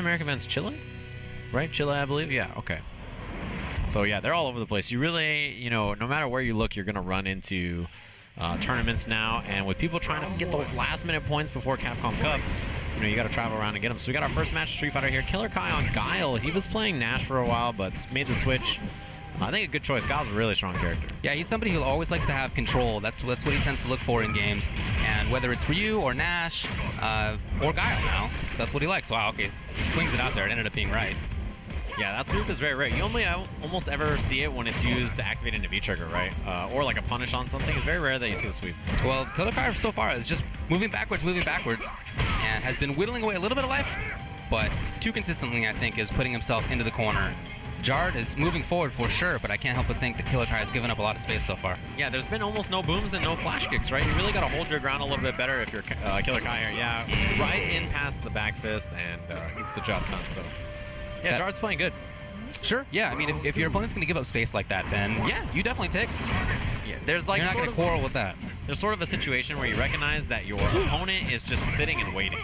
America event's Chile? Right? Chile, I believe? Yeah, okay. So yeah, they're all over the place. You really, you know, no matter where you look, you're going to run into tournaments now. And with people trying to get those last-minute points before Capcom Cup, you know, you got to travel around and get them. So we got our first match Street Fighter here. Killer Kai on Guile. He was playing Nash for a while, but made the switch. I think a good choice. Guile's a really strong character. Yeah, he's somebody who always likes to have control. That's what he tends to look for in games. And whether it's Ryu or Nash or Guile now, that's what he likes. Wow, okay. Swings it out there. It ended up being right. Yeah, that sweep is very rare. You only almost ever see it when it's used to activate into V-trigger, right? Or like a punish on something. It's very rare that you see the sweep. Well, Killer Kai so far is just moving backwards, and has been whittling away a little bit of life, but too consistently, I think, is putting himself into the corner. Jard is moving forward for sure, but I can't help but think that Killer Kai has given up a lot of space so far. Yeah, there's been almost no booms and no flash kicks, right? You really got to hold your ground a little bit better if you're Killer Kai here. Yeah, right in past the back fist and gets the job done. So, yeah, Jard's playing good. Sure, yeah. I mean, if your opponent's going to give up space like that, then yeah, you definitely take. Yeah, there's like you're not going to quarrel with that. There's sort of a situation where you recognize that your opponent is just sitting and waiting,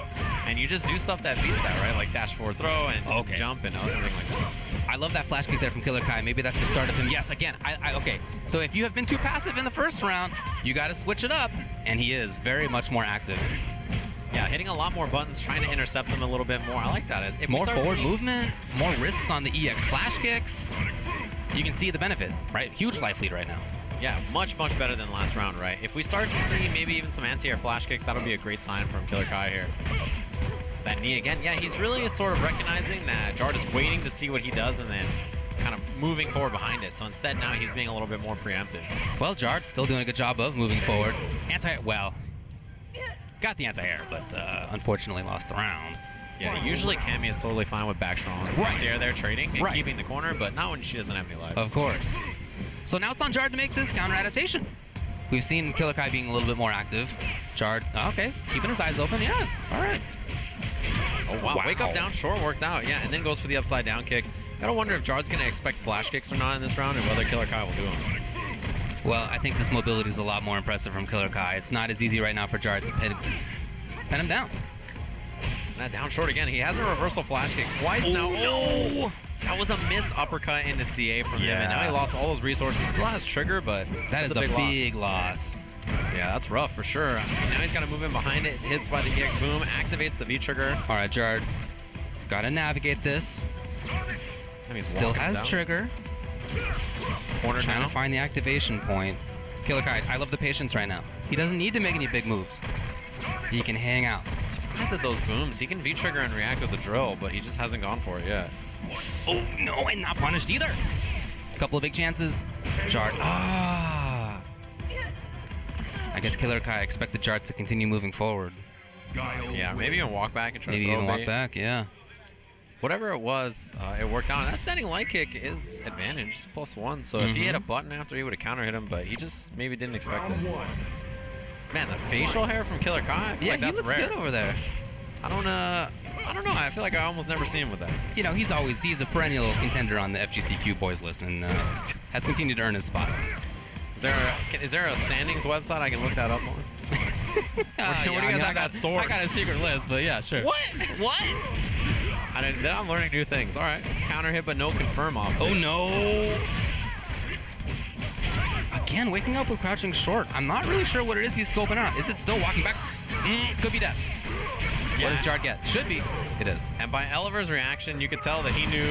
and you just do stuff that beats that, right? Like dash forward throw and jump and everything like that. I love that flash kick there from Killer Kai. Maybe that's the start of him. Yes, again. Okay. So if you have been too passive in the first round, you got to switch it up, and he is very much more active. Yeah, hitting a lot more buttons, trying to intercept them a little bit more. I like that. If more forward movement, more risks on the EX flash kicks. You can see the benefit, right? Huge life lead right now. Yeah, much, much better than last round, right? If we start to see maybe even some anti-air flash kicks, that'll be a great sign from Killer Kai here. Is that knee again? Yeah, he's really sort of recognizing that Jard is waiting to see what he does and then kind of moving forward behind it. So instead now he's being a little bit more preemptive. Well, Jard's still doing a good job of moving forward. Got the anti-air, but unfortunately lost the round. Yeah, usually Cammy is totally fine with back strong. Anti-air there trading and keeping the corner, but not when she doesn't have any life. Of course. So now it's on Jard to make this counter adaptation. We've seen Killer Kai being a little bit more active. Jard, okay, keeping his eyes open. Yeah, all right. Oh, wow. Wake up down short worked out. Yeah, and then goes for the upside down kick. Gotta wonder if Jard's gonna expect flash kicks or not in this round and whether Killer Kai will do them. Well, I think this mobility is a lot more impressive from Killer Kai. It's not as easy right now for Jard to pin him down. That down short again. He has a reversal flash kick twice now. No! That was a missed uppercut into CA from him, and now he lost all those resources. Still has trigger, but that is a big loss. Yeah, that's rough for sure. Now he's got to move in behind it. Hits by the EX boom, activates the V trigger. All right, Jard, got to navigate this. Still has trigger. Corner trying now. To find the activation point. Killer Kai, I love the patience right now. He doesn't need to make any big moves. He can hang out. Surprised at those booms. He can V-trigger and react with the drill, but he just hasn't gone for it yet. Oh, no, and not punished either. A couple of big chances. Jard. I guess Killer Kai expected Jard to continue moving forward. Yeah, maybe even walk back and try to throw even walk back, yeah. Whatever it was, it worked out. And that standing light kick is advantage, it's +1. So if he hit a button after, he would have counter hit him, but he just maybe didn't expect it. Man, the facial hair from Killer Kai, yeah, like that's he looks rare. Good over there. I don't know. I feel like I almost never see him with that. You know, he's a perennial contender on the FGCQ boys list and has continued to earn his spot. Is there a standings website I can look that up on? Where do you guys have that stored? I got a secret list, but yeah, sure. What? I'm learning new things. All right. Counter hit, but no confirm off. Oh, no. Again, waking up with crouching short. I'm not really sure what it is he's scoping out. Is it still walking back? Could be death. Yeah. What does Jard get? Should be. It is. And by Oliver's reaction, you could tell that he knew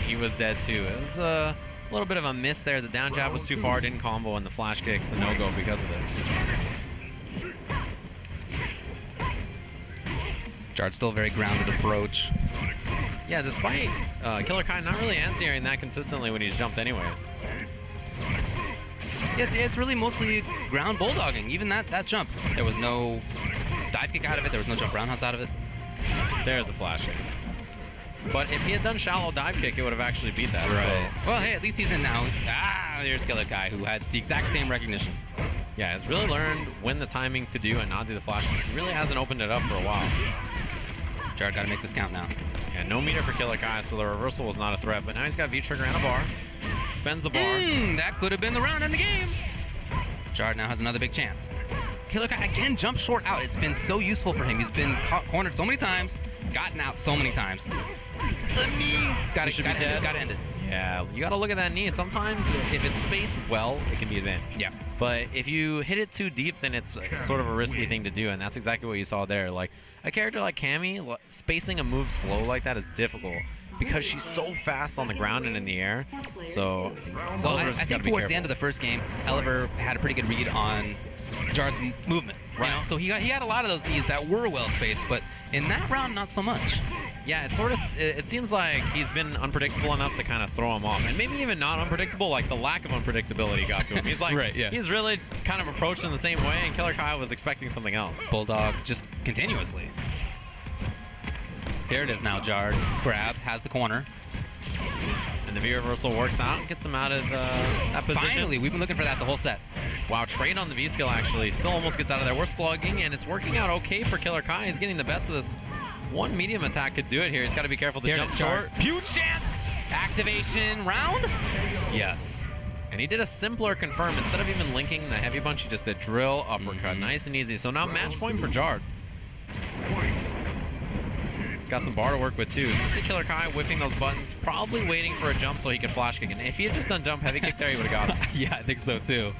he was dead, too. It was a little bit of a miss there. The down jab was too far, didn't combo, and the flash kick's a no-go because of it. Jard's still a very grounded approach. Yeah, despite Killer Kai not really answering that consistently when he's jumped anyway. It's really mostly ground bulldogging. Even that jump, there was no dive kick out of it. There was no jump roundhouse out of it. There's a flash kick. But if he had done shallow dive kick, it would have actually beat that. Right. So. Well, hey, at least he's in now. There's Killer Kai, who had the exact same recognition. Yeah, he's really learned when the timing to do and not do the flash kicks. He really hasn't opened it up for a while. Jard got to make this count now. Yeah, no meter for Killer Kai, so the reversal was not a threat. But now he's got V-trigger and a bar. Spends the bar. That could have been the round in the game. Jard now has another big chance. Killer Kai again jumps short out. It's been so useful for him. He's been cornered so many times, gotten out so many times. The knee. Got should be dead. Got to end it. Yeah, you got to look at that knee. Sometimes if it's spaced well, it can be advantage. Yeah. But if you hit it too deep, then it's sort of a risky thing to do, and that's exactly what you saw there. Like a character like Cammy, spacing a move slow like that is difficult because she's so fast on the ground and in the air. So, well, I think towards the end of the first game, Oliver had a pretty good read on Jard's movement. Right. You know? So he had a lot of those knees that were well spaced, but in that round, not so much. Yeah, it seems like he's been unpredictable enough to kind of throw him off, and maybe even not unpredictable. Like the lack of unpredictability got to him. He's like, right, yeah. He's really kind of approached in the same way, and Killer Kai was expecting something else. Bulldog just continuously. Here it is now. Jard grab has the corner. And the V reversal works out and gets him out of that position. Finally, we've been looking for that the whole set. Wow, trade on the V skill actually. Still almost gets out of there. We're slugging, and it's working out okay for Killer Kai. He's getting the best of this. One medium attack could do it here. He's got to be careful to jump short. Huge chance! Activation round? Yes. And he did a simpler confirm. Instead of even linking the heavy punch, he just did drill, uppercut. Nice and easy. So now match point for Jard. He's got some bar to work with too. You see Killer Kai whipping those buttons, probably waiting for a jump so he could flash kick. And if he had just done jump heavy kick there, he would have got him. Yeah, I think so too.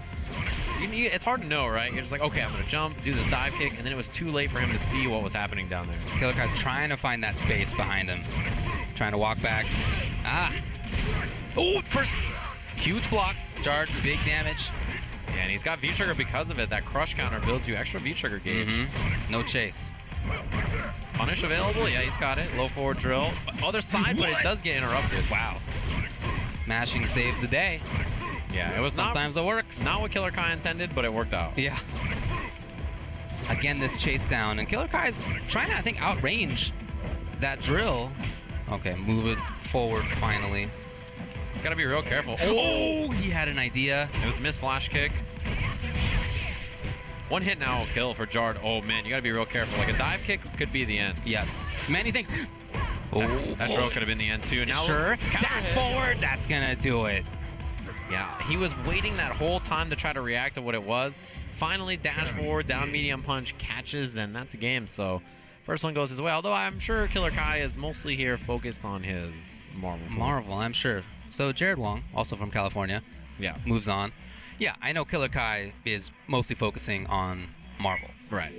It's hard to know, right? You're just like, okay, I'm going to jump, do this dive kick, and then it was too late for him to see what was happening down there. Killer Kai's trying to find that space behind him. Trying to walk back. Ah! Oh, first huge block. Jard, big damage. Yeah, and he's got V-Trigger because of it. That crush counter builds you extra V-Trigger gauge. No chase. Punish available? Yeah, he's got it. Low forward drill. Other side, but it does get interrupted. Wow. Mashing saves the day. Yeah, it was sometimes it works. Not what Killer Kai intended, but it worked out. Yeah. Again, this chase down, and Killer Kai's trying to, I think, outrange that drill. Okay, move it forward finally. He's got to be real careful. Oh, he had an idea. It was missed flash kick. One hit now will kill for Jard. Oh man, you got to be real careful. Like a dive kick could be the end. Yes. Many things. That drill could have been the end too. Now sure. Dash forward. That's gonna do it. Yeah, he was waiting that whole time to try to react to what it was. Finally, dash forward, down medium punch, catches, and that's a game. So, first one goes his way. Although I'm sure Killer Kai is mostly here focused on his Marvel. Marvel, I'm sure. So Jared Wong, also from California, moves on. Yeah, I know Killer Kai is mostly focusing on Marvel. Right.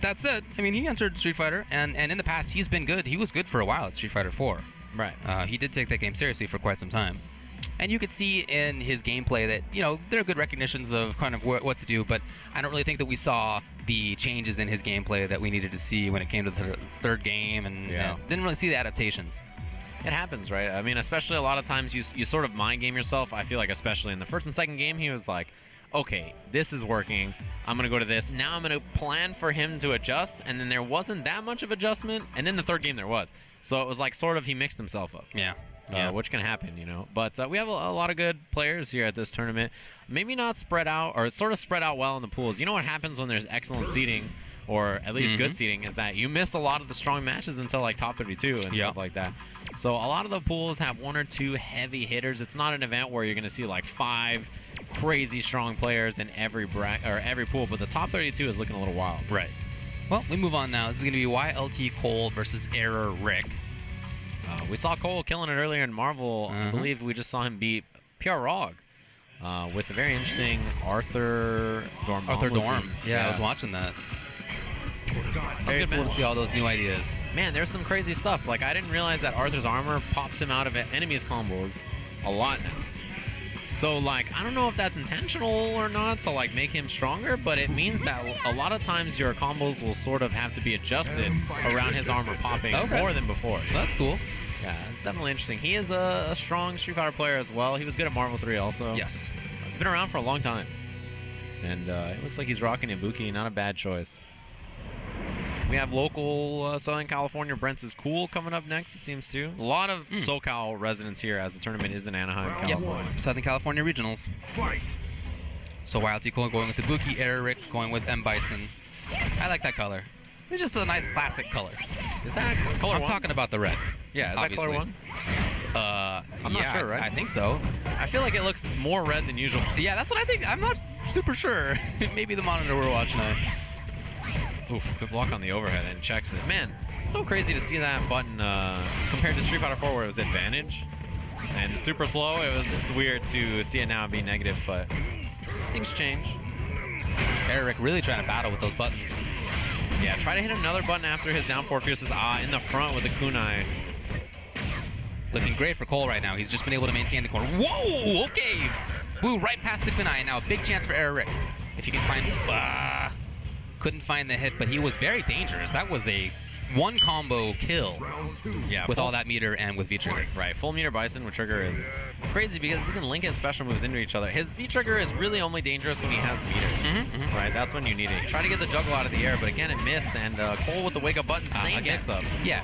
That said, I mean, he entered Street Fighter, and in the past, he's been good. He was good for a while at Street Fighter 4. Right. He did take that game seriously for quite some time. And you could see in his gameplay that, you know, there are good recognitions of kind of what to do, but I don't really think that we saw the changes in his gameplay that we needed to see when it came to the third game, and didn't really see the adaptations. It happens, right? I mean, especially a lot of times you sort of mind game yourself. I feel like especially in the first and second game, he was like, okay, this is working. I'm going to go to this. Now I'm going to plan for him to adjust, and then there wasn't that much of adjustment, and then the third game there was. So it was like sort of he mixed himself up. Yeah. Which can happen, you know. But we have a lot of good players here at this tournament. Maybe not spread out, or it's sort of spread out well in the pools. You know what happens when there's excellent seeding, or at least good seeding, is that you miss a lot of the strong matches until like top 32 and stuff like that. So a lot of the pools have one or two heavy hitters. It's not an event where you're going to see like 5 crazy strong players in every pool, but the top 32 is looking a little wild. Right. Well, we move on now. This is going to be YLT Cole versus Error Rick. We saw Cole killing it earlier in Marvel. I believe we just saw him beat Pierre Rog with a very interesting Arthur Dorm. Yeah, I was watching that. Very cool to see all those new ideas. Man, there's some crazy stuff. Like, I didn't realize that Arthur's armor pops him out of enemies' combos a lot now. So, like, I don't know if that's intentional or not to, like, make him stronger, but it means that a lot of times your combos will sort of have to be adjusted around his armor popping more than before. That's cool. Yeah, it's definitely interesting. He is a strong Street Fighter player as well. He was good at Marvel 3 also. Yes. It's been around for a long time. And it looks like he's rocking Ibuki. Not a bad choice. We have local Southern California Brenttiscool coming up next, it seems to. A lot of SoCal residents here as the tournament is in Anaheim, California. Yep. Southern California Regionals. So YLT Cole going with Ibuki, Eric going with M.Bison. I like that color. It's just a nice classic color. Is that color I'm 1? talking about the red. Yeah, is obviously. that color 1? I'm not sure, right? I think so. I feel like it looks more red than usual. Yeah, that's what I think. I'm not super sure. Maybe the monitor we're watching on. Oof, good block on the overhead and checks it. Man, So crazy to see that button compared to Street Fighter 4 where it was advantage and super slow. It's weird to see it now be negative, but things change. Eric really trying to battle with those buttons. Yeah, try to hit another button after his down forward fierce was in the front with the kunai. Looking great for Cole right now. He's just been able to maintain the corner. Whoa! Okay! Blew right past the kunai, and now a big chance for Eric. If you can find... couldn't find the hit, but he was very dangerous. That was a one combo kill with all that meter and with V-Trigger. Right, full meter Bison with trigger is crazy because he can link his special moves into each other. His V-Trigger is really only dangerous when he has meter. Right, that's when you need it. Try to get the juggle out of the air, but again, it missed, and Cole with the wake up button, same mix-up. Yeah.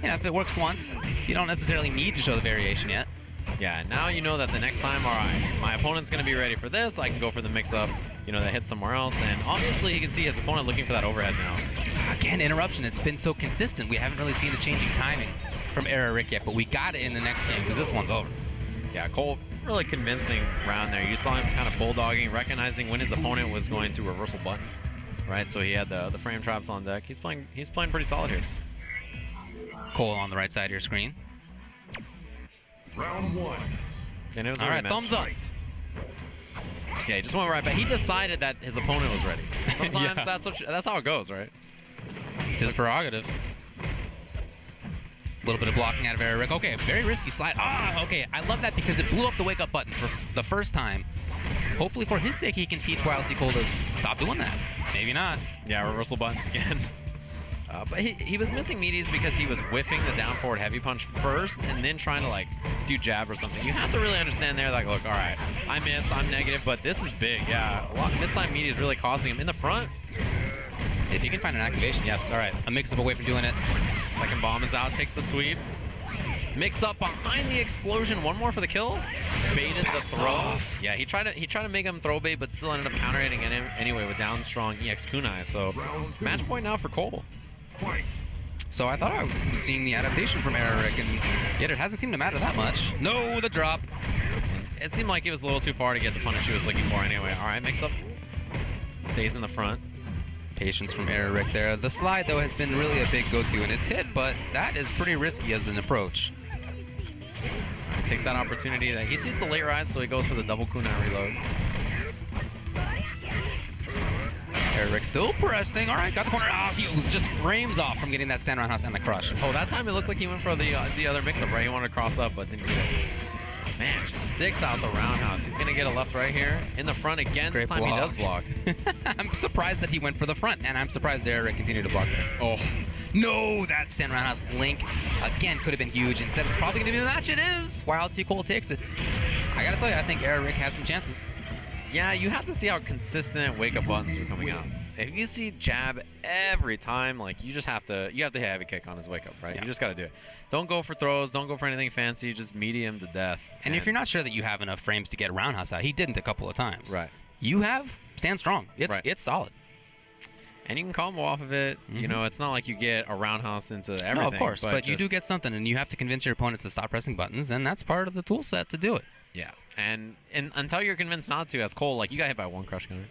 Yeah, if it works once, you don't necessarily need to show the variation yet. Yeah, now you know that the next time, all right, my opponent's going to be ready for this. I can go for the mix-up, you know, that hits somewhere else. And obviously, you can see his opponent looking for that overhead now. Again, interruption. It's been so consistent. We haven't really seen the changing timing from Eric yet, but we got it in the next game because this one's over. Yeah, Cole, really convincing round there. You saw him kind of bulldogging, recognizing when his opponent was going to reversal button, right? So he had the frame traps on deck. He's playing pretty solid here. Cole on the right side of your screen. Round 1. And it was all right, thumbs up. Yeah, he just went right back. He decided that his opponent was ready. Sometimes that's how it goes, right? It's his prerogative. A little bit of blocking out of Eric. Okay, very risky slide. Okay. I love that because it blew up the wake-up button for the first time. Hopefully for his sake, he can teach Wild T Cole to stop doing that. Maybe not. Yeah, reversal buttons again. But he was missing meaties because he was whiffing the down forward heavy punch first and then trying to like do jab or something. You have to really understand there, like, look, all right, I missed, I'm negative, but this is big. Yeah, this time meaty is really costing him in the front. If you can find an activation, yes. All right, a mix-up away from doing it. Second bomb is out, takes the sweep. Mixed up behind the explosion. One more for the kill. Baited the throw. Yeah, he tried to make him throw bait, but still ended up counter hitting him anyway with down strong EX kunai. So match point now for Cole. So I thought I was seeing the adaptation from Eric, and yet it hasn't seemed to matter that much. No, the drop. It seemed like he was a little too far to get the punish he was looking for anyway. All right, mix up. Stays in the front. Patience from Eric there. The slide, though, has been really a big go-to, and it's hit, but that is pretty risky as an approach. Takes that opportunity. That he sees the late rise, so he goes for the double kunai reload. Eric still pressing. All right, got the corner. He was just frames off from getting that stand roundhouse and the crush. Oh, that time it looked like he went for the other mix-up, right? He wanted to cross up, but didn't get it. Man, just sticks out the roundhouse. He's going to get a left right here. In the front again. Great this time block. He does block. I'm surprised that he went for the front, and I'm surprised Eric continued to block there. Oh, no, that stand roundhouse link, again, could have been huge. Instead, it's probably going to be the match. It is. Wild T Cole takes it. I got to tell you, I think Eric had some chances. Yeah, you have to see how consistent wake-up buttons are coming out. If you see jab every time, like you have to hit a heavy kick on his wake-up, right? Yeah. You just got to do it. Don't go for throws. Don't go for anything fancy. Just medium to death. And if you're not sure that you have enough frames to get roundhouse out, he didn't a couple of times. Right. You have stand strong. It's solid. And you can combo off of it. You know, it's not like you get a roundhouse into everything. No, of course, but you do get something, and you have to convince your opponents to stop pressing buttons, and that's part of the tool set to do it. Yeah, and until you're convinced not to, as Cole, like you got hit by one crush counter.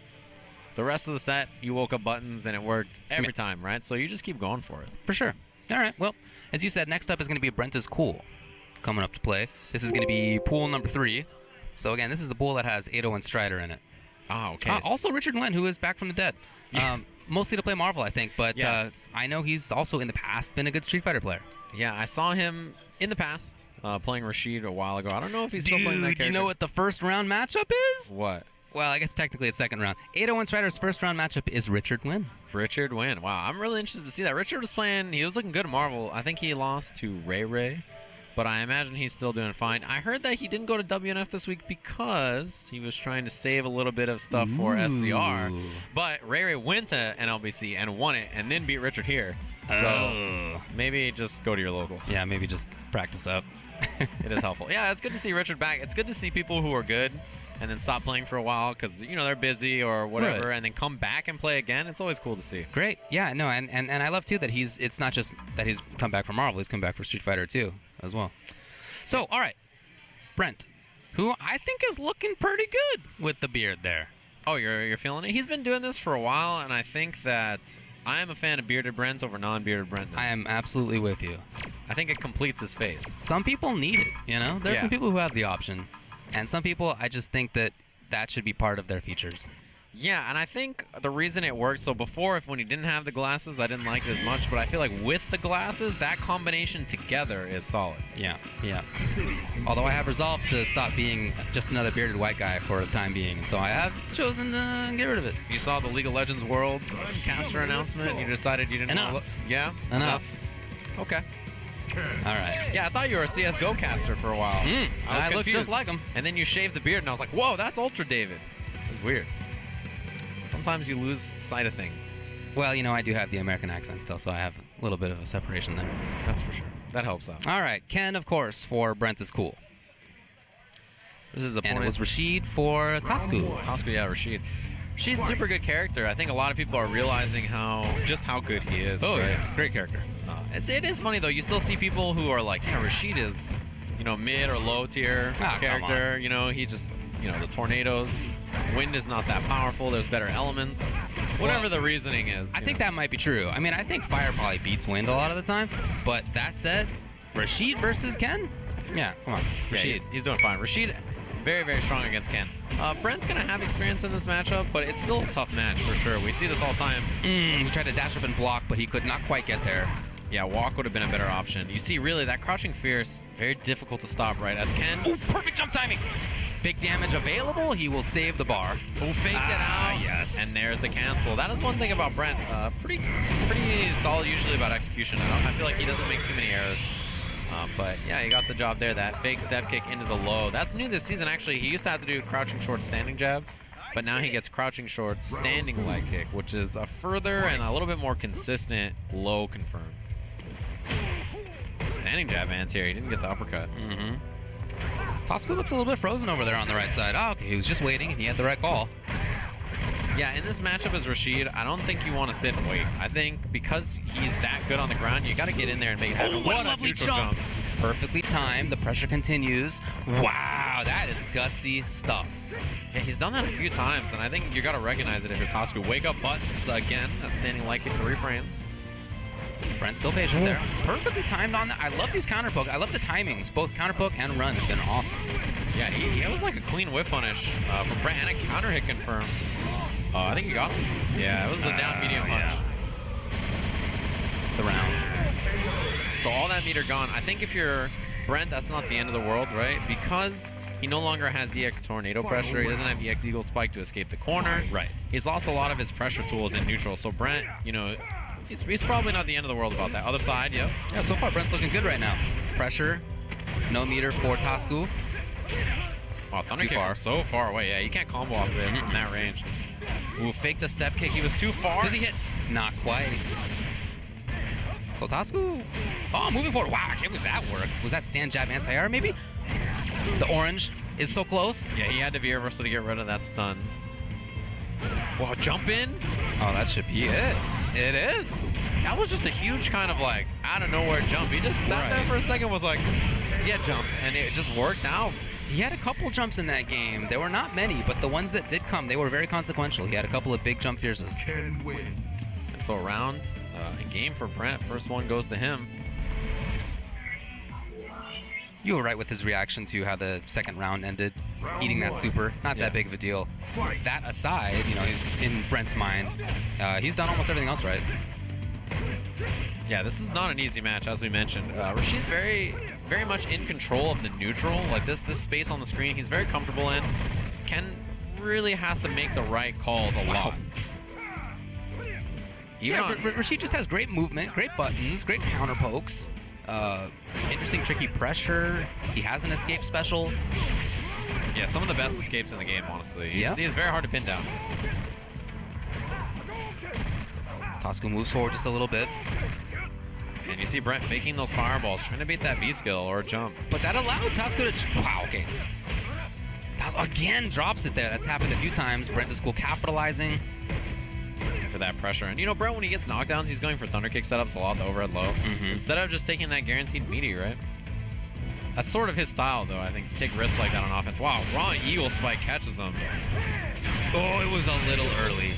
The rest of the set, you woke up buttons, and it worked every time, right? So you just keep going for it. For sure. All right, well, as you said, next up is going to be Brenttiscool coming up to play. This is going to be pool number 3. So again, this is the pool that has 801 Strider in it. Oh, okay. Also Richardnguyen, who is back from the dead. Yeah. Mostly to play Marvel, I think, but yes. I know he's also in the past been a good Street Fighter player. Yeah, I saw him in the past playing Rashid a while ago. I don't know if he's still playing that character. You know what the first round matchup is? What? Well, I guess technically it's second round. 801 Strider's first round matchup is Richardnguyen. Richardnguyen. Wow, I'm really interested to see that. Richard was playing, he was looking good at Marvel. I think he lost to Ray, but I imagine he's still doing fine. I heard that he didn't go to WNF this week because he was trying to save a little bit of stuff for SCR. But Ray went to NLBC and won it and then beat Richard here. So maybe just go to your local. Yeah, maybe just practice up. It is helpful. Yeah, it's good to see Richard back. It's good to see people who are good and then stop playing for a while because, you know, they're busy or whatever, right, and then come back and play again. It's always cool to see. Great. Yeah, no, and I love, too, that it's not just that he's come back for Marvel. He's come back for Street Fighter 2 as well. So, all right, Brent, who I think is looking pretty good with the beard there. Oh, you're feeling it? He's been doing this for a while, and I think that I am a fan of bearded Brents over non-bearded Brent. I am absolutely with you. I think it completes his face. Some people need it, you know? There's Yeah. some people who have the option. And some people, I just think that that should be part of their features. Yeah, and I think the reason it worked, so before, when he didn't have the glasses, I didn't like it as much, but I feel like with the glasses, that combination together is solid. Yeah, yeah. Although I have resolved to stop being just another bearded white guy for the time being, so I have chosen to get rid of it. You saw the League of Legends Worlds caster announcement, and you decided you didn't Enough. want to look. Yeah? Enough. Okay. All right. Yeah, I thought you were a CSGO caster for a while. I look confused. just like him. And then you shaved the beard, and I was like, whoa, that's Ultra David. It's weird. Sometimes you lose sight of things. Well, you know, I do have the American accent still, so I have a little bit of a separation there. That's for sure. That helps out. All right. Ken, of course, for Brenttiscool. This is a And it was Rashid for Tasku. Tasku, yeah, Rashid. Rashid's super good character. I think a lot of people are realizing just how good he is. Oh, right? yeah. Great character. It is funny, though. You still see people who are like, yeah, Rashid is, mid or low tier character. You know, he just, the tornadoes. Wind is not that powerful. There's better elements. Whatever the reasoning is. I think that might be true. I mean, I think fire probably beats wind a lot of the time. But that said, Rashid versus Ken? Yeah, come on. Rashid. Yeah, he's doing fine. Rashid, very, very strong against Ken. Brent's going to have experience in this matchup, but it's still a tough match for sure. We see this all the time. He tried to dash up and block, but he could not quite get there. Yeah, walk would have been a better option. You see, really, that crouching fierce, very difficult to stop, right? As Ken... Ooh, perfect jump timing! Big damage available. He will save the bar. Who faked it out? Yes. And there's the cancel. That is one thing about Brent. Pretty solid usually about execution. I feel like he doesn't make too many errors. But yeah, he got the job there. That fake step kick into the low. That's new this season, actually. He used to have to do crouching short standing jab. But now he gets crouching short standing leg kick, which is a further and a little bit more consistent low confirm. Standing jab anti-air. He didn't get the uppercut. Tasku looks a little bit frozen over there on the right side. Oh, okay. He was just waiting, and he had the right call. Yeah, in this matchup as Rashid, I don't think you want to sit and wait. I think because he's that good on the ground, you got to get in there and make it happen. Oh, what a lovely jump. Perfectly timed. The pressure continues. Wow, that is gutsy stuff. Yeah, he's done that a few times, and I think you got to recognize it if you're Tasku. Wake up buttons again. That's standing like it 3 frames. Brent's still patient there. Perfectly timed on that. I love these counter poke. I love the timings. Both counter poke and run have been awesome. Yeah, he was like a clean whip punish from Brent and a counter hit confirm. I think he got him. Yeah, it was a down medium punch. Yeah. The round. So all that meter gone. I think if you're Brent, that's not the end of the world, right? Because he no longer has EX Tornado pressure. He doesn't have EX Eagle Spike to escape the corner. Right. He's lost a lot of his pressure tools in neutral. So Brent, he's probably not the end of the world about that. Other side, yep. Yeah, so far Brent's looking good right now. Pressure, no meter for Tasku. Wow, Thunder Kick from so far away. Yeah, you can't combo off of it from that range. Ooh, fake the step kick. He was too far. Does he hit? Not quite. So Tasku, moving forward. Wow, I can't believe that worked. Was that stand jab anti-air maybe? The orange is so close. Yeah, he had to be reversal to get rid of that stun. Wow, jump in? Oh, that should be it. It is. That was just a huge kind of like out of nowhere jump. He just sat there for a second, was like, yeah, jump. And it just worked out. He had a couple jumps in that game. There were not many, but the ones that did come, they were very consequential. He had a couple of big jump fierces. And so a round, a game for Brent. First one goes to him. You were right with his reaction to how the second round ended. Eating that super, not that big of a deal. That aside, in Brent's mind, he's done almost everything else right. Yeah, this is not an easy match, as we mentioned. Rashid's very, very much in control of the neutral. Like this space on the screen, he's very comfortable in. Ken really has to make the right calls a lot. Rashid just has great movement, great buttons, great counter pokes. Interesting, tricky pressure. He has an escape special. Yeah, some of the best escapes in the game, honestly. Yeah. He's very hard to pin down. Tasku moves forward just a little bit. And you see Brent faking those fireballs, trying to beat that V-skill or jump. But that allowed Tasku to... Wow, okay. Tasku again drops it there. That's happened a few times. Brenttiscool capitalizing. For that pressure. And Brent, when he gets knockdowns, he's going for thunder kick setups a lot, the overhead low. Instead of just taking that guaranteed meaty, right? That's sort of his style, though, I think, to take risks like that on offense. Wow, raw Eagle Spike catches him. Oh, it was a little early.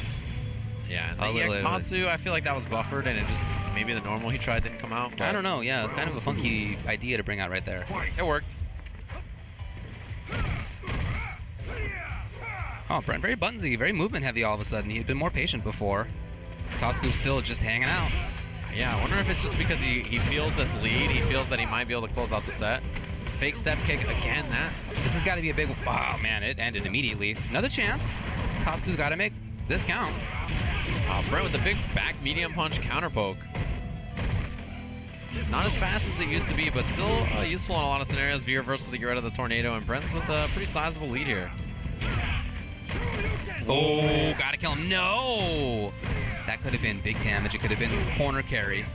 Yeah, and A the little EX bit. Tatsu, I feel like that was buffered, and it just maybe the normal he tried didn't come out. I don't know. Yeah, kind of a funky idea to bring out right there. It worked. Oh, Brent, very buttonsy, very movement heavy all of a sudden. He had been more patient before. Tasku's still just hanging out. Yeah, I wonder if it's just because he feels this lead. He feels that he might be able to close out the set. Fake step kick again. This has got to be a big. Oh man, it ended immediately. Another chance. Tasku's got to make this count. Brent with a big back medium punch counter poke. Not as fast as it used to be, but still useful in a lot of scenarios. V reversal to get rid of the tornado, and Brent's with a pretty sizable lead here. Oh, gotta kill him. No! That could have been big damage. It could have been corner carry.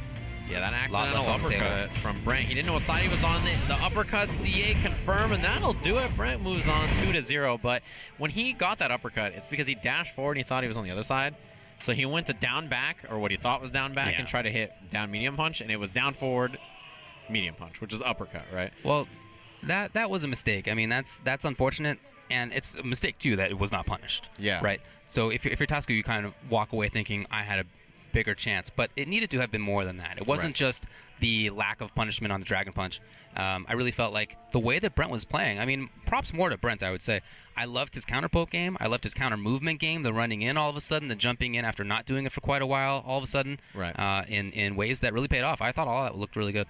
Yeah, that Lot accidental left on the uppercut from Brent. He didn't know what side he was on. The uppercut, CA confirm, and that'll do it. Brent moves on 2-0, but when he got that uppercut, it's because he dashed forward and he thought he was on the other side. So he went to down back, or what he thought was down back, and tried to hit down medium punch, and it was down forward medium punch, which is uppercut, right? Well, that was a mistake. I mean, that's unfortunate, and it's a mistake too that it was not punished. Yeah. Right. So if you're Tasku, you kind of walk away thinking I had a bigger chance, but it needed to have been more than that. It wasn't just the lack of punishment on the Dragon Punch. I really felt like the way that Brent was playing, I mean, props more to Brent, I would say. I loved his counter poke game. I loved his counter movement game, the running in all of a sudden, the jumping in after not doing it for quite a while all of a sudden, in ways that really paid off. I thought all that looked really good.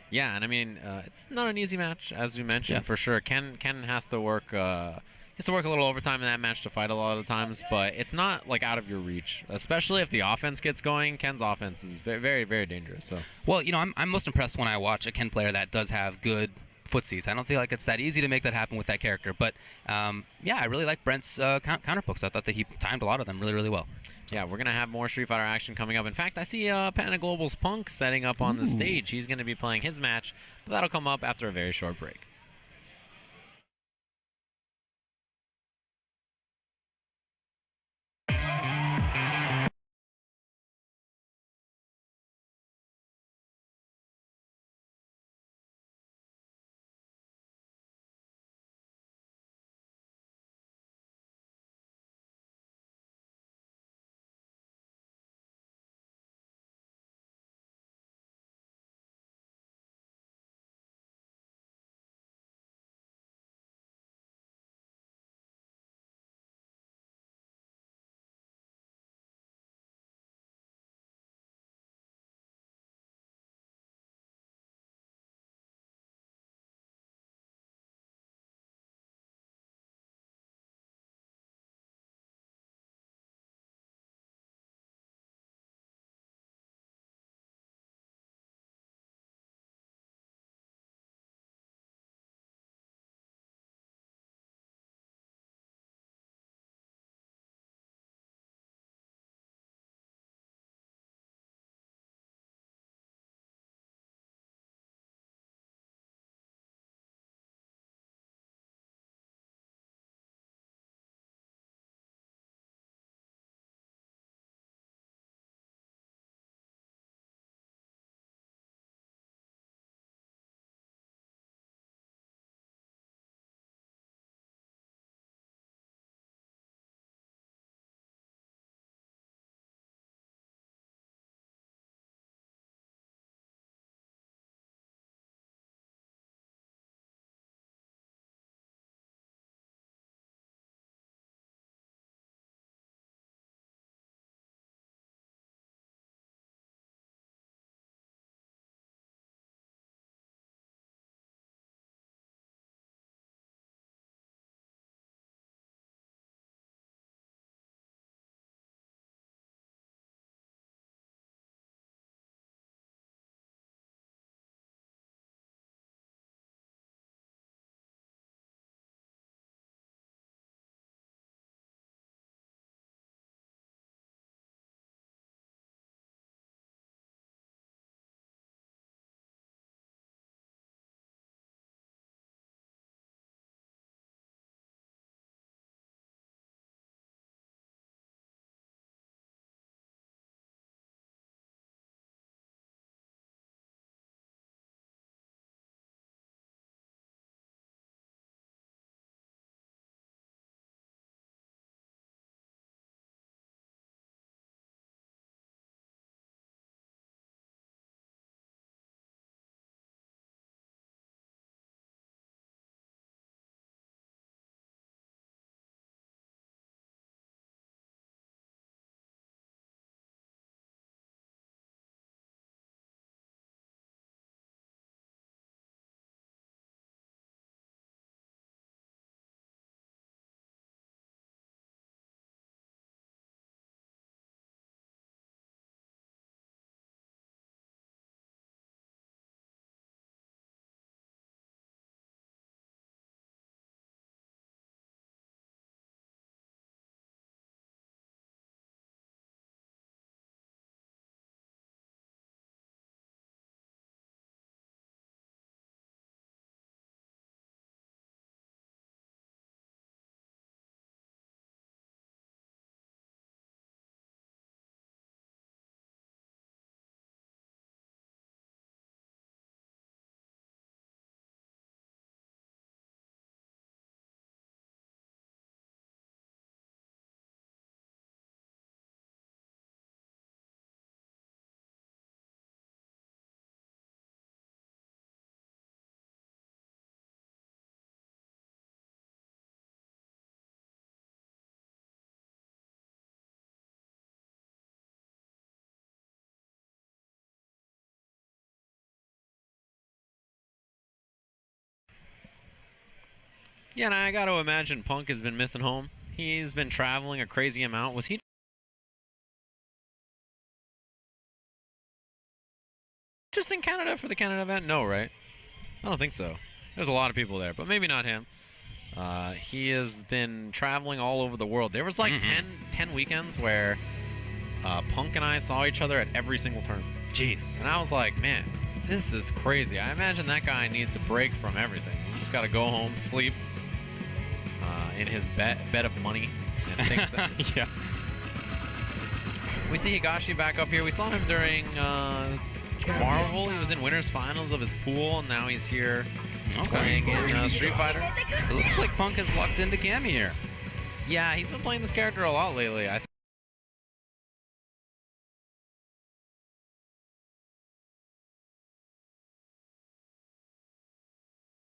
Yeah, and I mean, it's not an easy match, as we mentioned, for sure. Ken has to work a little overtime in that match to fight a lot of the times, but it's not like out of your reach, especially if the offense gets going. Ken's offense is very, very, very dangerous. So, well, you know, I'm most impressed when I watch a Ken player that does have good footsies. I don't feel like it's that easy to make that happen with that character, but yeah, I really like Brent's counter pokes. I thought that he timed a lot of them really, really well. Yeah, we're going to have more Street Fighter action coming up. In fact, I see Panda Global's Punk setting up on the stage. He's going to be playing his match, but that'll come up after a very short break. Yeah, and I got to imagine Punk has been missing home. He's been traveling a crazy amount. Was he just in Canada for the Canada event? No, right? I don't think so. There's a lot of people there, but maybe not him. He has been traveling all over the world. There was like 10 weekends where Punk and I saw each other at every single turn. Jeez. And I was like, man, this is crazy. I imagine that guy needs a break from everything. He's just got to go home, sleep in his bed of money and things. Yeah. We see Higashi back up here. We saw him during Marvel. He was in winners finals of his pool, and now he's here playing in Street Fighter. It looks like Punk has lucked into Cammy here. Yeah, he's been playing this character a lot lately. I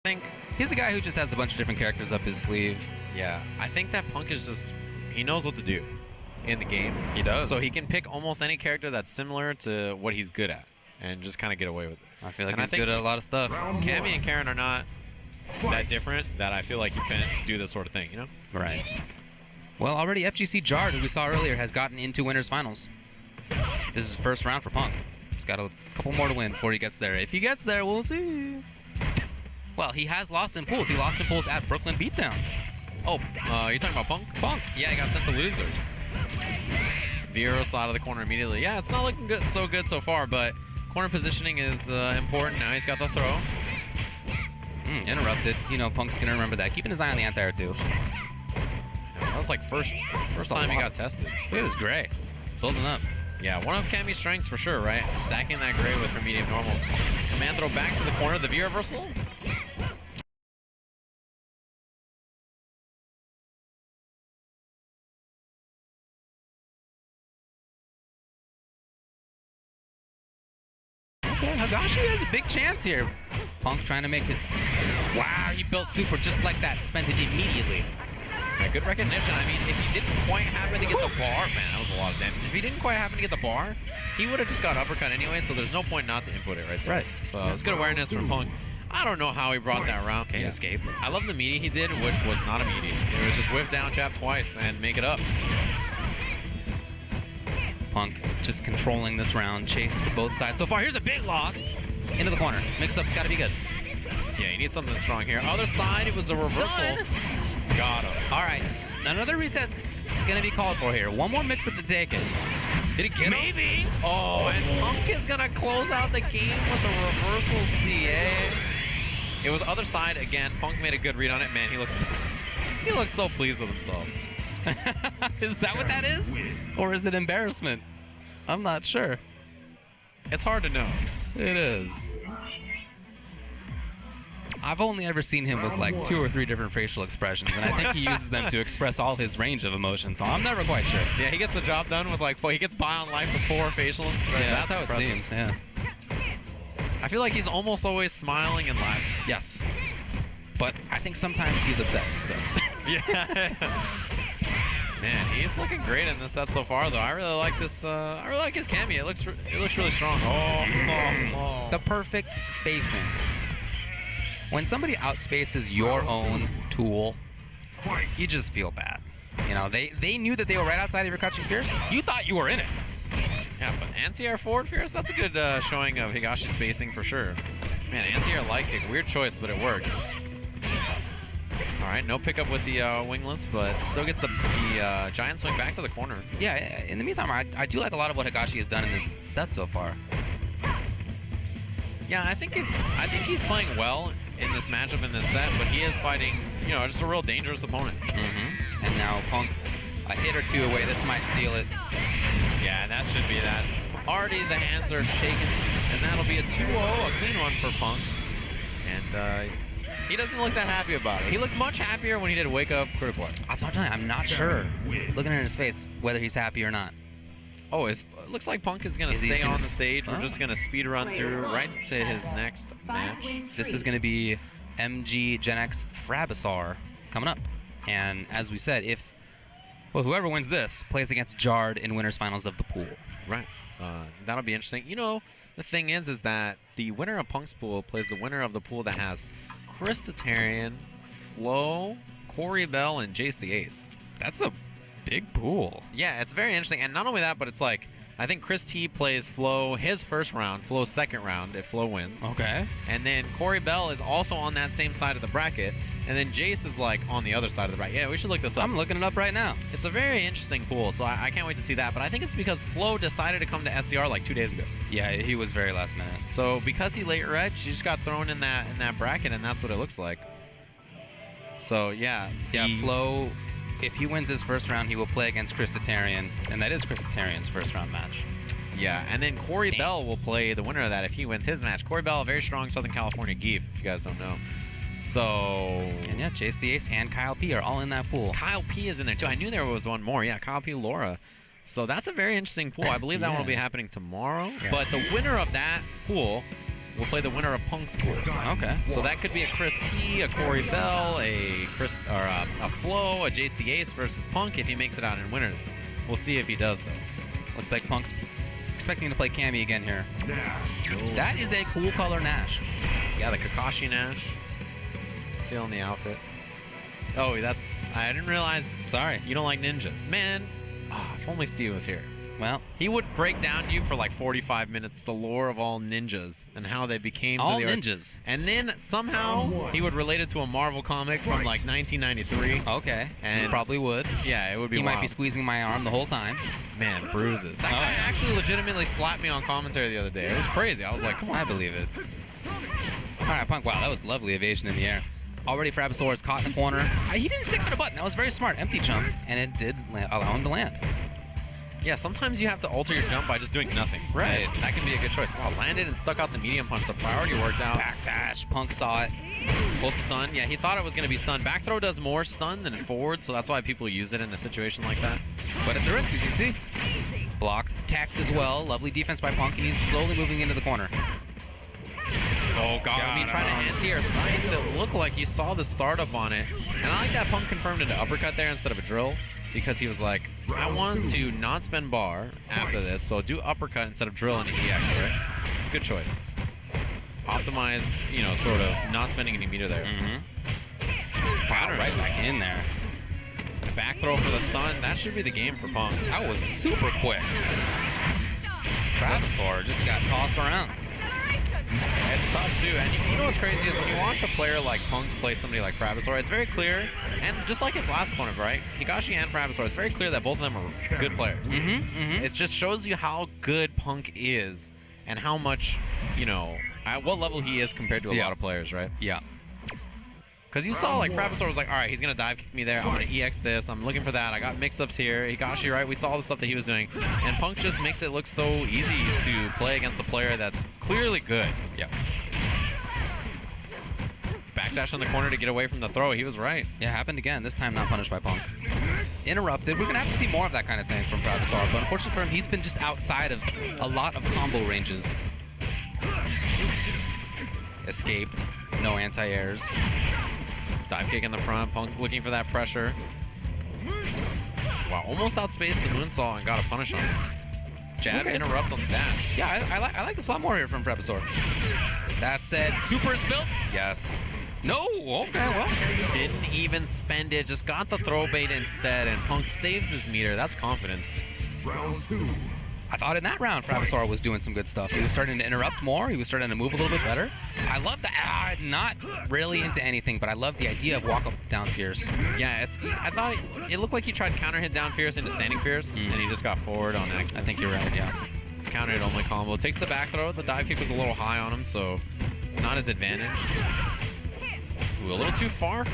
think he's a guy who just has a bunch of different characters up his sleeve. Yeah, I think that Punk is just, he knows what to do in the game. He does. So he can pick almost any character that's similar to what he's good at and just kind of get away with it. I feel like he's good at a lot of stuff. Cammy and Karen are not that different that I feel like you can do this sort of thing, you know? Right. Well, already FGC Jard, who we saw earlier, has gotten into winners finals. This is his first round for Punk. He's got a couple more to win before he gets there. If he gets there, we'll see. Well, he has lost in pools. He lost in pools at Brooklyn Beatdown. Oh, you're talking about Punk? Punk. Yeah, he got sent to losers. Vieros out of the corner immediately. Yeah, it's not looking good, so good but corner positioning is important. Now he's got the throw. Interrupted. You know, Punk's gonna remember that. Keeping his eye on the anti-air too. That was like first time he got tested. It was great. Building up. Yeah, one of Cammy's strengths for sure, right? Stacking that gray with her medium normals. Command throw back to the corner. The V reversal. Okay, Higashi has a big chance here. Punk trying to make it. Wow, he built super just like that. Spent it immediately. Yeah, good recognition. I mean, if he didn't quite happen to get the bar, man, that was a lot of damage. If he didn't quite happen to get the bar, he would have just got uppercut anyway, so there's no point not to input it right there. Right. So it's good awareness from Punk. I don't know how he brought that round. Okay, escape. I love the meaty he did, which was not a meaty. It was just whiff down, jab twice, and make it up. Punk just controlling this round, chase to both sides. So far, here's a big loss. Into the corner. Mix-up's got to be good. Yeah, he needs something strong here. Other side, it was a reversal. Stun. Got him. All right, another reset's going to be called for here. One more mix-up to take it. Did he get him? Maybe. Oh, and Punk is going to close out the game with a reversal CA. It was other side again. Punk made a good read on it. Man, he looks so pleased with himself. Is that what that is? Or is it embarrassment? I'm not sure. It's hard to know. It is. I've only ever seen him with like 2 or 3 different facial expressions, and I think he uses them to express all his range of emotions, so I'm never quite sure. Yeah, he gets the job done with like 4. He gets by on life with 4 facial expressions. Yeah, that's how impressive. it seems, yeah. I feel like he's almost always smiling and laughing. Yes. But I think sometimes he's upset. So. Yeah. Man, he's looking great in this set so far, though. I really like this. I really like his Cammy. It looks really strong. Oh. The perfect spacing. When somebody outspaces your own tool, you just feel bad. You know, they knew that they were right outside of your crouching fierce. You thought you were in it. Yeah, but anti-air forward fierce, that's a good showing of Higashi spacing for sure. Man, anti-air light kick, weird choice, but it worked. All right, no pickup with the wingless, but still gets the giant swing back to the corner. Yeah, in the meantime, I do like a lot of what Higashi has done in this set so far. Yeah, I think he's playing well in this matchup in this set, but he is fighting, you know, just a real dangerous opponent. And now Punk, a hit or 2 away. This might seal it. Yeah, that should be that. Already the hands are shaking, and that'll be a 2-0, a clean one for Punk. And he doesn't look that happy about it. He looked much happier when he did wake up critical. That's what I'm telling you, I'm not sure, looking at his face, whether he's happy or not. Oh, it looks like Punk is going to stay on the stage. We're just going to speed run through right to his next match. This is going to be MG Gen X Frabisaur coming up. And as we said, whoever wins this plays against Jard in winners finals of the pool. Right. That'll be interesting. You know, the thing is that the winner of Punk's pool plays the winner of the pool that has Christatarian, Flo, Corey Bell, and Jace the Ace. That's a big pool. Yeah, it's very interesting. And not only that, but it's like, I think Chris T plays Flo his first round, Flo's second round if Flo wins. Okay. And then Corey Bell is also on that same side of the bracket. And then Jace is like on the other side of the bracket. Yeah, we should look this up. I'm looking it up right now. It's a very interesting pool, so I can't wait to see that. But I think it's because Flo decided to come to SCR like 2 days ago. Yeah, he was very last minute. So because he late red, she just got thrown in that bracket, and that's what it looks like. So yeah. Yeah, Flo, if he wins his first round, he will play against Christitarian, and that is Christitarian's first round match. Yeah, and then Corey Bell will play the winner of that if he wins his match. Corey Bell, a very strong Southern California Geef, if you guys don't know. So... And yeah, Jace the Ace and Kyle P are all in that pool. Kyle P is in there too. I knew there was one more. Yeah, Kyle P, Laura. So that's a very interesting pool. I believe that one will be happening tomorrow. Yeah. But the winner of that pool will play the winner of Punk's pool. Okay. So that could be a Chris T, a Corey Bell, a Flo, a Jace the Ace versus Punk if he makes it out in winners. We'll see if he does though. Looks like Punk's expecting to play Cammy again here. That is a cool color Nash. Yeah, the Kakashi Nash. Feeling the outfit. Oh, I didn't realize. Sorry, you don't like ninjas. Man, if only Steve was here. Well, he would break down to you for like 45 minutes the lore of all ninjas and how they became all ninjas. And then somehow he would relate it to a Marvel comic from like 1993. Okay. And he probably would. Yeah, it would be He wild. might be squeezing my arm the whole time. Man, bruises. That guy actually legitimately slapped me on commentary the other day. It was crazy. I was like, come on. I believe it. All right, Punk. Wow, that was lovely evasion in the air. Already Frabisaur is caught in the corner. He didn't stick to the button. That was very smart. Empty jump, and it did allow him to land. Yeah, sometimes you have to alter your jump by just doing nothing. Right. That can be a good choice. Wow, landed and stuck out the medium punch. The priority worked out. Backdash. Punk saw it. Close to stun. Yeah, he thought it was going to be stun. Back throw does more stun than forward, so that's why people use it in a situation like that. But it's a risk, as you see. Blocked. Tacked as well. Lovely defense by Punk. He's slowly moving into the corner. Oh, God. I mean, trying to anti-air science, it looked like you saw the startup on it. And I like that Punk confirmed into uppercut there instead of a drill, because he was like, I want to not spend bar after this, so do uppercut instead of drill into EX, right? It's a good choice. Optimized, you know, sort of not spending any meter there. Wow, right back in there. Back throw for the stun. That should be the game for Punk. That was super quick. Frabisaur just got tossed around. It's tough too, and you know what's crazy is when you watch a player like Punk play somebody like Frabisaur, it's very clear, and just like his last opponent, right? Higashi and Frabisaur, it's very clear that both of them are good players. It just shows you how good Punk is and how much, you know, at what level he is compared to a lot of players, right? Yeah. Because you saw, like, Frabisaur was like, all right, he's going to dive kick me there. I'm going to EX this. I'm looking for that. I got mix-ups here. Higashi, right? We saw all the stuff that he was doing. And Punk just makes it look so easy to play against a player that's clearly good. Yeah. Backdash on the corner to get away from the throw. He was right. Yeah, happened again. This time not punished by Punk. Interrupted. We're going to have to see more of that kind of thing from Frabisaur. But unfortunately for him, he's been just outside of a lot of combo ranges. Escaped. No anti-airs. Dive kick in the front. Punk looking for that pressure. Wow, almost outspaced the moonsault and got a punish on it. Jab interrupt on the dash. Yeah, I like this a lot more here from Frabisaur. That said, super is built. Yes. No. Okay, well. Didn't even spend it. Just got the throw bait instead, and Punk saves his meter. That's confidence. Round 2. I thought in that round Frabisaur was doing some good stuff. He was starting to interrupt more. He was starting to move a little bit better. I love that. Not really into anything, but I love the idea of walk up down fierce. Yeah, I thought it looked like he tried counter hit down fierce into standing fierce, and he just got forward on accident. I think you're right. Yeah. It's counter hit only combo. Takes the back throw. The dive kick was a little high on him, so not his advantage. Ooh, a little too far.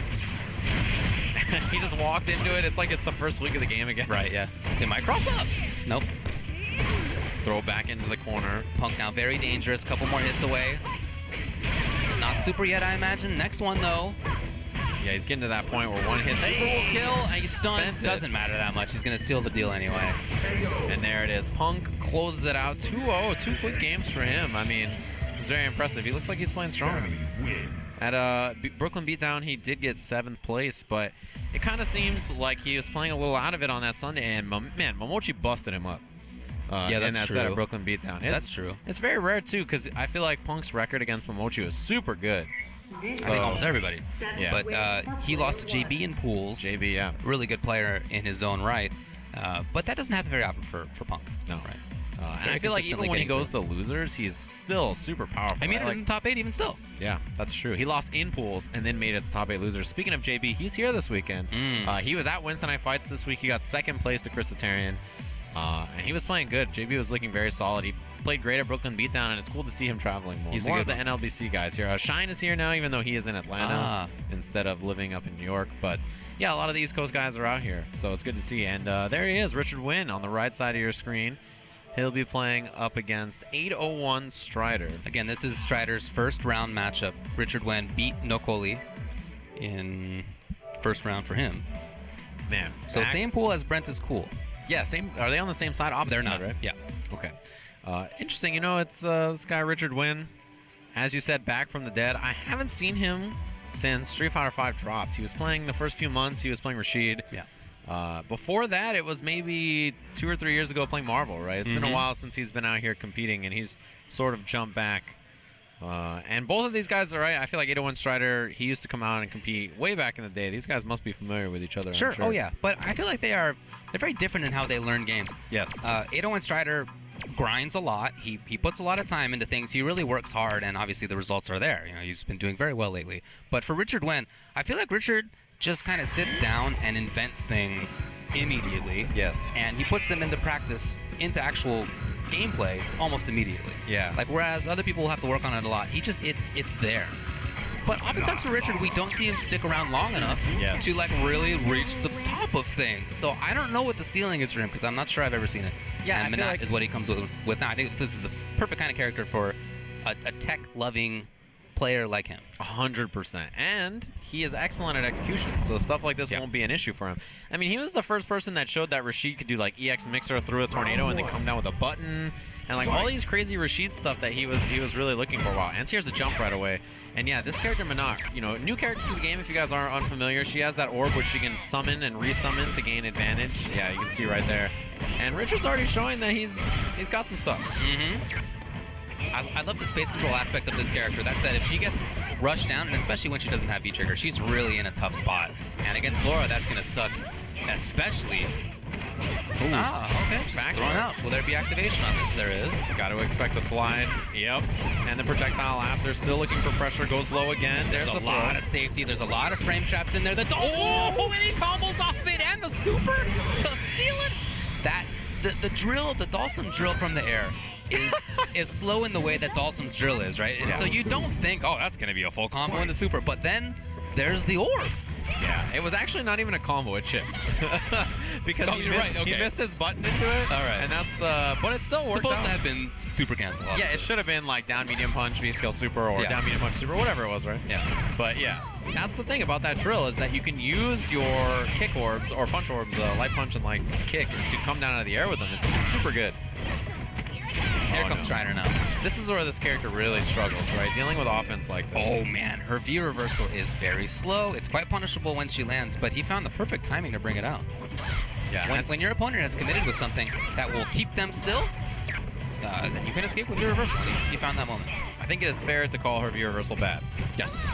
He just walked into it. It's like it's the first week of the game again. Right. Yeah. It might cross up. Nope. Throw back into the corner. Punk now very dangerous. Couple more hits away. Not super yet, I imagine. Next one, though. Yeah, he's getting to that point where one hit super will kill, and he's stunned. Doesn't matter that much. He's going to seal the deal anyway. And there it is. Punk closes it out. 2-0. 2 quick games for him. I mean, it's very impressive. He looks like he's playing strong. At Brooklyn Beatdown, he did get 7th place, but it kind of seemed like he was playing a little out of it on that Sunday, and man, Momochi busted him up. Yeah, that's in that true. set of Brooklyn Beatdown. That's true. It's very rare, too, because I feel like Punk's record against Momochi was super good. I think almost everybody. Yeah. But he lost to JB in pools. JB, yeah. Really good player in his own right. But that doesn't happen very often for Punk. No. Right. And I feel like even when he goes to losers, he's still super powerful. I mean, in the top 8 even still. Yeah, that's true. He lost in pools and then made it to top 8 losers. Speaking of JB, he's here this weekend. He was at Wednesday Night Fights this week. He got second place to Chrisitarian. And he was playing good. JB was looking very solid. He played great at Brooklyn Beatdown, and it's cool to see him traveling more. He's more of the NLBC guys here. Shine is here now, even though he is in Atlanta instead of living up in New York. But yeah, a lot of the East Coast guys are out here, so it's good to see. And there he is, Richardnguyen on the right side of your screen. He'll be playing up against 801 Strider. Again, this is Strider's first round matchup. Richardnguyen beat Necalli in first round for him. Man. So same pool as Brenttiscool. Yeah, same. Are they on the same side? Opposite They're side, not. right? Yeah. Okay. Interesting. You know, it's this guy Richardnguyen, as you said, back from the dead. I haven't seen him since Street Fighter V dropped. He was playing the first few months. He was playing Rashid. Yeah. Before that, it was maybe 2 or 3 years ago playing Marvel, right? It's been a while since he's been out here competing, and he's sort of jumped back. And both of these guys are right. I feel like 801 Strider, he used to come out and compete way back in the day. These guys must be familiar with each other. Sure. I'm sure. Oh, yeah. But I feel like they're very different in how they learn games. Yes. 801 Strider grinds a lot. He puts a lot of time into things. He really works hard, and obviously the results are there. You know, he's been doing very well lately. But for Richardnguyen, I feel like Richard just kind of sits down and invents things immediately. Yes. And he puts them into practice, into actual gameplay almost immediately. Yeah. Like whereas other people will have to work on it a lot. He just it's there. But oftentimes for Richard, we don't see him stick around long enough to like really reach the top of things. So I don't know what the ceiling is for him because I'm not sure I've ever seen it. Yeah, and I feel Menat like is what he comes with now. I think this is the perfect kind of character for a tech-loving player like him. 100%. And he is excellent at execution, so stuff like this won't be an issue for him. I mean, he was the first person that showed that Rashid could do like EX Mixer through a tornado and then come down with a button and like all these crazy Rashid stuff that he was really looking for a while. And here's the jump right away. And yeah, this character Menat, you know, new character to the game if you guys aren't unfamiliar. She has that orb which she can summon and resummon to gain advantage. Yeah, you can see right there. And Richard's already showing that he's got some stuff. I love the space control aspect of this character. That said, if she gets rushed down, and especially when she doesn't have V-Trigger, she's really in a tough spot. And against Laura, that's going to suck, especially... Ooh. Okay. Back thrown out. Will there be activation on this? There is. Got to expect the slide. Yep. And the projectile after, still looking for pressure, goes low again. There's a the lot of safety. There's a lot of frame traps in there. The and he combos off it and the super to seal it. That the drill, the Dalsum drill from the air is slow in the way that Dalsum's drill is, right? And so you don't think, oh, that's going to be a full combo into super, but then there's the orb. Yeah, it was actually not even a combo, it chipped. Because he missed his button into it. All right. And that's, but it still worked Supposed out. to have been super cancel. Yeah, it should have been like down medium punch, V-skill super, or down medium punch super, whatever it was, right? Yeah. But yeah, that's the thing about that drill is that you can use your kick orbs, or punch orbs, light punch and like kick, to come down out of the air with them. It's super good. Here comes Strider now. This is where this character really struggles, right? Dealing with offense like this. Oh man, her V reversal is very slow. It's quite punishable when she lands, but he found the perfect timing to bring it out. Yeah. When your opponent has committed with something that will keep them still, then you can escape with V reversal. You found that moment. I think it is fair to call her V reversal bad. Yes.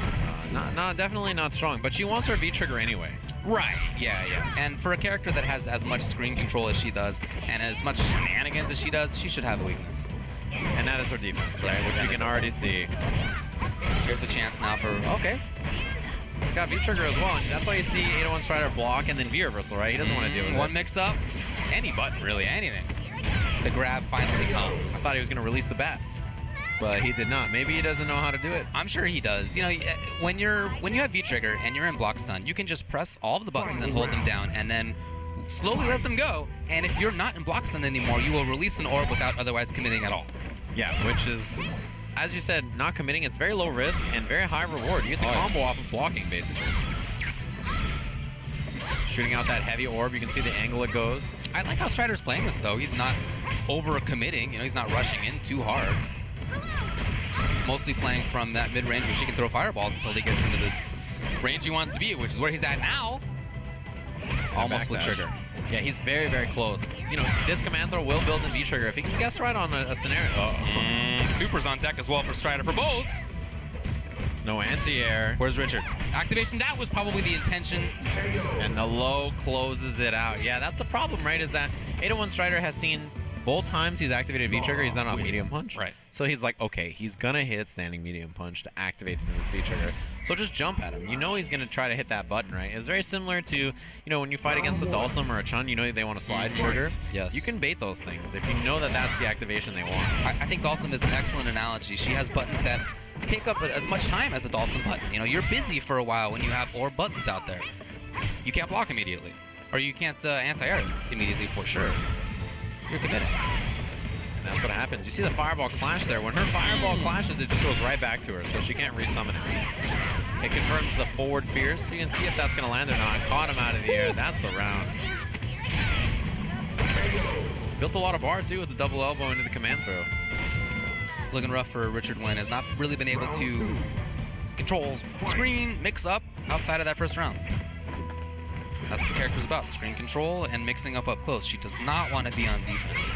Definitely not strong, but she wants her V trigger anyway. Right. Yeah. And for a character that has as much screen control as she does, and as much shenanigans as she does, she should have a weakness. And that is her defense, right? Which you can already see. Here's a chance now for He's got V trigger as well, and that's why you see 801 Strider block and then V reversal, right? He doesn't want to deal with one mix up, any button really, anything. The grab finally comes. I thought he was going to release the bat, but he did not. Maybe he doesn't know how to do it. I'm sure he does. You know, when you have V trigger and you're in block stun, you can just press all of the buttons and hold them down, and then slowly let them go. And if you're not in block stun anymore, you will release an orb without otherwise committing at all. Yeah, which is, as you said, not committing. It's very low risk and very high reward. You get to combo off of blocking, basically. Shooting out that heavy orb, you can see the angle it goes. I like how Strider's playing this, though. He's not over-committing. You know, he's not rushing in too hard. Mostly playing from that mid-range where she can throw fireballs until he gets into the range he wants to be, which is where he's at now. Almost with trigger. Yeah, he's very, very close. You know, this command throw will build in V-trigger. If he can guess right on a scenario. Super's on deck as well for Strider for both. No anti-air. Where's Richard? Activation, that was probably the intention. And the low closes it out. Yeah, that's the problem, right? Is that 801 Strider has seen both times he's activated V-Trigger, he's done a medium punch. Right. So he's like, okay, he's going to hit standing medium punch to activate this V-Trigger. So just jump at him. You know he's going to try to hit that button, right? It's very similar to, you know, when you fight against a Dalsum or a Chun, you know they want to slide trigger. Yes. You can bait those things if you know that that's the activation they want. I think Dalsum is an excellent analogy. She has buttons that take up as much time as a Dalsum button. You know, you're busy for a while when you have orb buttons out there. You can't block immediately. Or you can't anti-air immediately for sure. You're committed. And that's what happens. You see the Fireball clash there. When her Fireball clashes, it just goes right back to her, so she can't resummon it. It confirms the forward fear, so you can see if that's going to land or not. Caught him out of the air. That's the round. Built a lot of bar, too, with the double elbow into the command throw. Looking rough for Richardnguyen. Has not really been able to control screen, mix up outside of that first round. That's what the character's about. Screen control and mixing up close. She does not want to be on defense.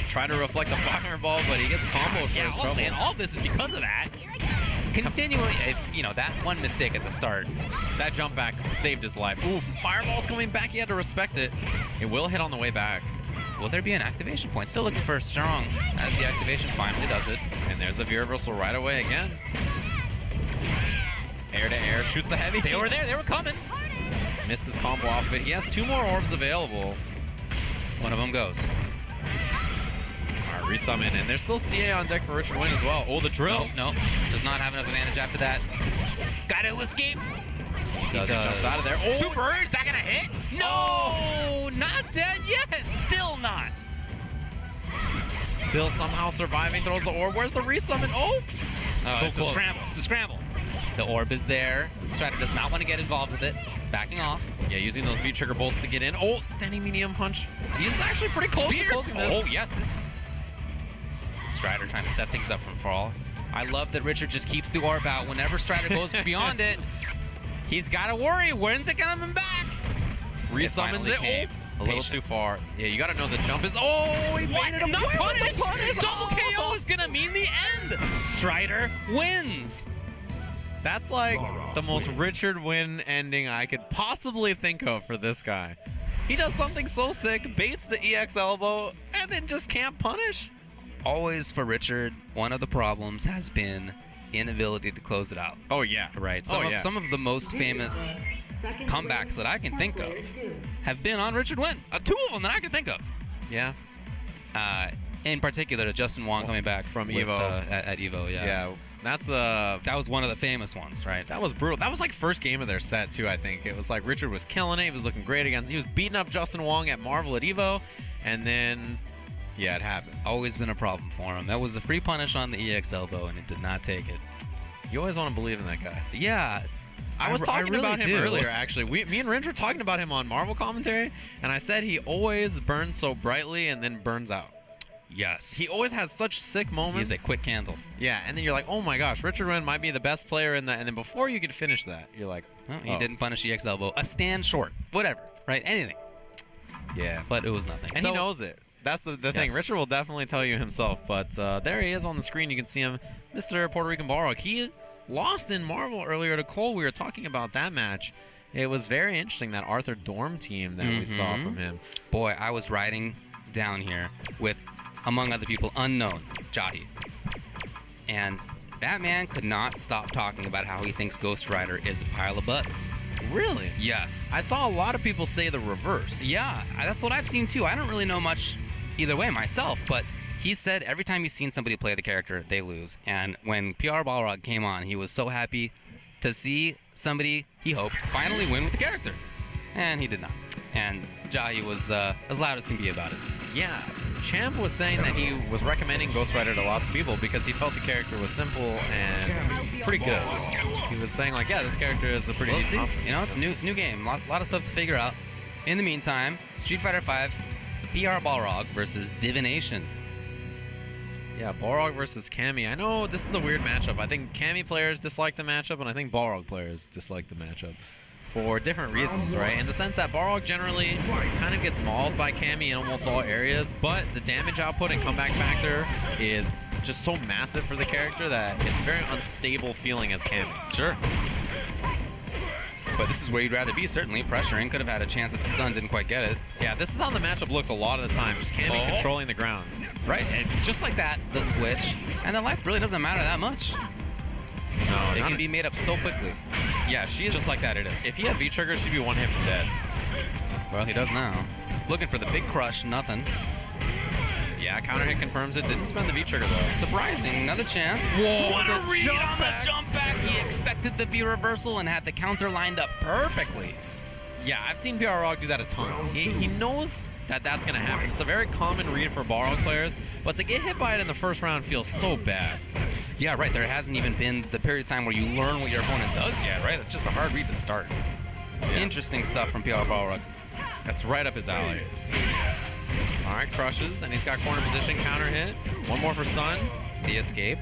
Trying to reflect the fireball, but he gets comboed for his trouble. And all this is because of that. Continually, you know, that one mistake at the start. That jump back saved his life. Ooh, fireball's coming back. He had to respect it. It will hit on the way back. Will there be an activation point? Still looking for strong as the activation finally does it. And there's the V reversal right away again. Air to air, shoots the heavy. They were there, they were coming. Missed his combo off of it. He has 2 more orbs available. One of them goes. All right, resummon, and there's still CA on deck for Richardnguyen as well. Oh, the drill. No, does not have enough advantage after that. Got to escape. He does. He jumps out of there. Oh, super, is that gonna hit? No, not dead yet. Still not. Still somehow surviving, throws the orb. Where's the resummon? Oh! So it's a scramble. It's a scramble. The orb is there. Strider does not want to get involved with it. Backing off. Yeah, using those V-trigger bolts to get in. Oh, standing medium punch. He's actually pretty close to closing this. Oh, yes. This Strider trying to set things up from fall. I love that Richard just keeps the orb out. Whenever Strider goes beyond it, he's got to worry. When's it coming back? Resummons it. Oh, a little too far. Yeah, you got to know the jump is. Oh, he baited him. Not punished. Double KO is going to mean the end. Strider wins. That's like the most Richardnguyen ending I could possibly think of for this guy. He does something so sick, baits the EX elbow, and then just can't punish. Always for Richard, one of the problems has been inability to close it out. Oh, yeah. Right. Some of the most famous comebacks that I can think of have been on Richardnguyen. 2 of them that I can think of. Yeah. In particular, Justin Wong coming back from with, Evo. At Evo, yeah. Yeah. That was one of the famous ones, right? That was brutal. That was like first game of their set too, I think. It was like Richard was killing it. He was looking great against. He was beating up Justin Wong at Marvel at Evo, and then yeah, it happened. Always been a problem for him. That was a free punish on the EX elbow, and it did not take it. You always want to believe in that guy. Yeah. I was talking really about him earlier, actually. Me and Ringe were talking about him on Marvel commentary, and I said he always burns so brightly and then burns out. Yes. He always has such sick moments. He's a quick candle. Yeah, and then you're like, oh my gosh, Richardnguyen might be the best player in that. And then before you could finish that, you're like, well, he didn't punish EX elbow. A stand short. Whatever. Right? Anything. Yeah. But it was nothing. And he knows it. That's the thing. Richard will definitely tell you himself. But there he is on the screen. You can see him, Mr. Puerto Rican Balrog. He lost in Marvel earlier to Cole. We were talking about that match. It was very interesting, that Arthur Dorm team that we saw from him. Boy, I was riding down here with, among other people, unknown Jahi. And that man could not stop talking about how he thinks Ghost Rider is a pile of butts. Really? Yes. I saw a lot of people say the reverse. Yeah, that's what I've seen too. I don't really know much either way myself, but he said every time he's seen somebody play the character, they lose. And when PR Balrog came on, he was so happy to see somebody, he hoped, finally win with the character. And he did not. And Jahi was as loud as can be about it. Yeah. Champ was saying that he was recommending Ghost Rider to lots of people because he felt the character was simple and pretty good. He was saying like, yeah, this character is a pretty decent option. You know, it's a new game. A lot of stuff to figure out. In the meantime, Street Fighter V, PR Balrog versus Divination. Yeah, Balrog versus Cammy. I know this is a weird matchup. I think Cammy players dislike the matchup, and I think Balrog players dislike the matchup for different reasons, right? In the sense that Balrog generally kind of gets mauled by Cammy in almost all areas, but the damage output and comeback factor is just so massive for the character that it's a very unstable feeling as Cammy. Sure. But this is where you'd rather be, certainly. Pressuring, could have had a chance at the stun, didn't quite get it. Yeah, this is how the matchup looks a lot of the time. Just Cammy controlling the ground. Right, and just like that, the switch. And the life really doesn't matter that much. No, It can be made up so quickly. Yeah, she is. Just like that it is. If he had V-Trigger, she'd be one hit dead. Well, he does now. Looking for the big crush, nothing. Yeah, counter hit confirms it. Didn't spend the V-Trigger, though. Surprising, another chance. Whoa, What a the read jump on back. the jump back. He expected the V reversal and had the counter lined up perfectly. Yeah, I've seen Balrog do that a ton. He knows that that's going to happen. It's a very common read for Balrog players, but to get hit by it in the first round feels so bad. Yeah, right. There hasn't even been the period of time where you learn what your opponent does yet, right? It's just a hard read to start. Yeah. Interesting stuff from PR Balrog. That's right up his alley. All right, crushes, and he's got corner position, counter hit. One more for stun. The escape.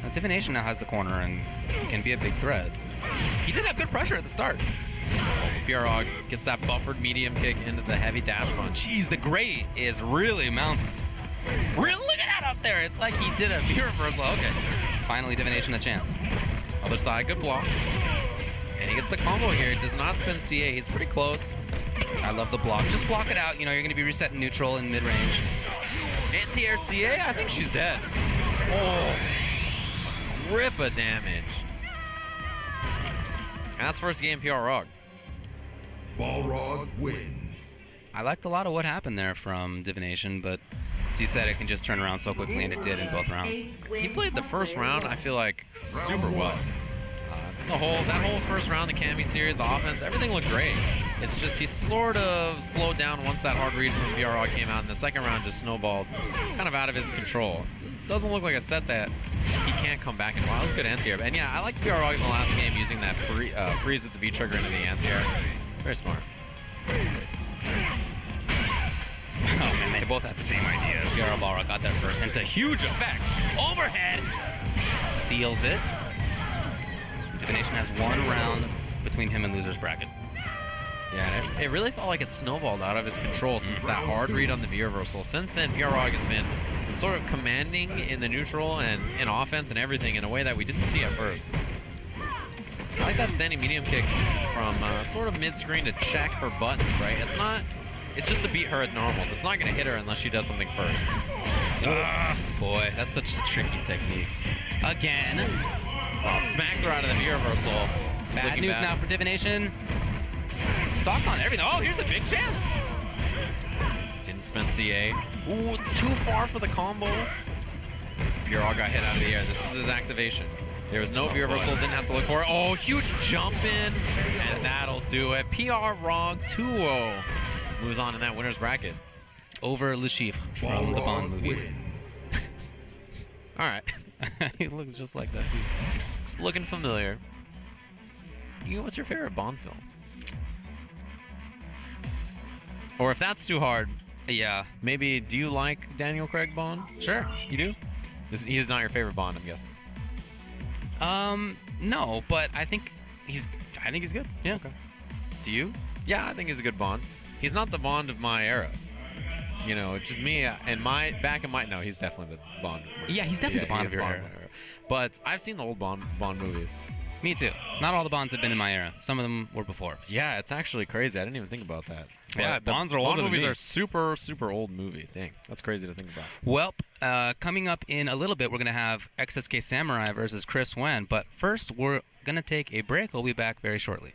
Now, Divination now has the corner and can be a big threat. He did have good pressure at the start. Balrog gets that buffered medium kick into the heavy dash punch. Jeez, the gray is really mounting. Look at that up there. It's like he did a V reversal. Okay. Finally, Divination a chance. Other side, good block. And he gets the combo here. He does not spin CA. He's pretty close. I love the block. Just block it out. You know, you're going to be resetting neutral in mid-range. Anti-air CA? I think she's dead. Oh, rip of damage. And that's first game Balrog. Balrog wins. I liked a lot of what happened there from Divination, but as you said, it can just turn around so quickly, and it did in both rounds. He played the first round, I feel like, super well. That whole first round, the Cammy series, the offense, everything looked great. It's just he sort of slowed down once that hard read from Balrog came out, and the second round just snowballed kind of out of his control. Doesn't look like a set that he can't come back and wow, that was good anti-air. And yeah, I like Balrog in the last game using that freeze with the V-Trigger into the anti-air. Very smart. Oh man, they both had the same idea. PR Balrog got there first, and to huge effect. Overhead! Seals it. Divination has one round between him and loser's bracket. Yeah, and it really felt like it snowballed out of his control since that hard read on the V-reversal. Since then, Balrog has been sort of commanding in the neutral and in offense and everything in a way that we didn't see at first. I like that standing medium kick from sort of mid-screen to check her buttons, right? It's just to beat her at normals. It's not going to hit her unless she does something first. Boy, that's such a tricky technique. Again. Oh, smacked her out of the V-reversal. Bad news now for Divination. Stock on everything. Oh, here's a big chance. Didn't spend CA. Ooh, too far for the combo. Balrog got hit out of the air. This is his activation. There was no V-reversal, didn't have to look for it. Oh, huge jump in, and that'll do it. Balrog 2-0 moves on in that winner's bracket. Over Lushif from the Bond movie. All right. He looks just like that. It's looking familiar. What's your favorite Bond film? Or if that's too hard, Yeah. maybe do you like Daniel Craig Bond? Sure. You do? He's not your favorite Bond, I'm guessing. No, but I think he's good. Yeah. Okay. Do you? Yeah, I think he's a good Bond. He's not the Bond of my era. You know, just me and no, he's definitely the Bond. Yeah, he's definitely the Bond he of is your Bond era. of my era. But I've seen the old Bond movies. Me too. Not all the Bonds have been in my era. Some of them were before. Yeah, it's actually crazy. I didn't even think about that. Yeah, But the Bonds are older Bond than movies me. are super, super old movie. Dang, that's crazy to think about. Well, coming up in a little bit, we're going to have XSK Samurai versus Chris Nguyen. But first, we're going to take a break. We'll be back very shortly.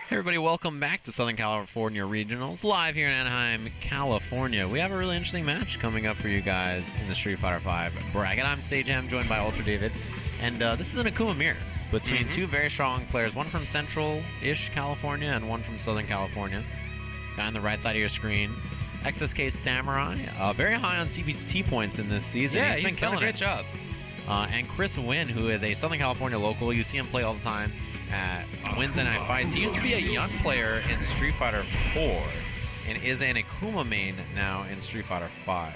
Hey everybody, welcome back to Southern California Regionals, live here in Anaheim, California. We have a really interesting match coming up for you guys in the Street Fighter V bracket. I'm Sajam, joined by Ultra David, and this is an Akuma mirror between two very strong players, one from Central-ish California and one from Southern California. Guy on the right side of your screen, XSK Samurai, very high on CBT points in this season. Yeah, he's been done killing a great it. job. And Chris Nguyen, who is a Southern California local. You see him play all the time at Wednesday Night Fights. He used to be a young player in Street Fighter 4 and is an Akuma main now in Street Fighter 5.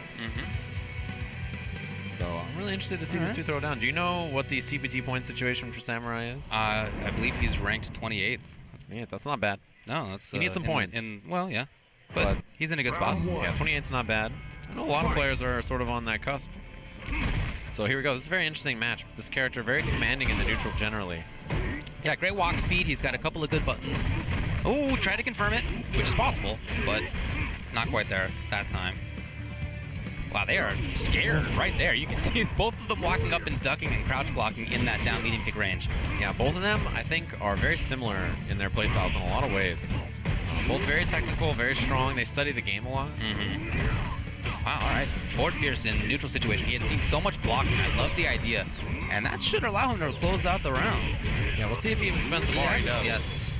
So I'm really interested to see these two throw down. Do you know what the CPT point situation for Samurai is? I believe he's ranked 28th. Yeah, that's not bad. No, that's He needs some points. Well, yeah, but he's in a good spot. Yeah, 28's not bad. I know a lot of players are sort of on that cusp. So here we go. This is a very interesting match. This character very commanding in the neutral generally. Yeah, great walk speed. He's got a couple of good buttons. Oh, try to confirm it, which is possible, but not quite there that time. Wow, they are scared right there. You can see both of them walking up and ducking and crouch blocking in that down medium kick range. Yeah, both of them, I think, are very similar in their playstyles in a lot of ways. Both very technical, very strong. They study the game a lot. Wow, all right. Forward Fierce in neutral situation. He had seen so much blocking. I love the idea. And that should allow him to close out the round. Yeah, we'll see if he even spends the ball. He does. Yes.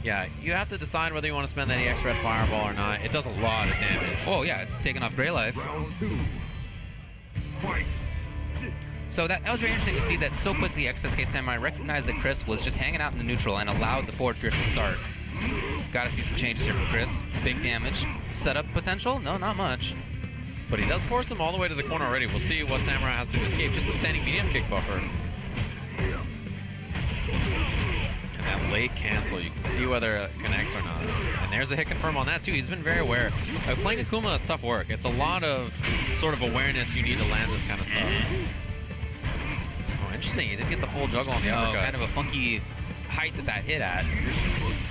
Yeah, you have to decide whether you want to spend that EX Red Fireball or not. It does a lot of damage. Oh, yeah, it's taking off Grey Life. Round 2. Fight. So that was very interesting to see that so quickly XSK Samurai recognized that Chris was just hanging out in the neutral and allowed the Forward Fierce to start. Got to see some changes here from Chris. Big damage. Setup potential? No, not much. But he does force him all the way to the corner already. We'll see what Samurai has to escape. Just a standing medium kick buffer. And that late cancel, you can see whether it connects or not. And there's a hit confirm on that too. He's been very aware. Playing Akuma is tough work. It's a lot of sort of awareness you need to land this kind of stuff. Oh, interesting. He did get the full juggle on the uppercut. Kind of a funky height that hit at.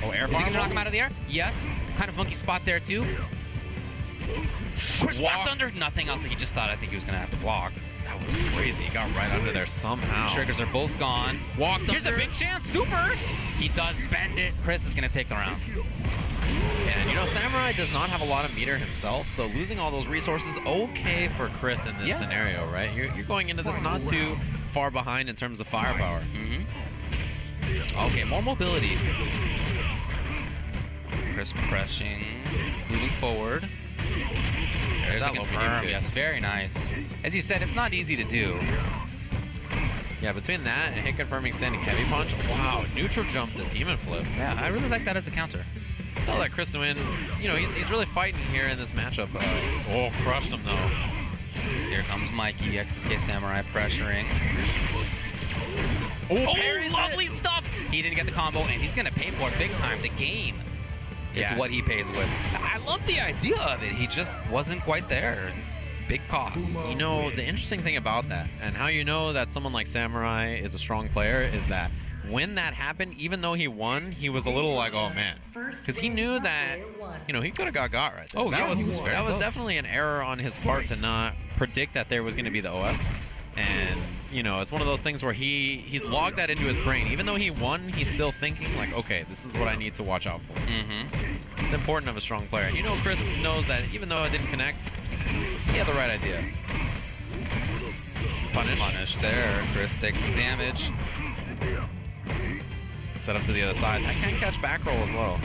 Oh, air Is he going to fireball? knock him out of the air? Yes. Kind of funky spot there too. Chris walked under. Nothing else. He just thought, I think he was going to have to block. That was crazy. He got right under there somehow. Triggers are both gone. Walked Here's under. a big chance. Super. He does spend it. Chris is going to take the round. And you know, Samurai does not have a lot of meter himself, so losing all those resources, okay for Chris in this scenario, right? You're going into this not too far behind in terms of firepower. Okay, more mobility. Chris pressing, moving forward. There's that the low confirm. medium kick. Yes, very nice. As you said, it's not easy to do. Yeah, between that and hit confirming standing heavy punch, wow, neutral jump the demon flip. Yeah, I really like that as a counter. Tell that Chris Nguyen, you know, he's really fighting here in this matchup. Oh, crushed him though. Here comes Mikey, XSK Samurai pressuring. Oh, Lovely stuff! He didn't get the combo, and he's gonna pay for it big time. The game is what he pays with. I love the idea of it. He just wasn't quite there. Big cost. You know, the interesting thing about that, and how you know that someone like Samurai is a strong player, is that when that happened, even though he won, he was a little like, oh man. Because he knew that, you know, he could have got right there. Oh, that yeah, was, he was very that was close. definitely an error on his part to not predict that there was going to be the OS. And, you know, it's one of those things where he's logged that into his brain. Even though he won, he's still thinking, like, okay, this is what I need to watch out for. It's important of a strong player. And you know, Chris knows that even though it didn't connect, he had the right idea. Punish there. Chris takes some damage. Set up to the other side. I can catch back roll as well.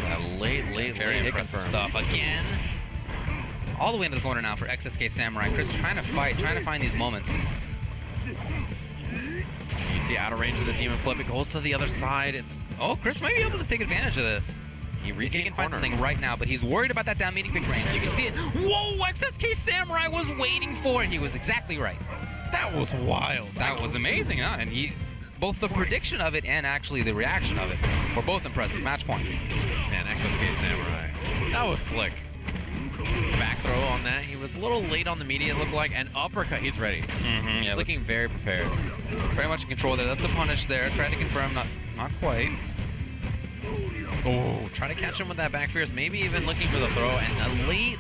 That late Very hit impressive confirm. stuff. Again, all the way into the corner now for XSK Samurai. Chris trying to fight, trying to find these moments. You see out of range of the Demon Flip. It goes to the other side. It's Oh, Chris might be able to take advantage of this. he He regained can find corner. something right now, but he's worried about that down meeting big range. You can see it. Whoa, XSK Samurai was waiting for it. He was exactly right. That was wild. That was amazing, huh? And both the prediction of it and actually the reaction of it were both impressive. Match point. Man, XSK Samurai. That was slick. Back throw on that. He was a little late on the media, it looked like. And uppercut, he's ready. Mm-hmm. He's looking very prepared. Very much in control there. That's a punish there. Tried to confirm, not quite. Oh, try to catch him with that back fierce. Maybe even looking for the throw. And a late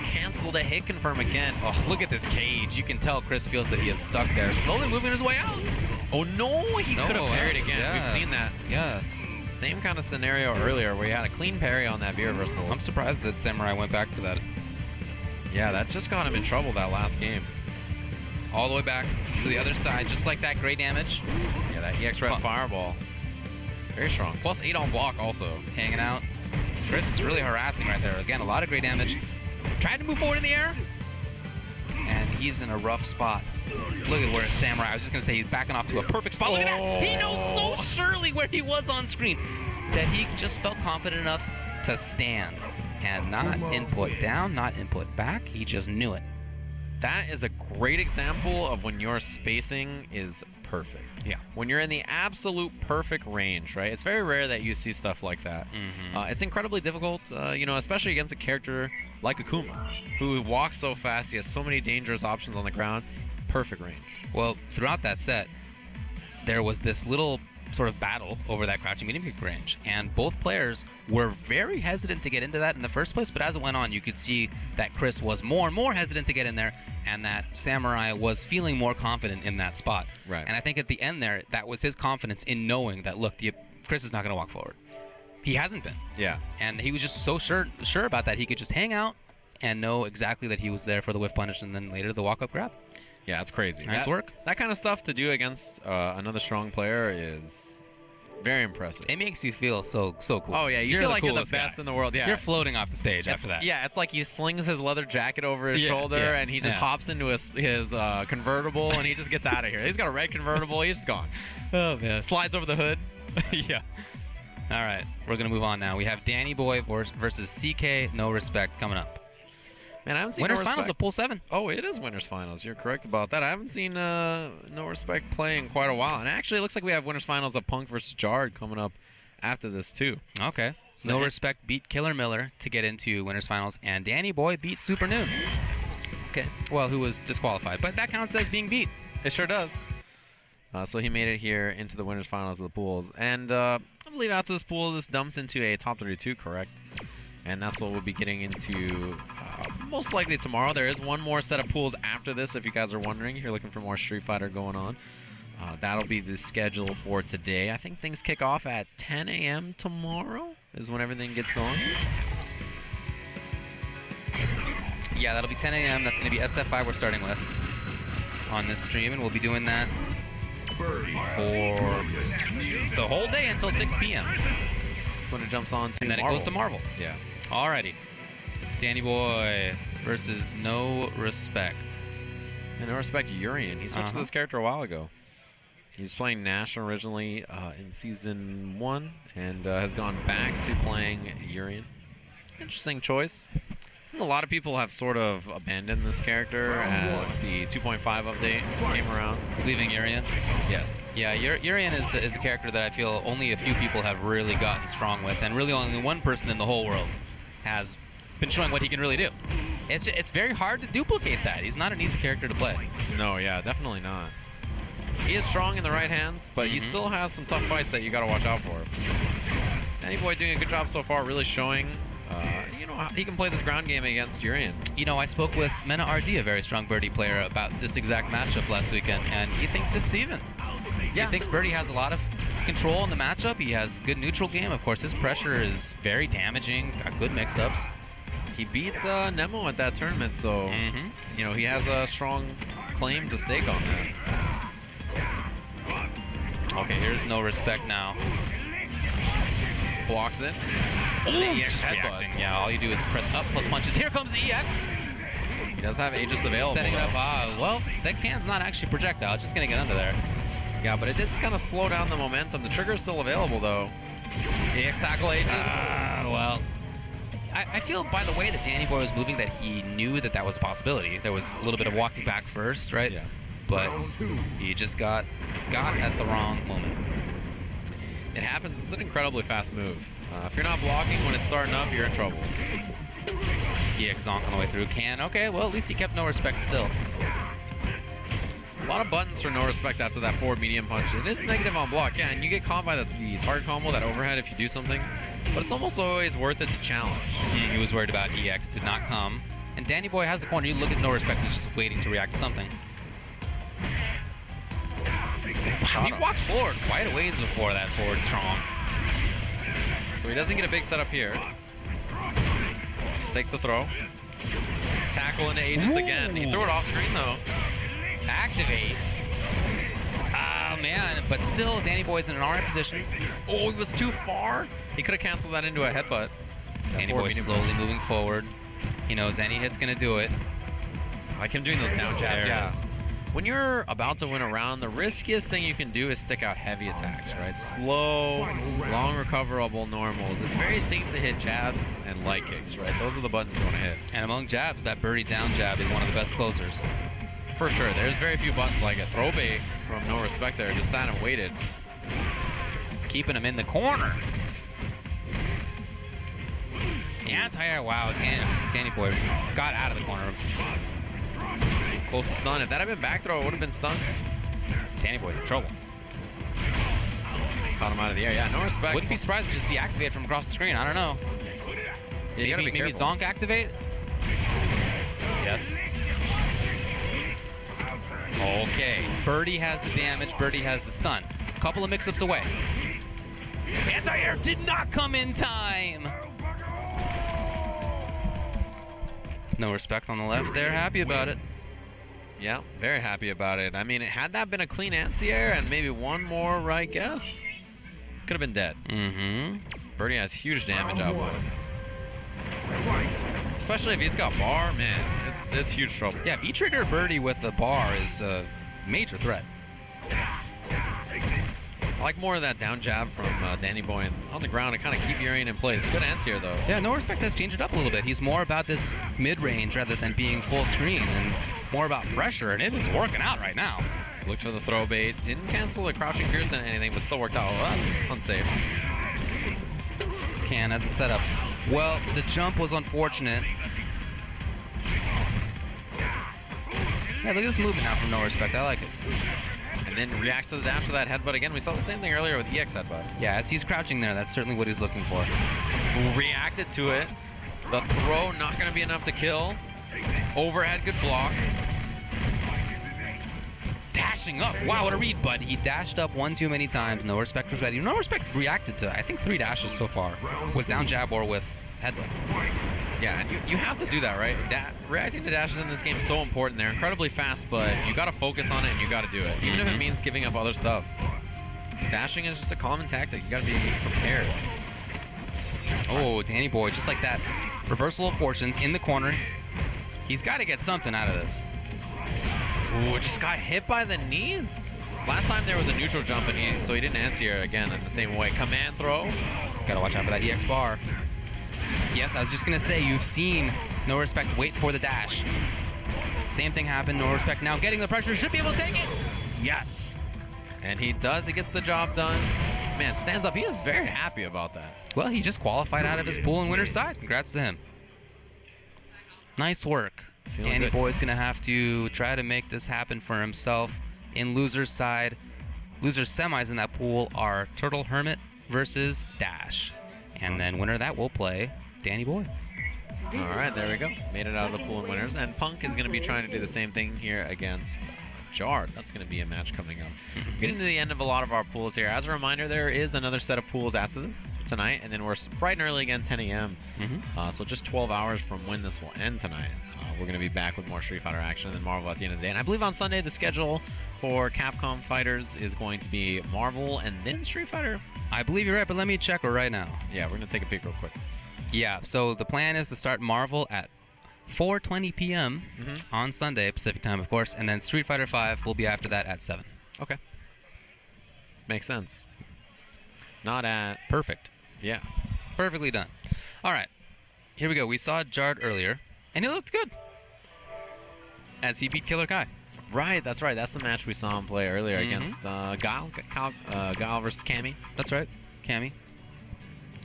cancel to hit confirm again. Oh, look at this cage. You can tell Chris feels that he is stuck there. Slowly moving his way out. Oh no, he could have parried again. Yes, We've seen that. Yes. Same kind of scenario earlier where he had a clean parry on that V-reversal. I'm surprised that Samurai went back to that. Yeah, that just got him in trouble that last game. All the way back to the other side, just like that. Great damage. Yeah, that EX Red Fireball. Very strong. Plus 8 on block also. Hanging out. Chris is really harassing right there. Again, a lot of great damage. Tried to move forward in the air. And he's in a rough spot. Look at where Samurai, I was just going to say he's backing off to a perfect spot. Look at that. He knows so surely where he was on screen that he just felt confident enough to stand and not input down, not input back. He just knew it. That is a great example of when your spacing is perfect. Yeah. When you're in the absolute perfect range, right? It's very rare that you see stuff like that. Mm-hmm. It's incredibly difficult, you know, especially against a character like Akuma, who walks so fast. He has so many dangerous options on the ground. Perfect range. Well, throughout that set, there was this little sort of battle over that crouching medium kick range, and both players were very hesitant to get into that in the first place, but as it went on, you could see that Chris was more and more hesitant to get in there, and that Samurai was feeling more confident in that spot. Right. And I think at the end there, that was his confidence in knowing that, look, Chris is not going to walk forward. He hasn't been. Yeah. And he was just so sure about that, he could just hang out and know exactly that he was there for the whiff punish and then later the walk-up grab. Yeah, it's crazy. Nice work. That kind of stuff to do against another strong player is very impressive. It makes you feel so cool. Oh yeah, you feel like you're the coolest best guy. in the world. Yeah, You're floating off the stage after that. Yeah, it's like he slings his leather jacket over his Yeah, shoulder yeah, and he just yeah. hops into his convertible and he just gets out of here. He's got a red convertible. He's just gone. Oh man. Slides over the hood. Yeah. All right, we're gonna move on now. We have Dannyboy versus CK. No Respect coming up. Man, I haven't seen Winners No finals Respect. of Pool 7. Oh, it is winners finals. You're correct about that. I haven't seen No Respect play in quite a while, and actually, it looks like we have winners finals of Punk versus Jard coming up after this too. Okay. So No the- Respect beat Killer Miller to get into winners finals, and Dannyboy beat Super Noon. Okay. Well, who was disqualified, but that counts as being beat. It sure does. So he made it here into the winners finals of the pools, and I believe after this pool, this dumps into a top 32, correct? And that's what we'll be getting into most likely tomorrow. There is one more set of pools after this, if you guys are wondering. If you're looking for more Street Fighter going on. That'll be the schedule for today. I think things kick off at 10 a.m. tomorrow is when everything gets going. Yeah, that'll be 10 a.m. That's going to be SF5 we're starting with on this stream, and we'll be doing that Birdie. for the whole day until 6 p.m. That's when it jumps on to And then Marvel. it goes to Marvel. Yeah. Alrighty. Dannyboy versus No Respect. And I respect Urien. He switched to this character a while ago. He was playing Nash originally in Season 1 and has gone back to playing Urien. Interesting choice. I think a lot of people have sort of abandoned this character as the 2.5 update came around. Leaving Urien. Yes. Yeah, Urien is a character that I feel only a few people have really gotten strong with, and really only one person in the whole world has been showing what he can really do. It's very hard to duplicate that. He's not an easy character to play. No, yeah, definitely not. He is strong in the right hands, but he still has some tough fights that you got to watch out for. Dannyboy doing a good job so far, really showing, you know, how he can play this ground game against Urien. You know, I spoke with Menat RD, a very strong Birdie player, about this exact matchup last weekend, and he thinks it's even. Yeah. He thinks Birdie has a lot of control in the matchup. He has good neutral game. Of course, his pressure is very damaging. Got good mix-ups. He beat Nemo at that tournament, so you know he has a strong claim to stake on that. Okay, here's No Respect now. Blocks it. Oh, the EX just headbutt. reacting. Yeah, all you do is press up plus punches. Here comes the EX. He does have Aegis available. Setting it though. up. Well, that can's not actually projectile. It's just going to get under there. Yeah, but it did kind of slow down the momentum. The trigger is still available, though. EX tackle ages. Well, I feel by the way that Dannyboy was moving that he knew that that was a possibility. There was a little bit of walking back first, right? Yeah. But he just got at the wrong moment. It happens. It's an incredibly fast move. If you're not blocking when it's starting up, you're in trouble. EX zonk on the way through. Okay, well, at least he kept no respect still. A lot of buttons for no respect after that forward medium punch. It is negative on block, yeah, and you get caught by the target combo, that overhead if you do something. But it's almost always worth it to challenge. He was worried about EX, did not come. And Dannyboy has the corner. You look at no respect, he's just waiting to react to something. Wow, he walked forward quite a ways before that forward strong. So he doesn't get a big setup here. Just takes the throw. Tackle into Aegis again. He threw it off screen though. Activate. Oh man, but still Dannyboy's in an RM position. Oh, he was too far. He could have canceled that into a headbutt. Dannyboy slowly moving forward. He knows any hit's gonna do it. Like him doing those down jabs. There Yeah. it is. When you're about to win a round, the riskiest thing you can do is stick out heavy attacks, right? Slow, long recoverable normals. It's very safe to hit jabs and light kicks, right? Those are the buttons you want to hit. And among jabs, that Birdie down jab is one of the best closers. For sure. There's very few buttons like it. Throw bait from no respect there. Just sat and waited. Keeping him in the corner. Anti-air, wow, Dannyboy got out of the corner. Close to stun. If that had been back throw, it would have been stunned. Dannyboy's in trouble. Caught him out of the air. Yeah, no respect. Wouldn't be surprised if you see activate from across the screen. I don't know. Yeah, you gotta be maybe careful. Zonk activate? Yes. Okay. Birdie has the damage. Birdie has the stun. Couple of mix-ups away. Anti-air did not come in time. No respect on the left there. Happy about it. Yeah, very happy about it. I mean, had that been a clean anti-air and maybe one more right guess, could have been dead. Mm-hmm. Birdie has huge damage output. Especially if he's got bar, man, it's huge trouble. Yeah, V-trigger Birdie with the bar is a major threat. I like more of that down jab from Dannyboy and on the ground to kind of keep Urien in place. Good anti-air though. Yeah, no respect has changed it up a little bit. He's more about this mid-range rather than being full screen and more about pressure, and it is working out right now. Looked for the throw bait. Didn't cancel the crouching pierce and anything, but still worked out. Well, that's unsafe. Can as a setup. Well, the jump was unfortunate. Yeah, look at this movement now from no respect. I like it. And then reacts to the dash with that headbutt again. We saw the same thing earlier with the EX headbutt. Yeah, as he's crouching there, that's certainly what he's looking for. Reacted to it. The throw not going to be enough to kill. Overhead, good block. Dashing up. Wow, what a read, bud. He dashed up one too many times. No respect was ready. No respect reacted to, I think, 3 dashes so far. With down jab or with headbutt. Yeah, and you have to do that, right? Reacting to dashes in this game is so important. They're incredibly fast, but you got to focus on it and you got to do it. Even if it means giving up other stuff. Dashing is just a common tactic. You got to be prepared. Oh, Dannyboy, just like that. Reversal of fortunes in the corner. He's got to get something out of this. Ooh, just got hit by the knees. Last time there was a neutral jump, and so he didn't anti-air again in the same way. Command throw. Got to watch out for that EX bar. Yes, I was just going to say, you've seen no respect wait for the dash. Same thing happened, no respect now. Getting the pressure, should be able to take it. Yes. And he does. He gets the job done. Man, stands up. He is very happy about that. Well, he just qualified out of his pool in winner's side. Congrats to him. Nice work. Dannyboy's going to have to try to make this happen for himself in loser's side. Loser's semis in that pool are Turtle Hermit versus Dash. And then winner of that will play Dannyboy. All right, there we go. Made it out of the pool in winners. And Punk is going to be trying to do the same thing here against Jard. That's going to be a match coming up. Getting to the end of a lot of our pools here. As a reminder, there is another set of pools after this tonight, and then we're bright and early again, 10 a.m. So just 12 hours from when this will end tonight. We're going to be back with more Street Fighter action and then Marvel at the end of the day. And I believe on Sunday, the schedule for Capcom Fighters is going to be Marvel and then Street Fighter. I believe you're right, but let me check right now. Yeah, we're going to take a peek real quick. Yeah, so the plan is to start Marvel at 4:20 p.m. On Sunday, Pacific time, of course, and then Street Fighter V will be after that at 7. Okay. Makes sense. Not at... Perfect. Yeah. Perfectly done. All right. Here we go. We saw Jard earlier, and he looked good as he beat Killer Kai. Right, that's right. That's the match we saw him play earlier against Guile versus Cammy. That's right. Cammy.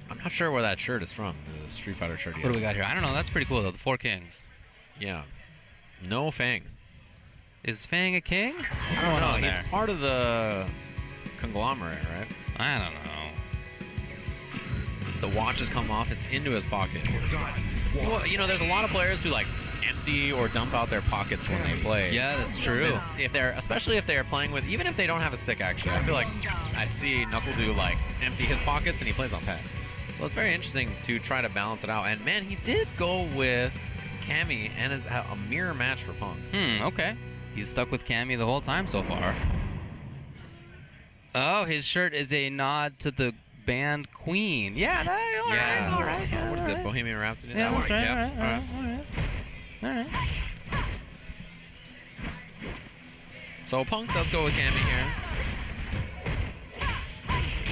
I'm not sure where that shirt is from, the Street Fighter shirt. What do we got here? I don't know. That's pretty cool, though. The 4 kings. Yeah. No Fang. Is Fang a king? What's I going don't on know. there? He's part of the conglomerate, right? I don't know. The watch has come off. It's into his pocket. Well, you know, there's a lot of players who, like, empty or dump out their pockets when they play. Yeah, that's true. If they're, especially if they're playing with, even if they don't have a stick, actually, I feel like I see Knuckle do like empty his pockets and he plays on pad. So it's very interesting to try to balance it out. And man, he did go with Cammy and is a mirror match for Punk. Okay. He's stuck with Cammy the whole time so far. Oh, his shirt is a nod to the band Queen. Yeah, all right. Yeah, What is all it, right. Bohemian Rhapsody? Yeah, that's right. Yeah, All right. So Punk does go with Cammy here.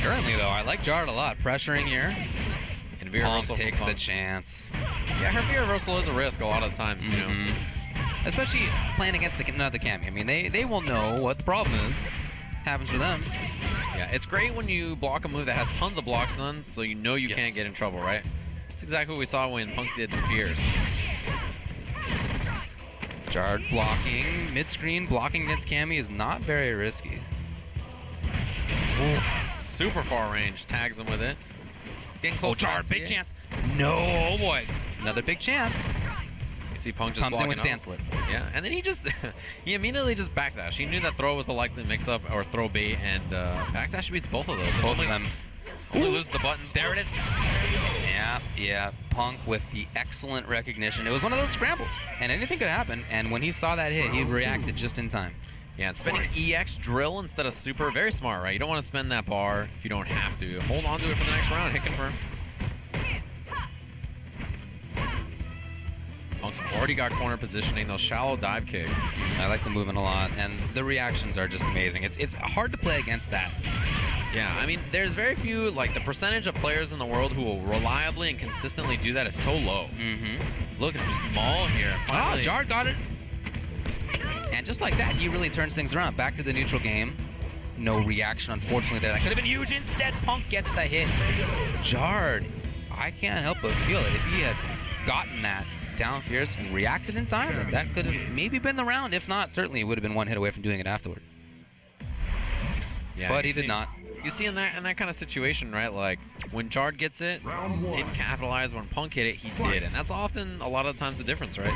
Currently, though, I like Jard a lot. Pressuring here. And Veer Punk reversal from takes the Punk. chance. Yeah, her Veer reversal is a risk a lot of the times, you know. Especially playing against another Cammy. I mean, they will know what the problem is. Happens for them. Yeah, it's great when you block a move that has tons of blocks on, so you know you can't get in trouble, right? That's exactly what we saw when Punk did the Veers. Jard blocking, mid-screen blocking against Cammy is not very risky. Ooh, super far range, tags him with it. He's getting close. Jard, big chance. No, oh boy. Another big chance. You see Punk just Comes in blocking with up. dance lip. Yeah, and then he immediately just backdash. He knew that throw was the likely mix-up or throw bait, and backdash beats both of those. Both of them. Only lose the buttons. There it is. Yeah. Punk with the excellent recognition. It was one of those scrambles, and anything could happen. And when he saw that hit, he reacted just in time. Yeah, and spending EX drill instead of super, very smart, right? You don't want to spend that bar if you don't have to. Hold on to it for the next round. Hit confirm. Punk's already got corner positioning, those shallow dive kicks. I like the movement a lot, and the reactions are just amazing. It's hard to play against that. Yeah, I mean, there's very few, like, the percentage of players in the world who will reliably and consistently do that is so low. Look at this maul here. Finally. Oh, Jard got it. And just like that, he really turns things around. Back to the neutral game. No reaction, unfortunately, there. That could have been huge. Instead, Punk gets the hit. Jard, I can't help but feel it. If he had gotten that down fierce and reacted in time, then that could have maybe been the round. If not, certainly it would have been one hit away from doing it afterward. Yeah, But he did not. You see in that kind of situation, right? Like when Jard gets it, didn't capitalize. When Punk hit it, he did, and that's often a lot of the times the difference, right?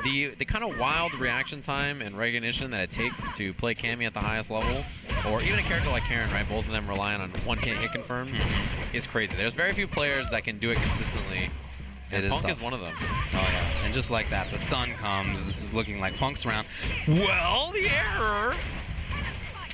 The kind of wild reaction time and recognition that it takes to play Cammy at the highest level, or even a character like Karen, right? Both of them relying on one-hit hit confirms, is crazy. There's very few players that can do it consistently. And Punk is one of them. Oh, yeah. And just like that, the stun comes. This is looking like Punk's round. Well, the error.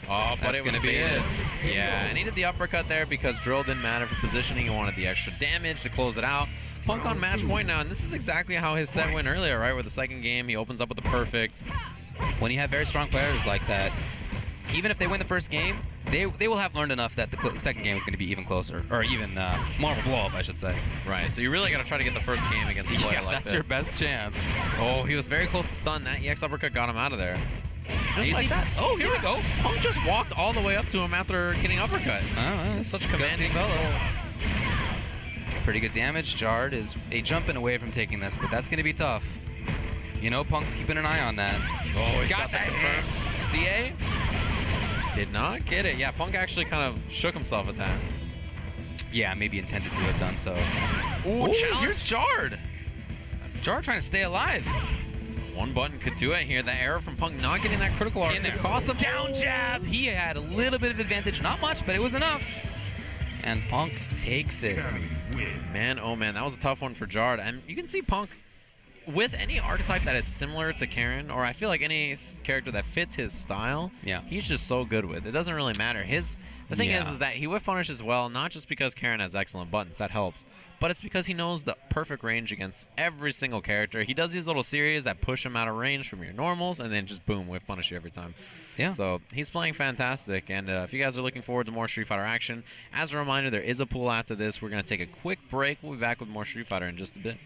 Oh, but That's it was going to be it. Yeah, and he did the uppercut there because drill didn't matter for positioning. He wanted the extra damage to close it out. Punk on match point now, and this is exactly how his set went earlier, right? With the second game, he opens up with the perfect. When you have very strong players like that, even if they win the first game, they will have learned enough that the second game is going to be even closer, or even more of a blow-up, I should say. Right, so you really got to try to get the first game against a player like that's this. your best chance. Oh, he was very close to stun. That EX uppercut got him out of there. Just You like see that. Oh, here we go. Punk just walked all the way up to him after getting uppercut. That's Such a commanding fellow. Pretty good damage. Jard is jumping away from taking this, but that's going to be tough. You know, Punk's keeping an eye on that. Oh, he got that confirmed. CA did not get it. Yeah, Punk actually kind of shook himself at that. Yeah, maybe intended to have done so. Ooh, challenge. Here's Jard. Jard trying to stay alive. One button could do it here. The error from Punk not getting that critical arc In there. could cost him. Down jab. He had a little bit of advantage. Not much, but it was enough. And Punk takes it. Man, oh man, that was a tough one for Jard. And you can see Punk, with any archetype that is similar to Karen, or I feel like any character that fits his style, he's just so good with. It doesn't really matter. The thing is that he whiff punishes well, not just because Karen has excellent buttons, that helps, but it's because he knows the perfect range against every single character. He does these little series that push him out of range from your normals, and then just boom, whiff punish you every time. Yeah. So he's playing fantastic, and if you guys are looking forward to more Street Fighter action, as a reminder, there is a pool after this. We're going to take a quick break. We'll be back with more Street Fighter in just a bit.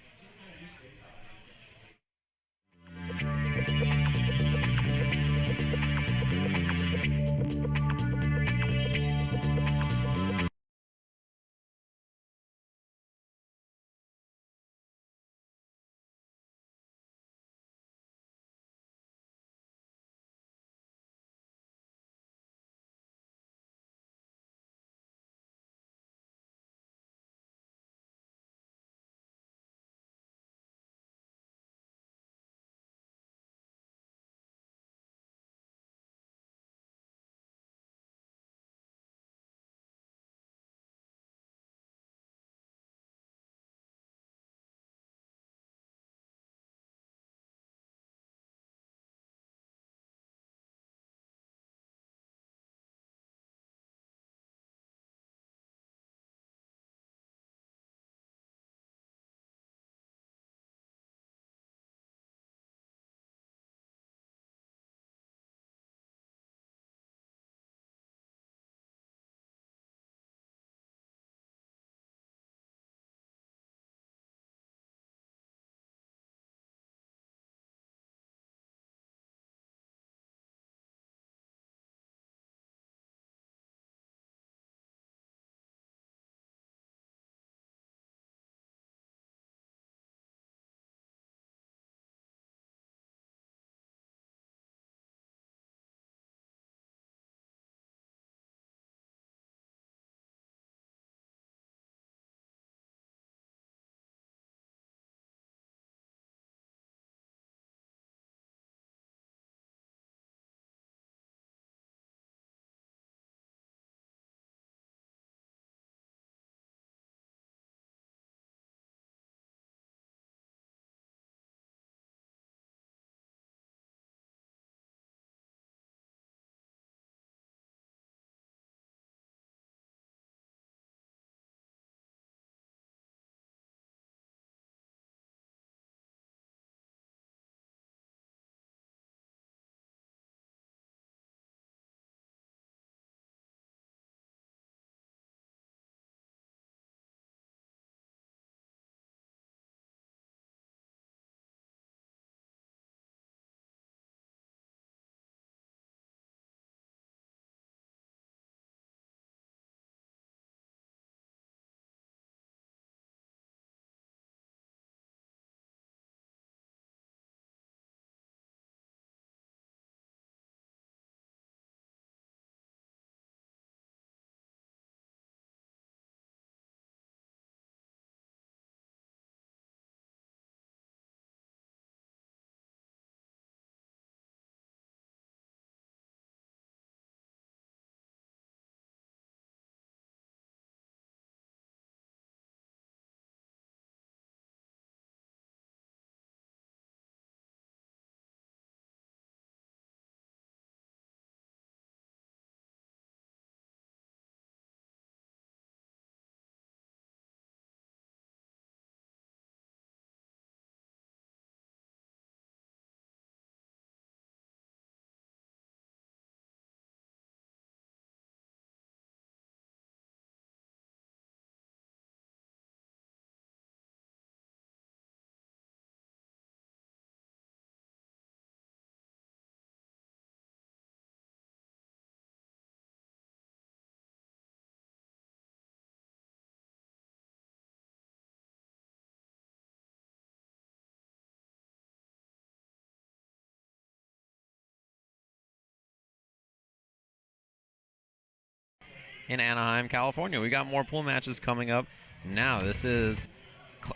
in Anaheim, California. We got more pool matches coming up. Now, this is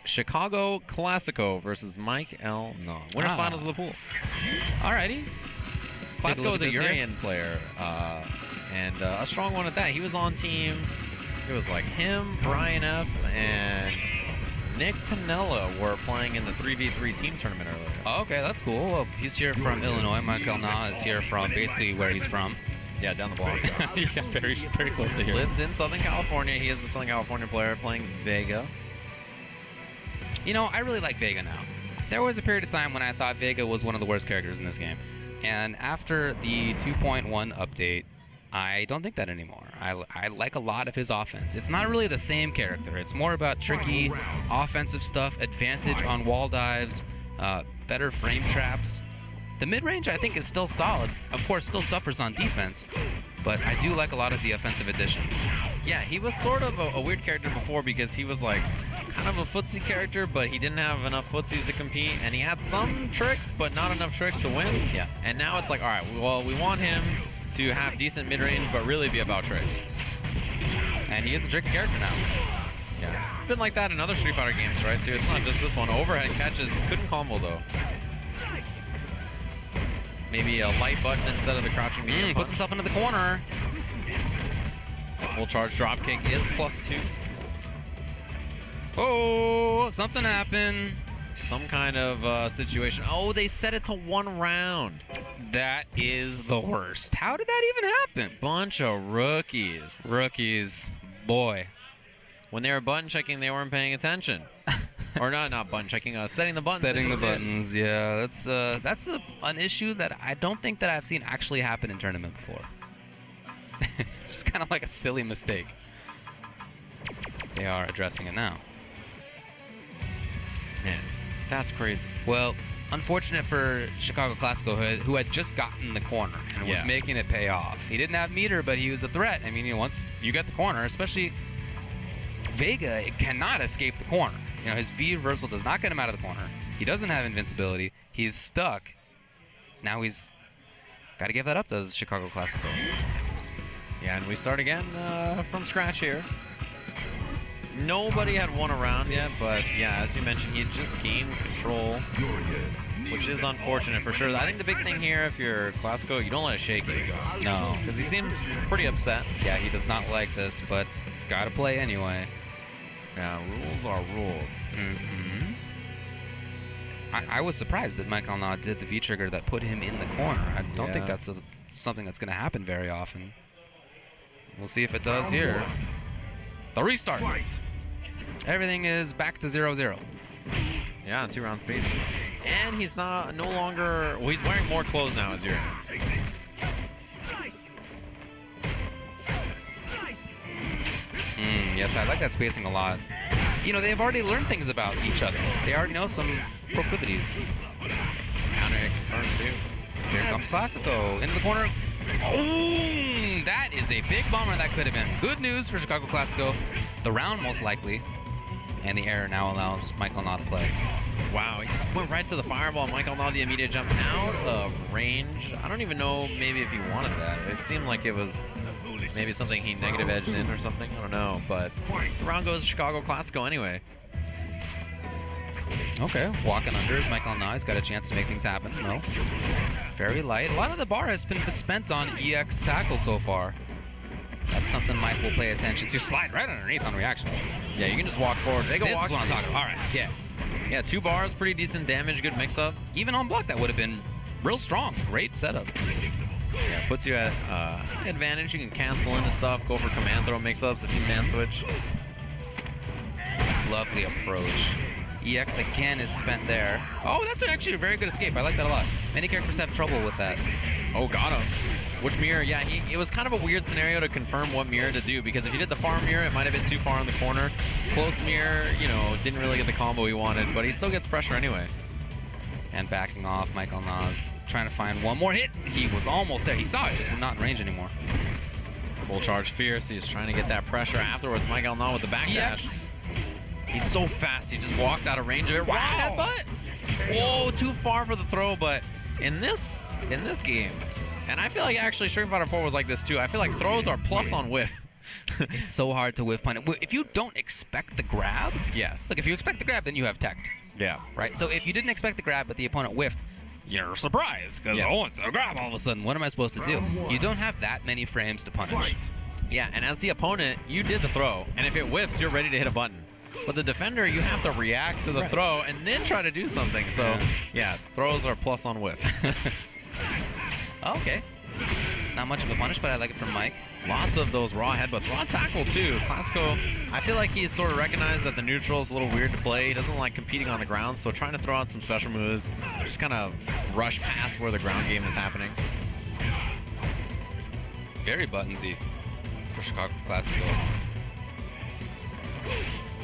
Chicagoclassico versus Mike L. No. Winners finals of the pool. Alrighty. Classico is a Urien player, and a strong one at that. He was on team. It was like him, Brian F., and Nick Tanella were playing in the 3v3 team tournament earlier. Oh, okay, that's cool. Well, he's here from Illinois. Michael Na is here from basically where he's from. Yeah, down the block. Yeah, very close to here. Lives in Southern California. He is a Southern California player playing Vega. You know, I really like Vega now. There was a period of time when I thought Vega was one of the worst characters in this game. And after the 2.1 update, I don't think that anymore. I like a lot of his offense. It's not really the same character. It's more about tricky offensive stuff, advantage on wall dives, better frame traps. The mid-range, I think, is still solid. Of course, still suffers on defense, but I do like a lot of the offensive additions. Yeah, he was sort of a weird character before because he was like kind of a footsie character, but he didn't have enough footsies to compete, and he had some tricks, but not enough tricks to win. Yeah. And now it's like, all right, well, we want him to have decent mid-range, but really be about tricks. And he is a tricky character now. Yeah. It's been like that in other Street Fighter games, right, too? It's not just this one. Overhead catches, couldn't combo, though. Maybe a light button instead of the crouching medium. Puts himself into the corner. Full charge drop kick is +2. Oh, something happened. Some kind of situation. Oh, they set it to 1 round. That is the worst. How did that even happen? Bunch of rookies. Rookies. Boy. When they were button checking, they weren't paying attention. Or not button checking, setting the buttons. Setting the buttons, yeah. That's an issue that I don't think that I've seen actually happen in tournament before. It's just kind of like a silly mistake. They are addressing it now. Man, that's crazy. Well, unfortunate for Chicagoclassico, who had just gotten the corner and was making it pay off. He didn't have meter, but he was a threat. I mean, you know, once you get the corner, especially Vega, it cannot escape the corner. You know, his V reversal does not get him out of the corner. He doesn't have invincibility. He's stuck. Now he's got to give that up to Chicagoclassico. Yeah, and we start again from scratch here. Nobody had won a round yet, but yeah, as you mentioned, he had just gained control, which is unfortunate for sure. I think the big thing here, if you're Classico, you don't let it shake you. No. Because he seems pretty upset. Yeah, he does not like this, but he's got to play anyway. Yeah, rules are rules. Mm-hmm. I was surprised that Michael Na did the V-trigger that put him in the corner. I don't think that's something that's going to happen very often. We'll see if it does here. The restart. Everything is back to 0-0. Yeah, 2 round space. And he's no longer... Well, he's wearing more clothes now as Urien. Yes, I like that spacing a lot. You know, they've already learned things about each other. They already know some proclivities. Counter hit confirmed too. Here comes Classico into the corner. Oh, that is a big bummer. That could have been good news for Chicagoclassico. The round most likely. And the error now allows Michael Na to play. Wow, he just went right to the fireball. Michael Na, the immediate jump out of range. I don't even know maybe if he wanted that. It seemed like it was maybe something he negative edged in or something. I don't know, but the round goes Chicagoclassico anyway. Okay, walking under as Michael Na. He's got a chance to make things happen. No. Very light. A lot of the bar has been spent on EX tackle so far. That's something Mike will pay attention to. Slide right underneath on reaction. Yeah, you can just walk forward. They go This walk. is what I'm talking about. All right, yeah. Yeah, 2 bars, pretty decent damage, good mix-up. Even on block, that would have been real strong. Great setup. Yeah, puts you at advantage. You can cancel into stuff, go for command throw mix-ups if you stand switch. Lovely approach. EX again is spent there. Oh, that's actually a very good escape. I like that a lot. Many characters have trouble with that. Oh, got him. Which mirror? Yeah, it was kind of a weird scenario to confirm what mirror to do, because if you did the far mirror, it might have been too far in the corner. Close mirror, you know, didn't really get the combo he wanted, but he still gets pressure anyway. And backing off, Michael Na's trying to find one more hit. He was almost there. He saw it, just not in range anymore. Full charge fierce. He's trying to get that pressure afterwards. Michael Na with the back dash. He's so fast. He just walked out of range of it. Wow. Headbutt. Whoa, too far for the throw, but in this game, and I feel like actually Street Fighter 4 was like this too. I feel like throws are plus on whiff. It's so hard to whiff punish. If you don't expect the grab, yes. Look, if you expect the grab, then you have teched. Yeah. Right? So if you didn't expect the grab, but the opponent whiffed, you're surprised, because, oh, it's a grab all of a sudden. What am I supposed to do? You don't have that many frames to punish. Yeah, and as the opponent, you did the throw, and if it whiffs, you're ready to hit a button. But the defender, you have to react to the throw and then try to do something. So, yeah, throws are plus on whiff. Oh, okay. Not much of a punish, but I like it from Mike. Lots of those raw headbutts. Raw tackle, too. Classico, I feel like he's sort of recognized that the neutral is a little weird to play. He doesn't like competing on the ground, so trying to throw out some special moves, just kind of rush past where the ground game is happening. Very buttonsy for Chicagoclassico.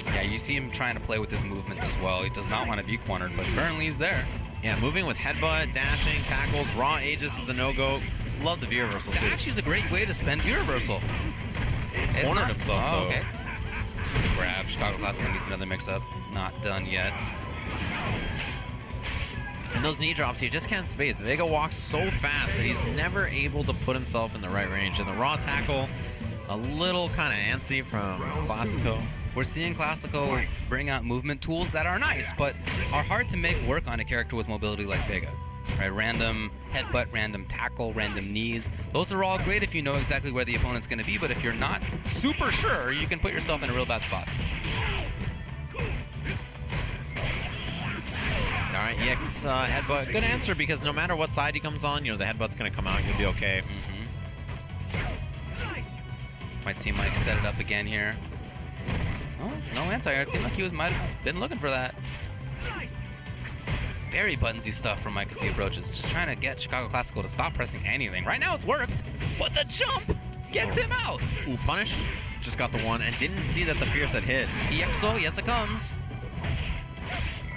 Yeah, you see him trying to play with his movement as well. He does not want to be cornered, but currently he's there. Yeah, moving with headbutt, dashing, tackles. Raw Aegis is a no-go. Love the V-reversal, too. Actually, is a great way to spend V-reversal. Cornered himself, though. Okay. Good grab. Chicagoclassico needs another mix-up. Not done yet. And those knee drops, he just can't space. Vega walks so fast that he's never able to put himself in the right range. And the raw tackle, a little kind of antsy from Classico. We're seeing Classico bring out movement tools that are nice, but are hard to make work on a character with mobility like Vega. Right? Random headbutt, random tackle, random knees. Those are all great if you know exactly where the opponent's going to be, but if you're not super sure, you can put yourself in a real bad spot. All right, EX headbutt. Good answer, because no matter what side he comes on, you know, the headbutt's going to come out. You'll be okay. Might see Mike set it up again here. Oh, no anti-air. It seemed like he might have been looking for that. Very buttonsy stuff from Mike as he approaches. Just trying to get Chicagoclassico to stop pressing anything. Right now it's worked, but the jump gets him out. Ooh, punish. Just got the one and didn't see that the Fierce had hit. EXO, yes it comes.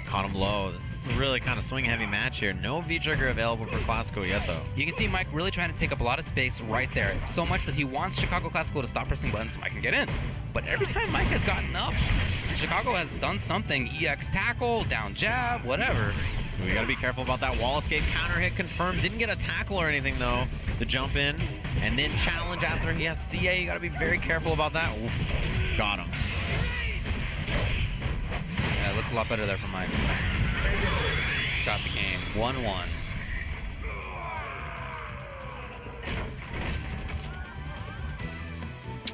Caught him low. This is a really kind of swing-heavy match here. No V-trigger available for Classico yet, though. You can see Mike really trying to take up a lot of space right there. So much that he wants Chicagoclassico to stop pressing buttons so Mike can get in. But every time Mike has gotten up, Chicago has done something. EX tackle, down jab, whatever. We gotta be careful about that wall escape. Counter hit confirmed. Didn't get a tackle or anything, though. The jump in and then challenge after he has CA. You gotta be very careful about that. Oof. Got him. Yeah, looked a lot better there for Mike. Got the game. 1-1.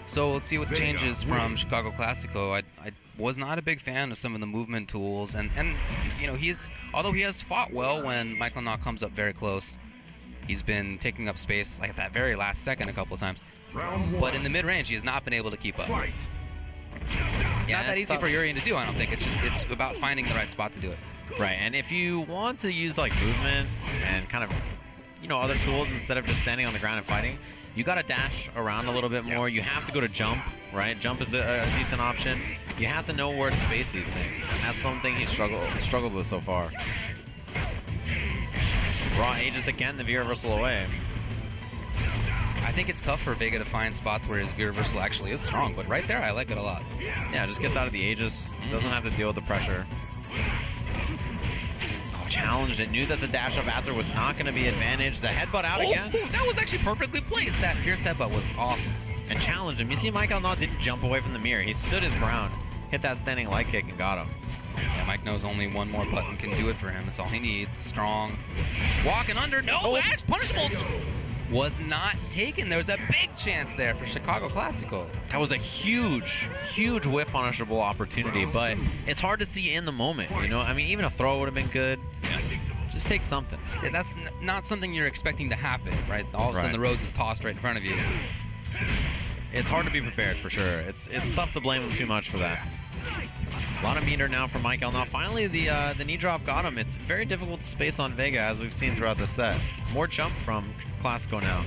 So let's see what changes from Chicagoclassico. I was not a big fan of some of the movement tools, and you know, although he has fought well when Michael Knock comes up very close, he's been taking up space like that very last second a couple of times. But in the mid-range, he has not been able to keep up. Yeah, not that easy for Urien to do, I don't think. It's about finding the right spot to do it. Right, and if you want to use like movement and kind of, you know, other tools instead of just standing on the ground and fighting, you gotta dash around a little bit more. You have to go to jump, right? Jump is a decent option. You have to know where to space these things, and that's something he's struggled with so far. Raw Aegis again, the V-reversal away. I think it's tough for Vega to find spots where his V-reversal actually is strong, but right there, I like it a lot. Yeah, just gets out of the Aegis. Doesn't have to deal with the pressure. Oh, challenged it. Knew that the dash up after was not going to be advantage. The headbutt out again. That was actually perfectly placed. That Fierce headbutt was awesome. And challenged him. You see Mike Alnott didn't jump away from the mirror. He stood his ground, hit that standing light kick, and got him. Yeah, Mike knows only one more button can do it for him. That's all he needs. Strong. Walking under. No, edge punishments. Was not taken. There was a big chance there for Chicagoclassico. That was a huge whiff punishable opportunity, but it's hard to see in the moment, you know? I mean, even a throw would have been good. Just take something. Yeah, that's not something you're expecting to happen, right? All of a sudden the rose is tossed right in front of you. It's hard to be prepared, for sure. It's tough to blame him too much for that. A lot of meter now from Mike Now, finally, the knee drop got him. It's very difficult to space on Vega, as we've seen throughout the set. More jump from Classico now.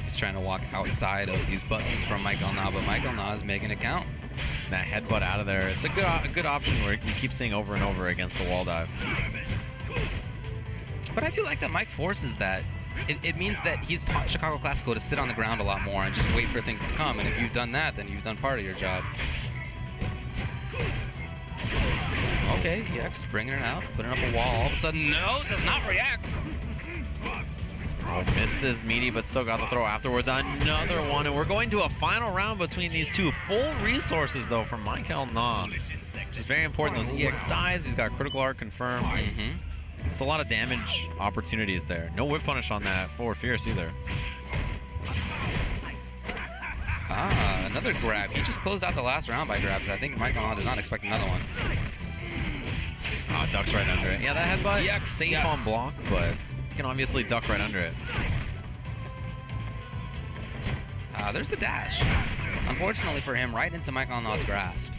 He's trying to walk outside of these buttons from Michael Na, but Michael Na is making it count. That headbutt out of there. It's a good option where you keep seeing over and over against the wall dive. But I do like that Mike forces that. It means that he's taught Chicagoclassico to sit on the ground a lot more and just wait for things to come. And if you've done that, then you've done part of your job. Okay, EX bringing it out, putting up a wall. All of a sudden, no, does not react. Oh, missed his meaty, but still got the throw afterwards. Another one, and we're going to a final round between these two. Full resources, though, from Michael Na. Which is very important. Those EX dies. He's got critical art confirmed. It's a lot of damage opportunities there. No whip punish on that forward fierce either. Ah, another grab. He just closed out the last round by grabs. I think Michael does not expect another one. Oh, ducks right under it. Yeah, that headbutt Yes, safe yes. on block, but you can obviously duck right under it. There's the dash. Unfortunately for him, right into Michael Nod's grasp.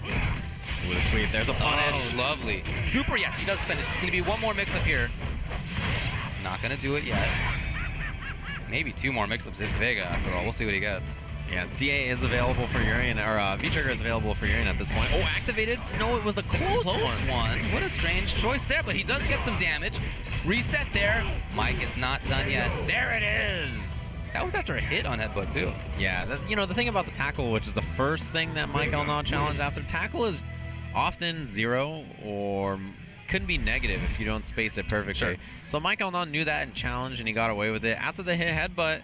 Ooh, the sweep. There's a punish. Oh, lovely. Super, yes, he does spend it. It's going to be one more mix-up here. Not going to do it yet. Maybe 2 more mix-ups. It's Vega, after all. We'll see what he gets. Yeah, CA is available for Urien, or V-Trigger is available for Urien at this point. Oh, activated? No, it was the close one. What a strange choice there, but he does get some damage. Reset there. Mike is not done yet. There it is. That was after a hit on headbutt, too. Yeah, you know, the thing about the tackle, which is the first thing that Mike Elnod challenged after, tackle is often 0 or couldn't be negative if you don't space it perfectly. Sure. So Mike Elnod knew that and challenged, and he got away with it. After the hit headbutt,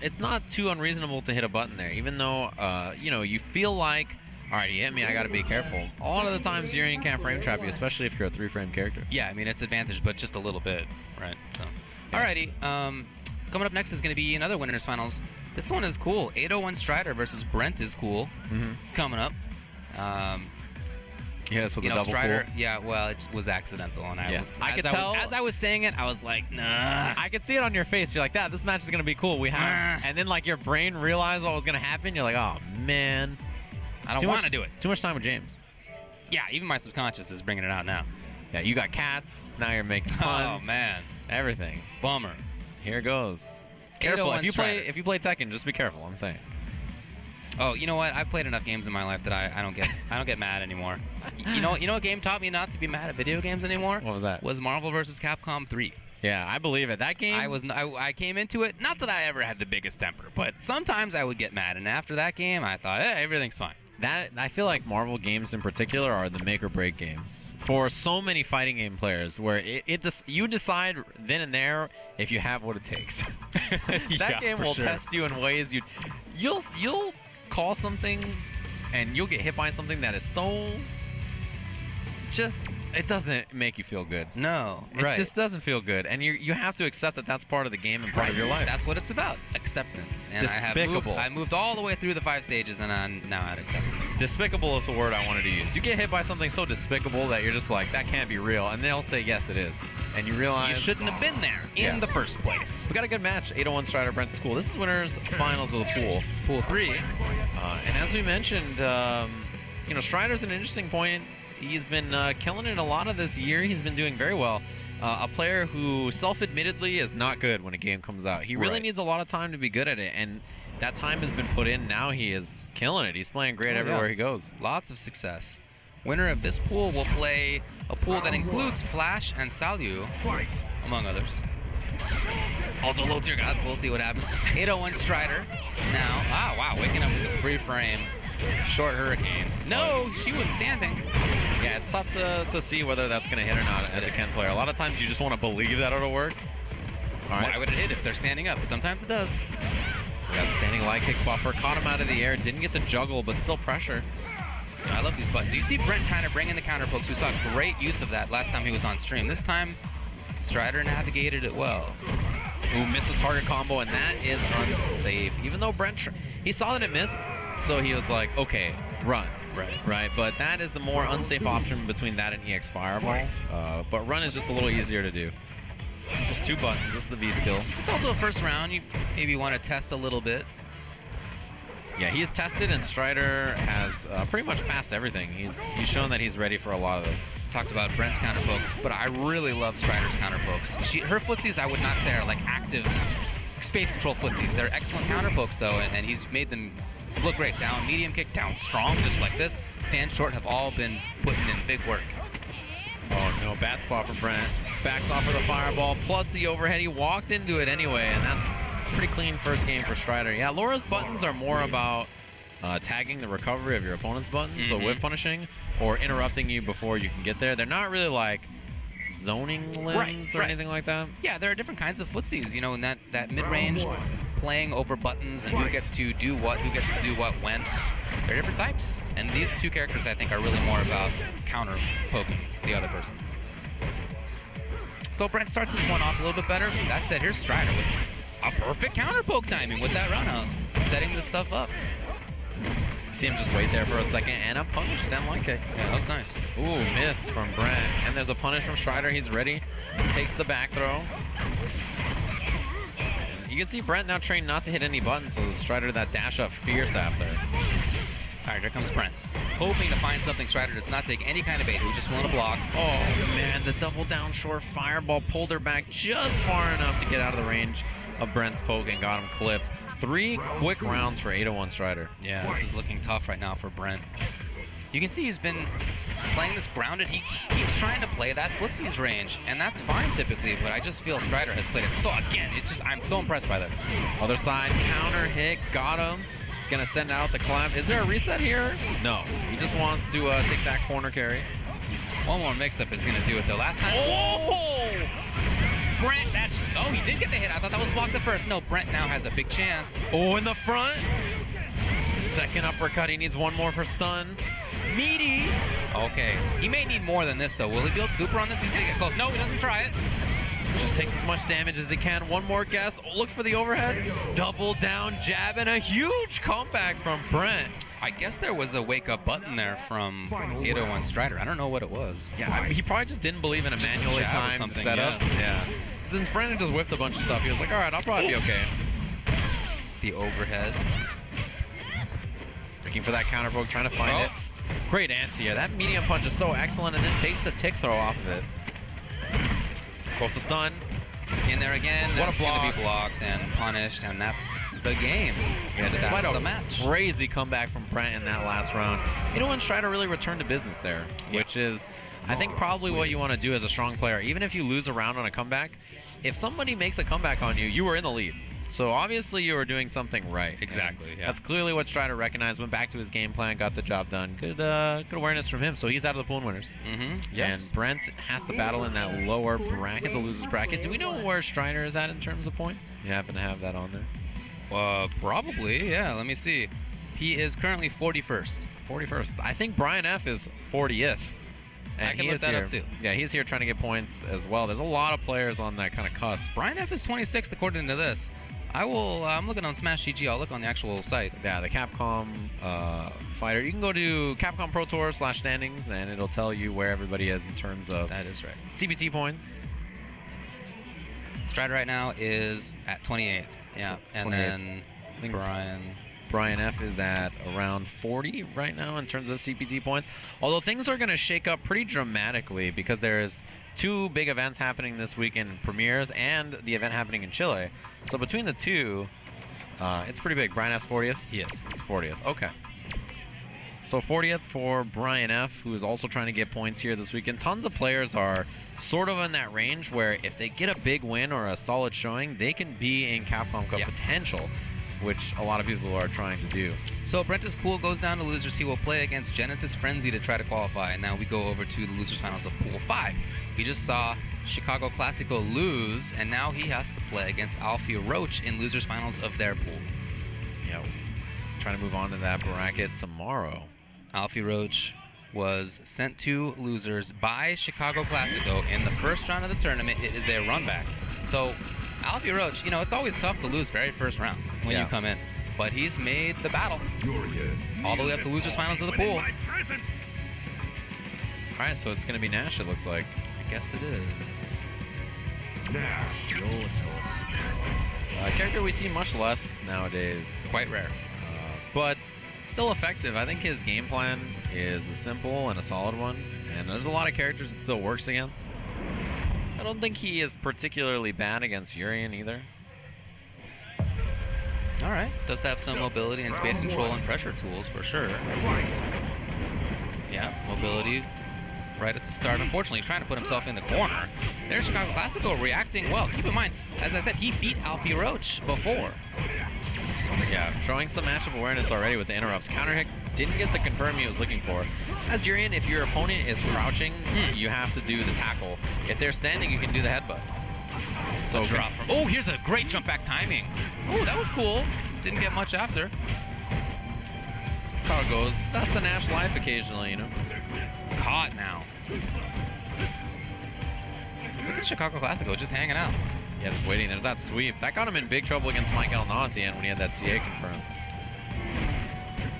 it's not too unreasonable to hit a button there, even though, you know, you feel like, all right, he hit me, I got to be careful. A lot of the times, Urien can't frame trap you, especially if you're a 3-frame character. Yeah, I mean, it's advantage, but just a little bit, right? So. Alrighty, coming up next is going to be another Winners Finals. This one is cool. 801 Strider versus Brenttiscool coming up. Yes, with You the know, double Strider, pull. yeah, well, it was accidental, and I could tell. as I was saying it, I was like, nah. I could see it on your face. You're like, this match is going to be cool. We have, and then like your brain realized what was going to happen. You're like, oh man, I don't want to do it. Too much time with James. Yeah, even my subconscious is bringing it out now. Yeah, you got cats. Now you're making puns. Oh man, Everything. bummer. Here goes. Careful. 801 Strider. If you play Tekken, just be careful. I'm saying. Oh, you know what? I've played enough games in my life that I don't get mad anymore. You know what game taught me not to be mad at video games anymore? What was that? Was Marvel vs. Capcom 3. Yeah, I believe it. That game. I came into it, not that I ever had the biggest temper, but sometimes I would get mad, and after that game, I thought, hey, everything's fine. That I feel like Marvel games in particular are the make or break games for so many fighting game players, where you decide then and there if you have what it takes. That Yeah, game for will sure. test you in ways you'll call something and you'll get hit by something that is so just it doesn't make you feel good. No, It just doesn't feel good, and you have to accept that that's part of the game and part of your life. That's what it's about, acceptance. And Despicable. I moved all the way through the 5 stages, and I'm now at acceptance. Despicable is the word I wanted to use. You get hit by something so despicable that you're just like, that can't be real, and they'll say yes it is, and you realize You shouldn't have been there Yeah. in the first place. we got a good match. 801 Strider, Brenttiscool. This is winners finals of the pool. Pool 3. And as we mentioned, you know, Strider's an interesting point. He's been killing it a lot of this year. He's been doing very well. A player who self-admittedly is not good when a game comes out. He really Right. needs a lot of time to be good at it, and that time has been put in. Now he is killing it. He's playing great everywhere he goes. Lots of success. Winner of this pool will play a pool that includes Flash and Salyu, among others. Also low tier god. We'll see what happens. 801 Strider now. Wow, waking up with a free frame. Short hurricane. No, she was standing. Yeah, it's tough to see whether that's going to hit or not as a Ken player. A lot of times you just want to believe that it'll work. All right. Why would it hit if they're standing up? But sometimes it does. Got the standing light kick buffer. Caught him out of the air. Didn't get the juggle, but still pressure. I love these buttons. You see Brent trying to bring in the counter pokes. We saw great use of that last time he was on stream. This time, Strider navigated it well. Ooh, missed the target combo, and that is unsafe. Even though Brent, he saw that it missed, so he was like, okay, run. Right, but that is the more unsafe option between that and EX Fireball. But run is just a little easier to do. Just 2 buttons. This is the V skill. It's also a first round. You maybe want to test a little bit. Yeah, he is tested, and Strider has pretty much passed everything. He's shown that he's ready for a lot of this. Talked about Brent's counter pokes, but I really love Strider's counter pokes. Her footsies, I would not say are like active space control footsies. They're excellent counter pokes though, and he's made them look great. Down medium kick, down strong, just like this. Stand short have all been putting in big work. Oh no, bad spot for Brent. Backs off for the fireball, plus the overhead. He walked into it anyway, and that's a pretty clean first game for Strider. Yeah, Laura's buttons are more about tagging the recovery of your opponent's buttons, so whiff punishing, or interrupting you before you can get there. They're not really like zoning limbs or anything like that. Yeah, there are different kinds of footsies, you know, in that mid-range, playing over buttons and who gets to do what, who gets to do what when. There are different types, and these 2 characters I think are really more about counter poking the other person. So Brent starts this one off a little bit better. That said, here's Strider with a perfect counter poke timing with that roundhouse. setting this stuff up. See him just wait there for a second, and a punish. Stand like it. Yeah, that was nice. Ooh, miss from Brent. And there's a punish from Strider. He's ready. Takes the back throw. You can see Brent now trained not to hit any buttons, so the Strider that dash up fierce after. All right, here comes Brent. Hoping to find something Strider does not take any kind of bait. He's just willing to block. Oh, man, the double down short fireball pulled her back just far enough to get out of the range of Brent's poke and got him clipped. 3 quick rounds for 801 Strider. Yeah, this is looking tough right now for Brent. You can see he's been playing this grounded. He keeps trying to play that footsie's range, and that's fine typically, but I just feel Strider has played it. So again, I'm so impressed by this. Other side, counter hit, got him. He's gonna send out the clap. Is there a reset here? No, he just wants to take that corner carry. One more mix-up is gonna do it though. Last time, oh! Brent, he did get the hit. I thought that was blocked at first. No, Brent now has a big chance. Oh, in the front. Second uppercut, he needs one more for stun. Meaty. Okay, he may need more than this though. Will he build super on this? He's gonna get close. No, he doesn't try it. Just takes as much damage as he can. One more guess. Oh, look for the overhead. Double down jab and a huge comeback from Brent. I guess there was a wake-up button there from 801 Strider. I don't know what it was. Yeah, I mean, he probably just didn't believe in a manually timed setup. Yeah. Since Brandon just whiffed a bunch of stuff, he was like, all right, I'll probably be okay. The overhead. Looking for that counter poke, trying to find it. Great anti-air. That medium punch is so excellent, and then takes the tick throw off of it. Close to stun. In there again. What That's a block. gonna be blocked and punished, and that's the game. Yeah, despite that's the a match. crazy comeback from Brent in that last round, 801 Strider really returned to business there, which is, I think, probably what you want to do as a strong player. Even if you lose a round on a comeback, if somebody makes a comeback on you, you were in the lead. So obviously you were doing something right. Exactly, yeah. That's clearly what Strider recognized, went back to his game plan, got the job done. Good awareness from him. So he's out of the pool and winners. Yes. And Brent has to battle in that lower bracket, the losers bracket. Do we know where Strider is at in terms of points? You happen to have that on there? Probably, yeah. Let me see. He is currently 41st. 41st. I think Brian F is 40th. And I can he look is that here. up too. Yeah, he's here trying to get points as well. There's a lot of players on that kind of cusp. Brian F is 26th according to this. I'm looking on Smash GG. I'll look on the actual site. Yeah, the Capcom fighter. You can go to Capcom Pro Tour /standings, and it'll tell you where everybody is in terms of That is right. CBT points. Strider right now is at 28th. Yeah, and 28th. then I think Brian F is at around 40 right now in terms of CPT points. Although things are going to shake up pretty dramatically because there's 2 big events happening this weekend, premieres and the event happening in Chile. So between the two, it's pretty big. Brian F's 40th? Yes. It's 40th. Okay. So 40th for Brian F, who is also trying to get points here this weekend. Tons of players are sort of in that range where if they get a big win or a solid showing, they can be in Capcom Cup potential, which a lot of people are trying to do. So Brenttiscool goes down to losers. He will play against Genesis Frenzy to try to qualify. And now we go over to the losers finals of Pool 5. We just saw Chicagoclassico lose, and now he has to play against Alfieroach in losers finals of their pool. Yeah, trying to move on to that bracket tomorrow. Alfieroach was sent to losers by Chicagoclassico in the first round of the tournament. It is a run back. So Alfieroach, it's always tough to lose very first round when you come in. But he's made the battle all the way up to losers finals of the pool. All right, so it's going to be Nash, it looks like. I guess it is. Nash. A character we see much less nowadays. Quite rare. But still effective. I think his game plan is a simple and a solid one. And there's a lot of characters it still works against. I don't think he is particularly bad against Urien either. All right. Does have some mobility and space control and pressure tools for sure. Yeah, mobility right at the start. Unfortunately, trying to put himself in the corner. There's Chicagoclassico reacting well. Keep in mind, as I said, he beat Alfieroach before. Yeah, showing some matchup awareness already with the interrupts. Counter hit didn't get the confirm he was looking for. As Urien, if your opponent is crouching, you have to do the tackle. If they're standing, you can do the headbutt. So drop from. Oh, here's a great jump back timing. Oh, that was cool. Didn't get much after. That's how it goes. That's the Nash life occasionally, Caught now. Look at Chicagoclassico just hanging out. Yeah, just waiting. There's that sweep. That got him in big trouble against Mike Elnaugh at the end when he had that CA confirmed.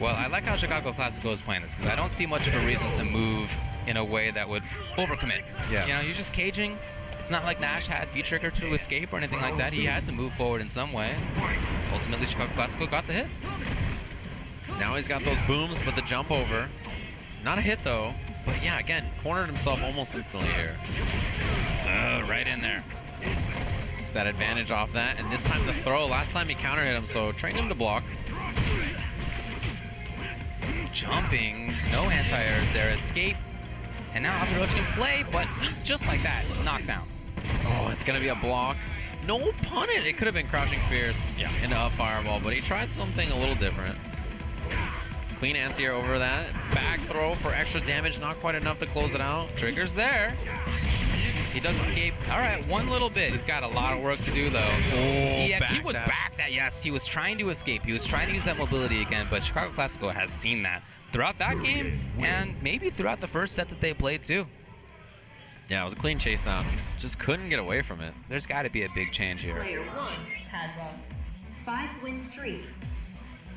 Well, I like how Chicagoclassico is playing this because I don't see much of a reason to move in a way that would overcommit. Yeah. You know, you're just caging. It's not like Nash had V-Trigger to escape or anything like that. He had to move forward in some way. Ultimately, Chicagoclassico got the hit. Now he's got those booms, but the jump over. Not a hit, though. But yeah, again, cornered himself almost instantly here. Right in there. It's that advantage off that. And this time the throw. Last time he counter hit him, so trained him to block. Jumping. No anti-airs there. Escape. And now Alfieroach can play, but just like that, knockdown. Oh, it's going to be a block. No pun it. It could have been Crouching Fierce into up fireball, but he tried something a little different. Clean anti-air over that. Back throw for extra damage. Not quite enough to close it out. Trigger's there. He does escape. All right, one little bit. He's got a lot of work to do, though. He was back that. Yes, he was trying to escape. He was trying to use that mobility again, but Chicagoclassico has seen that throughout that game and maybe throughout the first set that they played, too. Yeah, it was a clean chase down. Just couldn't get away from it. There's got to be a big change here. Player 1 has a 5-win streak.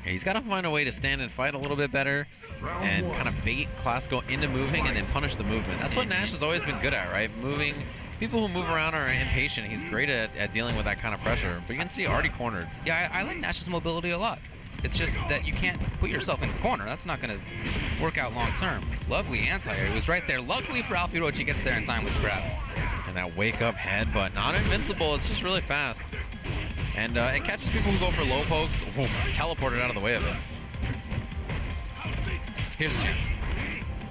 Yeah, he's got to find a way to stand and fight a little bit better and kind of bait Classico into moving and then punish the movement. That's what Nash has always been good at, right? Moving. People who move around are impatient. He's great at dealing with that kind of pressure. But you can see already cornered. Yeah, I like Nash's mobility a lot. It's just that you can't put yourself in the corner. That's not going to work out long term. Lovely anti-air. He was right there. Luckily for Alfieroach, he gets there in time with the grab. And that wake up head, but not invincible. It's just really fast. And it catches people who go for low pokes. Ooh, teleported out of the way of it. Here's a chance.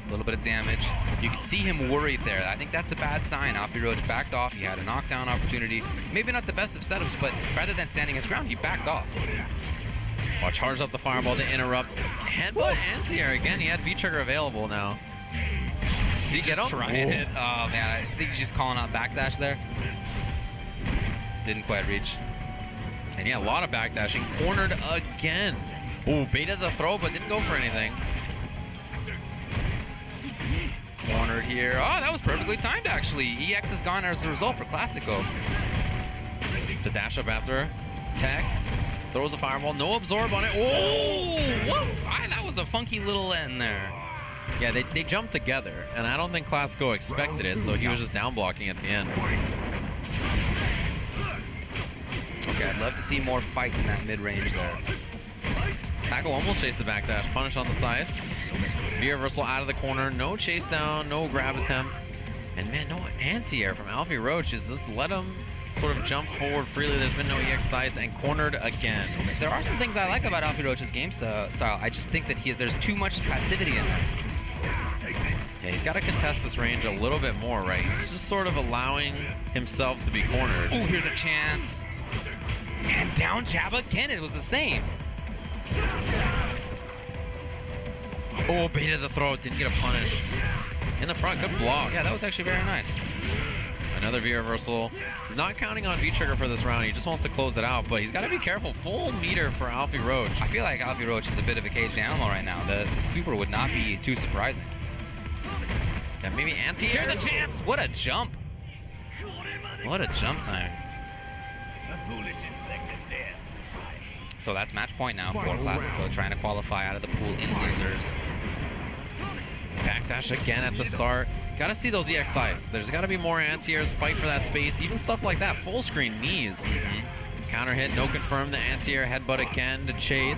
A little bit of damage. You can see him worried there. I think that's a bad sign. Alfieroach backed off. He had a knockdown opportunity. Maybe not the best of setups, but rather than standing his ground, he backed off. Oh, charged up the fireball to interrupt. Headbutt anti-air again. He had V-Trigger available now. Did he get him? Try and hit. Oh, man. I think he's just calling out backdash there. Didn't quite reach. And yeah, a lot of backdashing. Cornered again. Ooh, baited the throw, but didn't go for anything. Cornered here. Oh, that was perfectly timed, actually. EX is gone as a result for Classico. The dash up after. Tech. Throws a fireball. No absorb on it. Oh! Whoa! That was a funky little end there. Yeah, they jumped together, and I don't think Classico expected it, so he was just down blocking at the end. Okay, I'd love to see more fight in that mid-range there. Tackle almost chased the backdash. Punish on the side. V-reversal out of the corner. No chase down, no grab attempt. And man, no anti-air from Alfieroach. Just let him sort of jump forward freely. There's been no EX size and cornered again. There are some things I like about Alfieroach's game style. I just think that there's too much passivity in there. Yeah, he's got to contest this range a little bit more, right? He's just sort of allowing himself to be cornered. Oh, here's a chance. And down jab again. It was the same. Oh, baited the throw. Didn't get a punish. In the front, good block. Yeah, that was actually very nice. Another V-reversal. He's not counting on V-Trigger for this round. He just wants to close it out, but he's got to be careful. Full meter for Alfieroach. I feel like Alfieroach is a bit of a caged animal right now. The super would not be too surprising. Yeah, maybe anti-air. Here's a chance. What a jump. What a jump time. So that's match point now for Classico, trying to qualify out of the pool in losers. Backdash again at the start. Got to see those EX size. There's got to be more anti-airs, fight for that space, even stuff like that. Full screen knees. Counter hit, no confirm. The anti-air headbutt again to chase.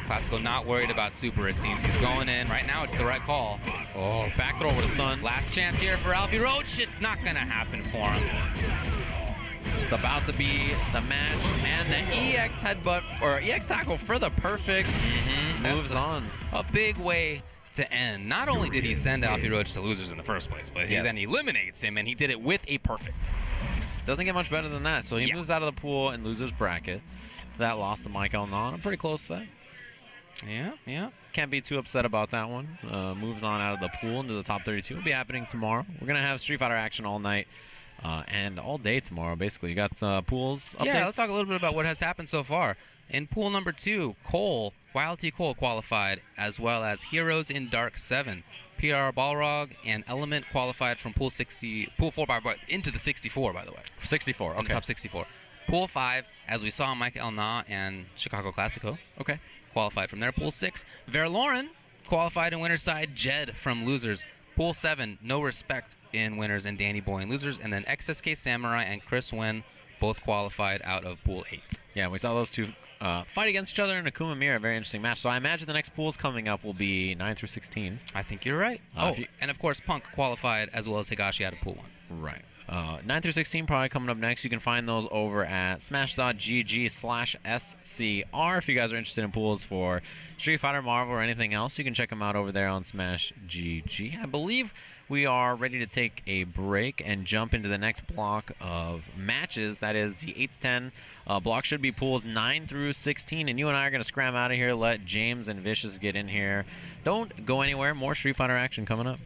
Classico not worried about super, it seems. He's going in. Right now, it's the right call. Oh, back throw with a stun. Last chance here for Alfieroach. It's not going to happen for him. It's about to be the match, and the EX headbutt, or EX tackle for the perfect. Moves on. A big way to end. Not only did he send Alfieroach to losers in the first place, but he then eliminates him, and he did it with a perfect. Doesn't get much better than that, so he moves out of the pool in losers bracket. That loss to Michael Non. I'm pretty close to that. Yeah. Can't be too upset about that one. Moves on out of the pool into the top 32. It'll be happening tomorrow. We're going to have Street Fighter action all night. And all day tomorrow, basically. You got pools updates? Yeah, let's talk a little bit about what has happened so far. In pool number 2, Cole, Wild T. Cole qualified, as well as Heroes in Dark 7. PR Balrog and Element qualified from pool 4 into the 64, by the way. 64, okay. Top 64. Pool 5, as we saw Mike El Na and Chicagoclassico. Okay. qualified from there. Pool 6, Verloren qualified in winner's side. Jed from losers. Pool 7, No Respect in winners and Dannyboy in losers. And then XSK Samurai and Chris Nguyen both qualified out of Pool 8. Yeah, we saw those two fight against each other in Akuma Mirror, a very interesting match. So I imagine the next pools coming up will be 9 through 16. I think you're right. And of course, Punk qualified as well as Higashi out of Pool 1. Right. 9 through 16 probably coming up next. You can find those over at smash.gg/SCR. If you guys are interested in pools for Street Fighter, Marvel, or anything else, you can check them out over there on Smash GG. I believe we are ready to take a break and jump into the next block of matches. That is the 8 to 10 block. Should be pools 9 through 16. And you and I are going to scram out of here. Let James and Vicious get in here. Don't go anywhere. More Street Fighter action coming up.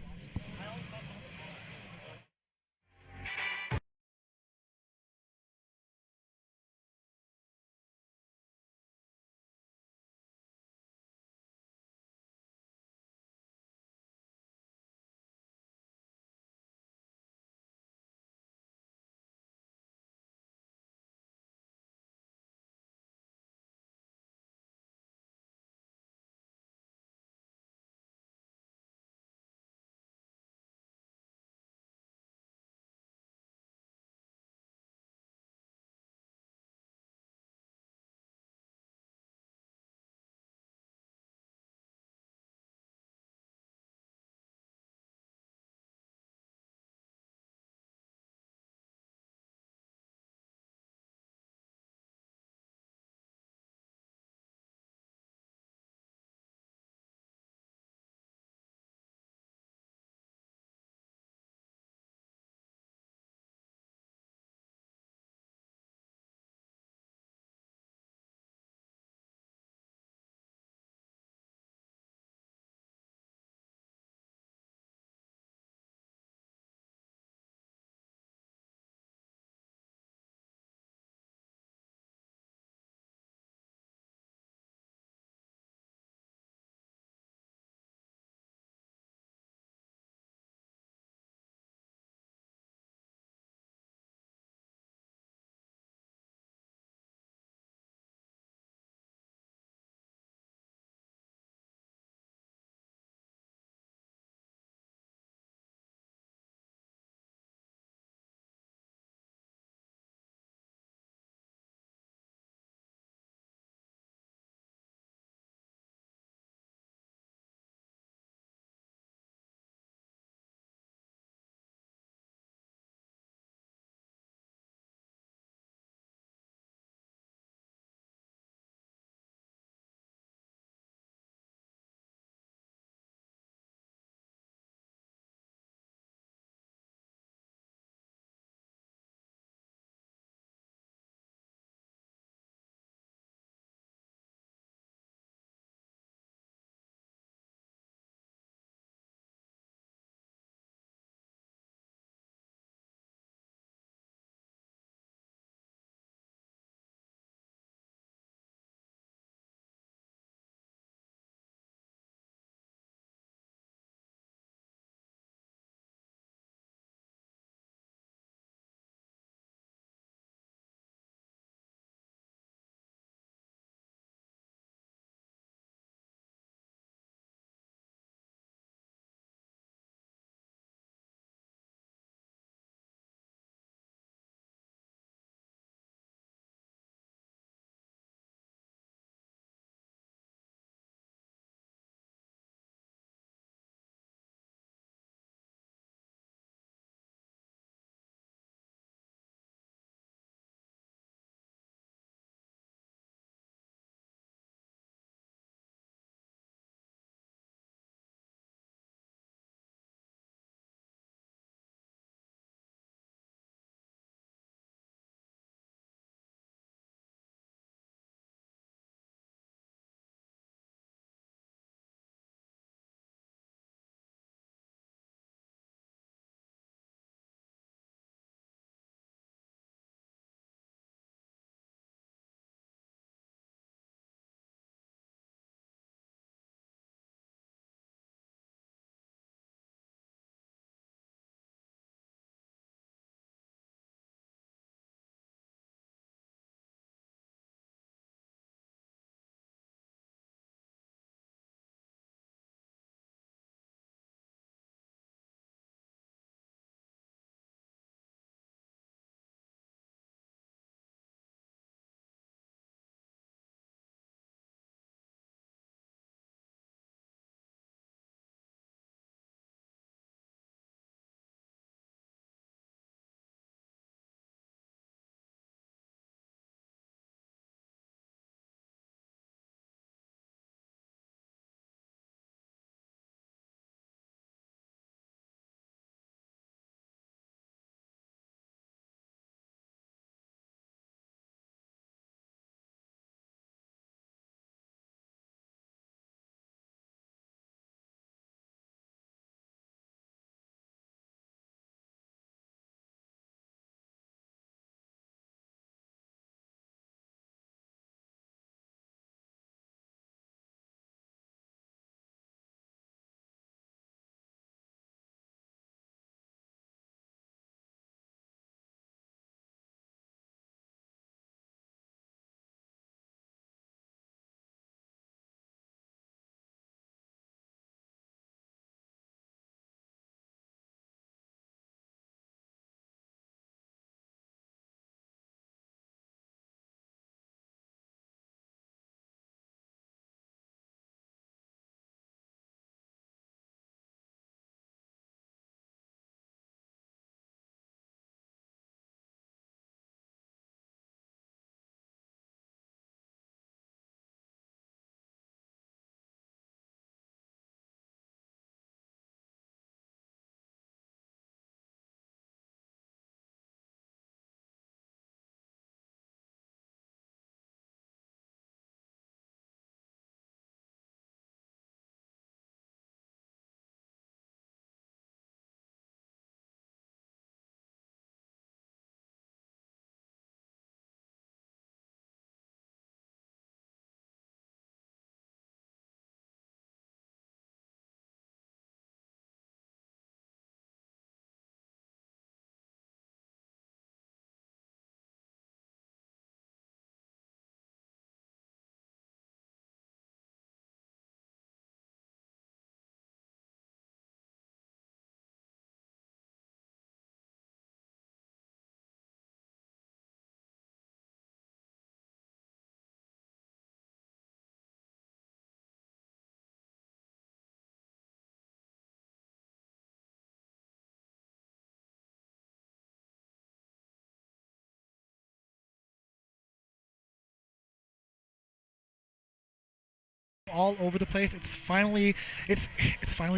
all over the place. It's finally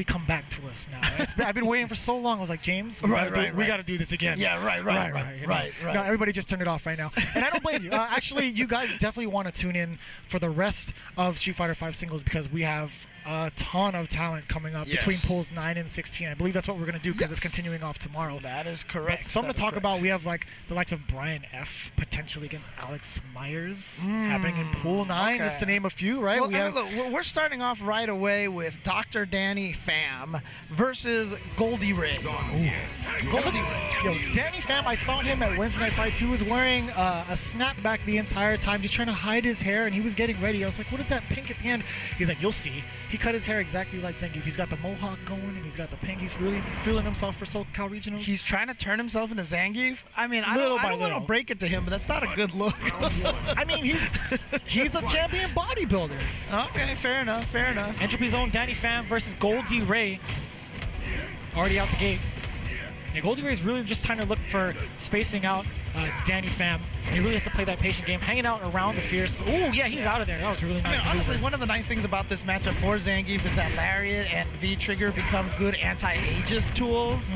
come back to us now. I've been waiting for so long. I was like, James, we got to do this again. Yeah, right. No, everybody just turn it off right now. And I don't blame you. Actually, you guys definitely want to tune in for the rest of Street Fighter V singles because we have a ton of talent coming up between pools 9 and 16. I believe that's what we're going to do because it's continuing off tomorrow. That is correct. But something to talk about, we have like the likes of Brian F. potentially against Alex Myers happening in pool 9, just to name a few, right? Well, look, we're starting off right away with Drdannypham versus Goldie Ray. Goldie Ray. Yo, Drdannypham, I saw him at Wednesday Night Fights. He was wearing a snapback the entire time, just trying to hide his hair, and he was getting ready. I was like, what is that pink at the end? He's like, you'll see. He cut his hair exactly like Zangief. He's got the mohawk going, and he's got the pink. He's really feeling himself for SoCal Regionals. He's trying to turn himself into Zangief. I mean, I don't want to break it to him, but that's not a good look. I mean, he's a champion bodybuilder. Okay, fair enough. Entropy's own Drdannypham versus Goldie Ray. Already out the gate. Yeah, Goldie Ray's really just trying to look for spacing out Drdannypham. He really has to play that patient game, hanging out around the fierce. Oh, yeah, he's out of there. That was really nice. I mean, honestly, one of the nice things about this matchup for Zangief is that Lariat and V-Trigger become good anti-Aegis tools.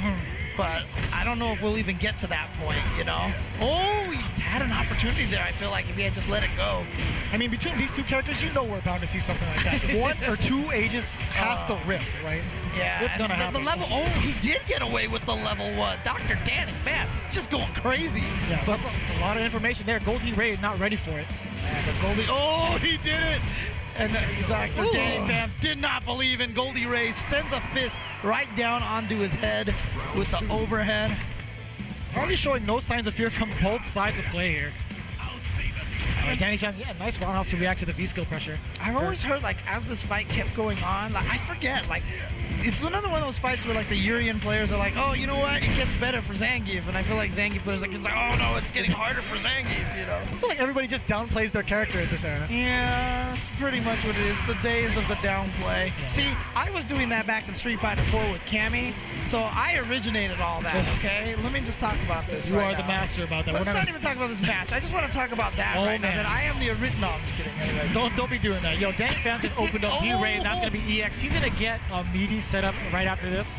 But I don't know if we'll even get to that point, you know? Oh, he had an opportunity there, I feel like, if he had just let it go. I mean, between these two characters, you know we're bound to see something like that. One or two Aegis has to rip, right? Yeah. It's going to happen. The level, he did get away with the level 1. Drdannypham, just going crazy. Yeah, that's a lot of information there. Goldie Ray is not ready for it. He did it! And Drdannypham did not believe in Goldie Ray, sends a fist right down onto his head with the overhead. Already showing no signs of fear from both sides of play here. Drdannypham, nice roundhouse to react to the V-skill pressure. I've always heard, like, as this fight kept going on, like, I forget, like, it's another one of those fights where, like, the Urien players are like, oh, you know what, it gets better for Zangief, and I feel like Zangief players are like, oh no, it's getting harder for Zangief, you know? I feel like everybody just downplays their character at this era. Yeah, that's pretty much what it is, the days of the downplay. Yeah. See, I was doing that back in Street Fighter 4 with Cammy, so I originated all that, okay? Let me just talk about this You are the master about that. Let's not even talk about this match. I just want to talk about that right now, that I am the original. No, I'm just kidding. Anyways. Don't be doing that. Yo, Drdannypham just opened up D-Ray, and that's going to be EX. He's going to get a meaty setup right after this.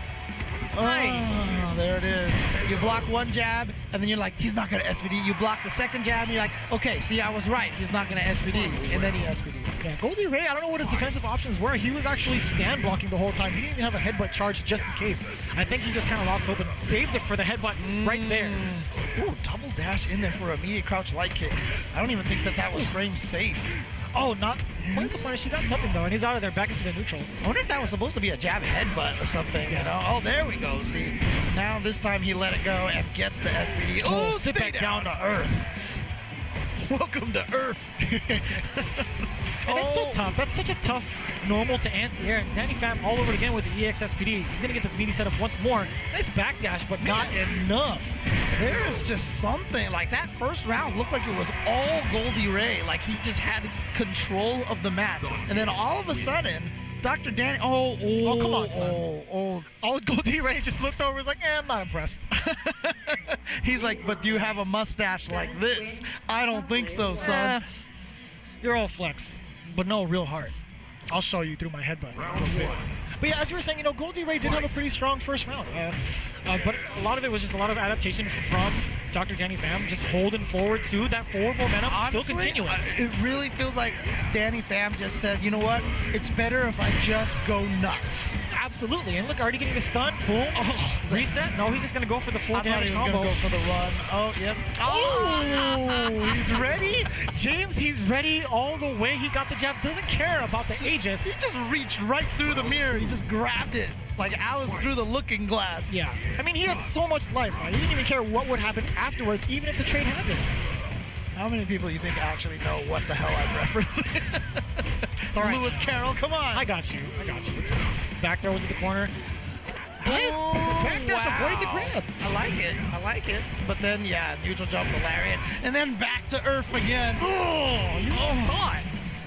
Nice. Oh, there it is. You block one jab, and then you're like, he's not going to SPD. You block the second jab, and you're like, okay, see, I was right. He's not going to SPD. And then he SPD. Yeah, Goldie Ray, I don't know what his defensive options were. He was actually stand blocking the whole time. He didn't even have a headbutt charge just in case. I think he just kind of lost hope and saved it for the headbutt right there. Ooh, double dash in there for a immediate crouch light kick. I don't even think that was frame safe. Oh, not quite the punish. He got something, though, and he's out of there back into the neutral. I wonder if that was supposed to be a jab headbutt or something, you know? Oh, there we go. See, now this time he let it go and gets the SPD. Oh, sit back down to earth. Welcome to Earth. And it's so tough. That's such a tough normal to anti-air. Drdannypham all over again with the EX SPD. He's going to get this meaty setup once more. Nice backdash, but not enough. There is just something. Like, that first round looked like it was all Goldie Ray. Like, he just had control of the match. And then all of a sudden, Drdanny... Oh, come on, son. All Goldie Ray just looked over and was like, I'm not impressed. He's like, but do you have a mustache like this? I don't think so, son. You're all flex, but no real heart. I'll show you through my headbutts. But yeah, as you were saying, you know, Goldie Ray did have a pretty strong first round. But a lot of it was just a lot of adaptation from Drdannypham, just holding forward to that forward momentum, honestly, still continuing. It really feels like Drdannypham just said, you know what, it's better if I just go nuts. Absolutely, and look, already getting the stun, boom, reset. No, he's just going to go for the full damage combo. Going to go for the run. Oh, yep. Oh, he's ready. James, he's ready all the way. He got the jab, doesn't care about the Aegis. He just reached right through the mirror. He just grabbed it like Alice through the looking glass. Yeah. I mean, he has so much life, right? He didn't even care what would happen afterwards, even if the trade happened. How many people do you think actually know what the hell I'm referencing? It's all right. Lewis Carroll, come on. I got you. It's back throw into the corner. Yes! Backdash avoiding the grab. I like it. But then, yeah, neutral jump to Lariat. And then back to Earth again. Oh, you thought.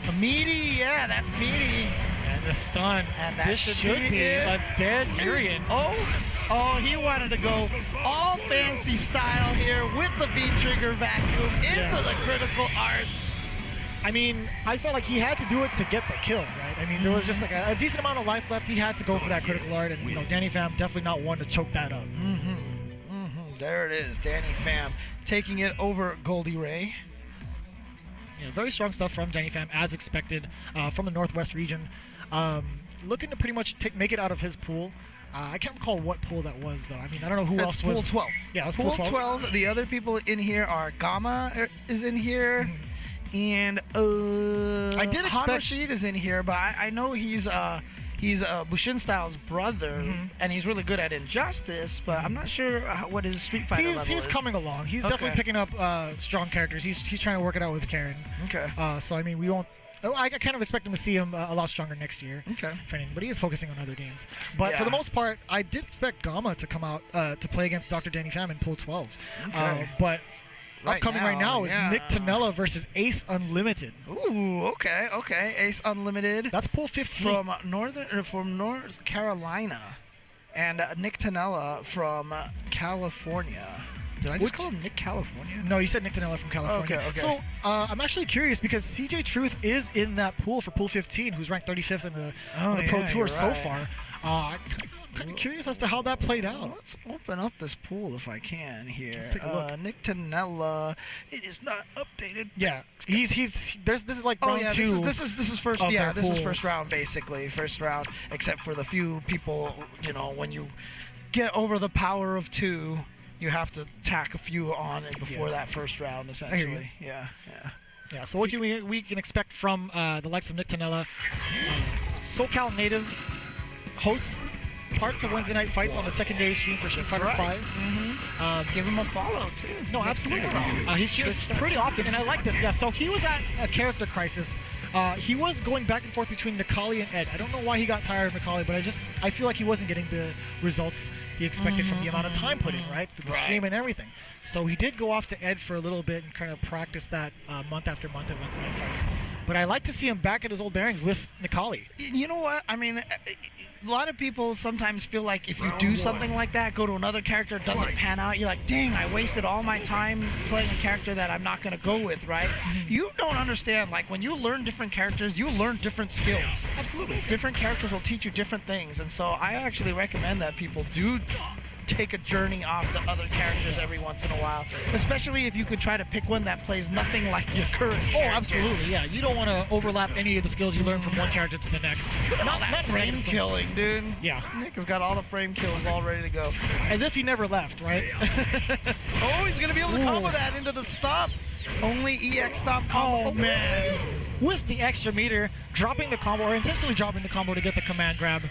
A meaty, yeah, that's meaty. And the stun. And that this should be a dead Urien. Oh, he wanted to go all fancy style here with the V-trigger vacuum into the critical art. I mean, I felt like he had to do it to get the kill, right? I mean, there was just like a decent amount of life left. He had to go for that critical art, and Dannypham definitely not one to choke that up. There it is, Dannypham taking it over Goldie Ray. Yeah, very strong stuff from Dannypham, as expected, from the Northwest region. Looking to pretty much make it out of his pool. I can't recall what pool that was, though. I mean, I don't know who else was. Pool 12. Yeah, it was Pool 12. The other people in here are Gama is in here, and I did expect Rashid is in here, but I know he's Bushin Style's brother, and he's really good at Injustice, but I'm not sure what his Street Fighter level is. He's coming along. He's definitely picking up strong characters. He's trying to work it out with Karen. Okay. So I mean, we won't. I kind of expect him to see him a lot stronger next year. Okay. If anything, but he is focusing on other games. But for the most part, I did expect Gama to come out to play against Dr. Dannypham in Pool 12. Okay. But upcoming right now is Nick Tanella versus Aceunlimited. Ooh, okay. Aceunlimited. That's Pool 15 from North Carolina, and Nick Tanella from California. Did I just call him Nick California? No, you said Nick Tanella from California. Okay. So I'm actually curious because CJ Truth is in that pool for Pool 15, who's ranked 35th in the Pro Tour so far. I'm kind of curious as to how that played out. Let's open up this pool if I can here. Let's take a look. Nick Tanella. It is not updated. Yeah, this is like round two. This is first. Yeah, this is first round basically. First round, except for the few people. When you get over the power of 2. You have to tack a few on it before that first round, essentially. Yeah. So what can we can expect from the likes of Nick Tanella? SoCal native hosts parts of Wednesday Night Fights on the secondary stream for Street Fighter 5. Give him a follow too. No, absolutely. He streams pretty often, and I like this. Yeah. So he was at a character crisis. He was going back and forth between Necalli and Ed. I don't know why he got tired of Necalli, but I feel like he wasn't getting the results he expected from the amount of time put in, right? The stream and everything. So he did go off to Ed for a little bit and kind of practice that month after month at Wednesday Night Fights. But I like to see him back at his old bearings with Necalli. You know what? I mean, a lot of people sometimes feel like if you do something like that, go to another character, it doesn't pan out, you're like, dang, I wasted all my time playing a character that I'm not going to go with, right? You don't understand. Like, when you learn different characters, you learn different skills. Absolutely. Different characters will teach you different things. And so I actually recommend that people do take a journey off to other characters every once in a while, especially if you could try to pick one that plays nothing like your current character. Absolutely, yeah. You don't want to overlap any of the skills you learn from one character to the next. Not that frame killing, dude. Yeah. Nick has got all the frame kills all ready to go. As if he never left, right? Oh, he's going to be able to combo that into the stomp. Only EX stomp combo. Oh, man. With the extra meter, dropping the combo, or intentionally dropping the combo to get the command grab.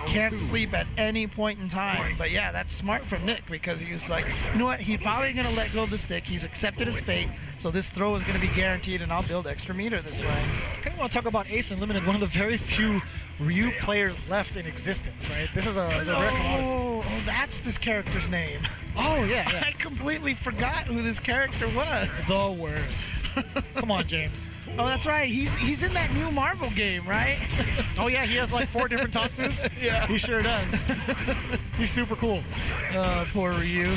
Can't sleep at any point in time. But yeah, that's smart from Nick because he's like, you know what? He's probably going to let go of the stick. He's accepted his fate. So this throw is going to be guaranteed, and I'll build extra meter this way. I kind of want to talk about Aceunlimited, one of the very few Ryu players left in existence, right? This is a rare commodity. Oh, that's this character's name. Oh, yeah. I completely forgot who this character was. The worst. Come on, James. Oh, that's right. He's in that new Marvel game, right? Oh, yeah. He has like 4 different Tatsus. Yeah. He sure does. He's super cool. Poor Ryu.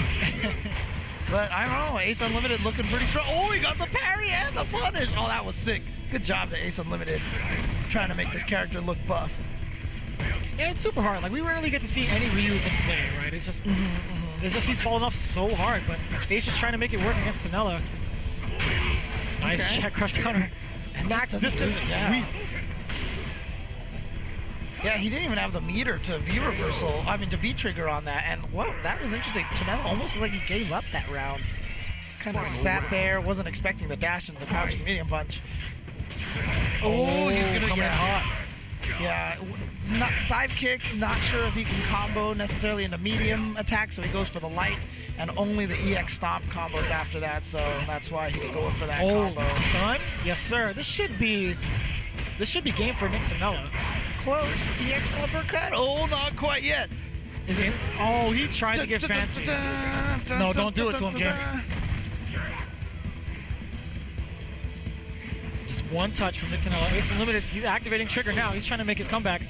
But I don't know. Aceunlimited looking pretty strong. Oh, he got the parry and the punish. Oh, that was sick. Good job to Aceunlimited. Trying to make this character look buff. Yeah, it's super hard. Like, we rarely get to see any Ryus in play, right? It's just, it's just he's falling off so hard. But Ace is trying to make it work against Tanella. Nice check crush counter. Max distance. Sweet. Yeah, he didn't even have the meter to to V-trigger on that. And whoa, that was interesting. Tanella almost like he gave up that round. Just kind of sat there, wasn't expecting the dash into the crouching medium punch. Oh, he's gonna get hot. Yeah, dive kick, not sure if he can combo necessarily into medium attack, so he goes for the light, and only the EX stomp combos after that, so that's why he's going for that combo. Stun? Yes, sir. This should be game for Nick Tanella. Close. EX uppercut? Oh, not quite yet. Is it? Oh, he tried to get fancy. No, don't do it to him, James. Just one touch from Nick Tanella. Aceunlimited, he's activating trigger now. He's trying to make his comeback.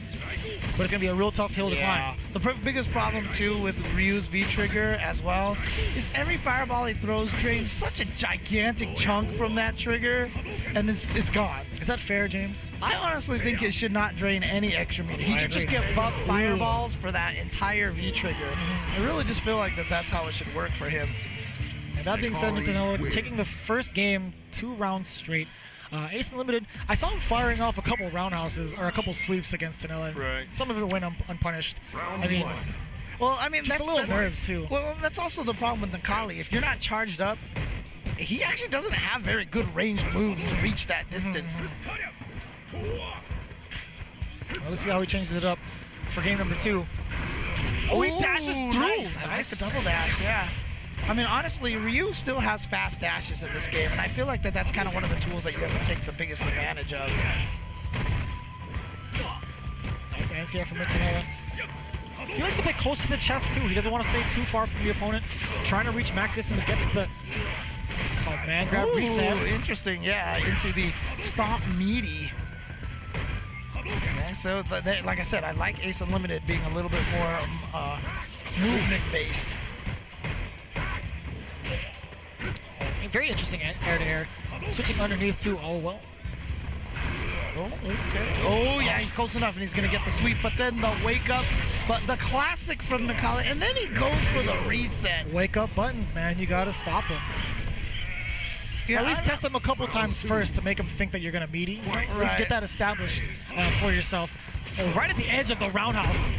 but it's gonna be a real tough hill to climb. The biggest problem too with Ryu's V-trigger as well is every fireball he throws drains such a gigantic chunk from that trigger, and it's gone. Is that fair, James? I honestly think it should not drain any extra meter. He should just get buff fireballs for that entire V-trigger. I really just feel like that's how it should work for him. And that being said, Tanella taking the first game 2 rounds straight. Aceunlimited, I saw him firing off a couple roundhouses or a couple sweeps against Tanella. Right. Some of it went unpunished. Round I mean, one. Well, I mean, just a little nerves too. Well, that's also the problem with Necalli. If you're not charged up, he actually doesn't have very good ranged moves to reach that distance. Well, let's see how he changes it up for game number 2. Oh, he dashes through. Nice. I like the double dash, yeah. I mean, honestly, Ryu still has fast dashes in this game, and I feel like that's kind of one of the tools that you have to take the biggest advantage of. Nice anti-air from Tanella. He likes to play close to the chest too. He doesn't want to stay too far from the opponent. Trying to reach max distance, gets the man grab reset. Interesting, yeah, into the stomp meaty. Okay, so like I said, I like Aceunlimited being a little bit more movement based. Very interesting air-to-air. Switching underneath too. Oh, well. Oh, okay. Oh, yeah, he's close enough, and he's going to get the sweep, but then the wake up. But the classic from Necalli, and then he goes for the reset. Wake up buttons, man. You got to stop him. Yeah, at least test them a couple times first to make them think that you're going to meaty. At least get that established for yourself. Right at the edge of the roundhouse.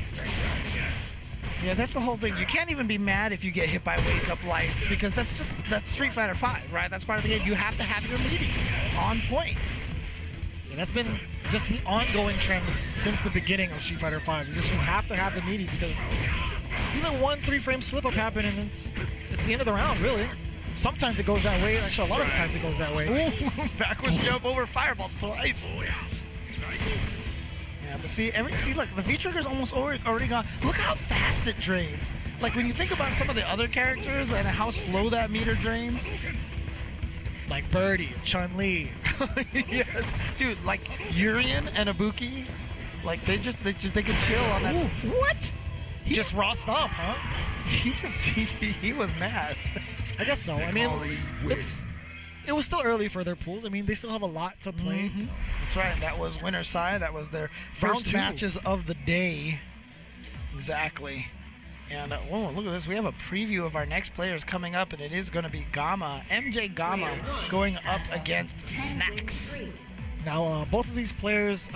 Yeah, that's the whole thing. You can't even be mad if you get hit by wake-up lights because that's Street Fighter V, right? That's part of the game. You have to have your meaties on point. Yeah, that's been just the ongoing trend since the beginning of Street Fighter V. You have to have the meaties because even one 3-frame slip-up happen and it's the end of the round, really. Sometimes it goes that way. Actually, a lot of the times it goes that way. Ooh, backwards jump over fireballs twice. Yeah, but see, look, the V-trigger's almost already gone. Look how fast it drains. Like, when you think about some of the other characters and how slow that meter drains. Like Birdie, Chun-Li. Yes. Dude, like Urien and Ibuki, like, they can chill on that. Ooh, what? He just raw stomp, huh? He was mad. I guess so. I mean, it was still early for their pools. I mean, they still have a lot to play. That's right. That was winner's side. That was their first matches of the day. Exactly. And whoa, look at this. We have a preview of our next players coming up, and it is going to be Gama, MJ Gama, going up against Snax. Now, both of these players,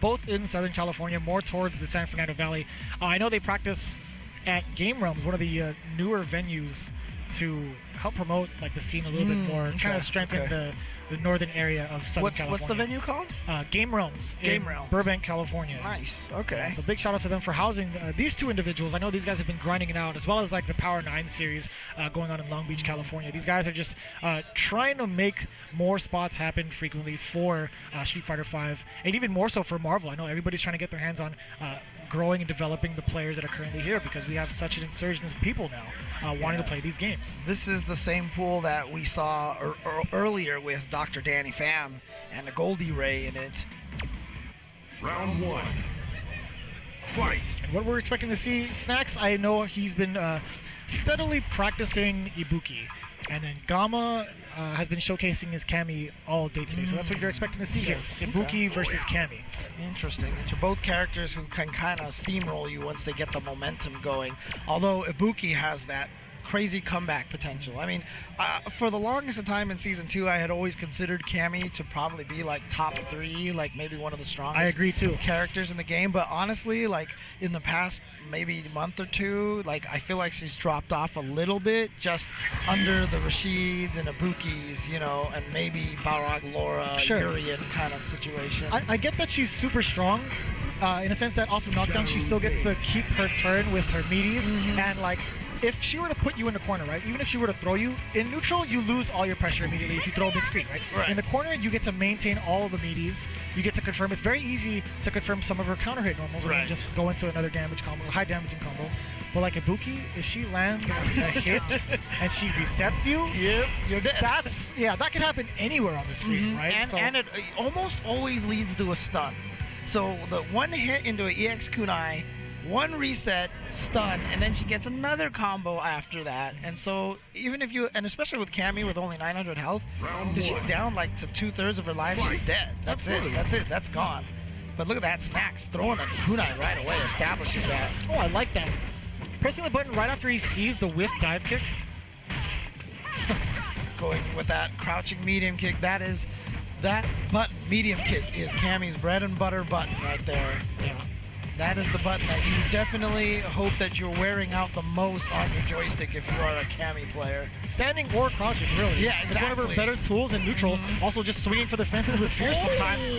both in Southern California, more towards the San Fernando Valley. I know they practice at Game Realms, one of the newer venues, to help promote like the scene a little bit more, kind of strengthen the northern area of Southern California. What's the venue called? Game Realms. Game Realms. Burbank, California. Nice. Okay. So big shout out to them for housing these two individuals. I know these guys have been grinding it out, as well as like the Power 9 series going on in Long Beach, California. These guys are just trying to make more spots happen frequently for Street Fighter V, and even more so for Marvel. I know everybody's trying to get their hands on growing and developing the players that are currently here because we have such an insurgence of people now wanting to play these games. This is the same pool that we saw earlier with Drdannypham and a Goldie Ray in it. Round one. Fight. And what we're expecting to see, Snax, I know he's been steadily practicing Ibuki. And then Gama has been showcasing his Cammy all day today. So that's what you're expecting to see here. Ibuki versus Cammy. Interesting. Which are both characters who can kind of steamroll you once they get the momentum going. Although Ibuki has that crazy comeback potential. I mean, for the longest time in Season 2, I had always considered Cammy to probably be like top 3, like maybe one of the strongest I agree too. characters in the game. But honestly, like in the past maybe month or two, like I feel like she's dropped off a little bit just under the Rashids and Ibukis, you know, and maybe Balrog, Laura, Urien kind of situation. I get that she's super strong. In a sense that off of knockdown, she still gets to keep her turn with her meaties, and like if she were to put you in the corner, right? Even if she were to throw you in neutral, you lose all your pressure immediately if you throw mid-screen, right? In the corner, you get to maintain all of the meaties. You get to confirm. It's very easy to confirm some of her counter hit normals, or just go into another damage combo, high damaging combo. But like Ibuki, if she lands a hit and she resets you, you're dead. That can happen anywhere on the screen, right? And it almost always leads to a stun. So the one hit into an EX kunai, one reset, stun, and then she gets another combo after that. And so even if you, and especially with Cammy with only 900 health, because she's down like to 2/3 of her life, she's dead. That's it. That's it. That's gone. But look at that, Snax throwing a kunai right away, establishing that. Oh, I like that. Pressing the button right after he sees the whiff dive kick. Going with that crouching medium kick. That button, medium kick, is Cammy's bread and butter button right there. Yeah. That is the button that you definitely hope that you're wearing out the most on your joystick if you are a Cammy player. Standing or crouching, really. Yeah, It's one of her exactly. better tools in neutral. Also just swinging for the fences with fear sometimes.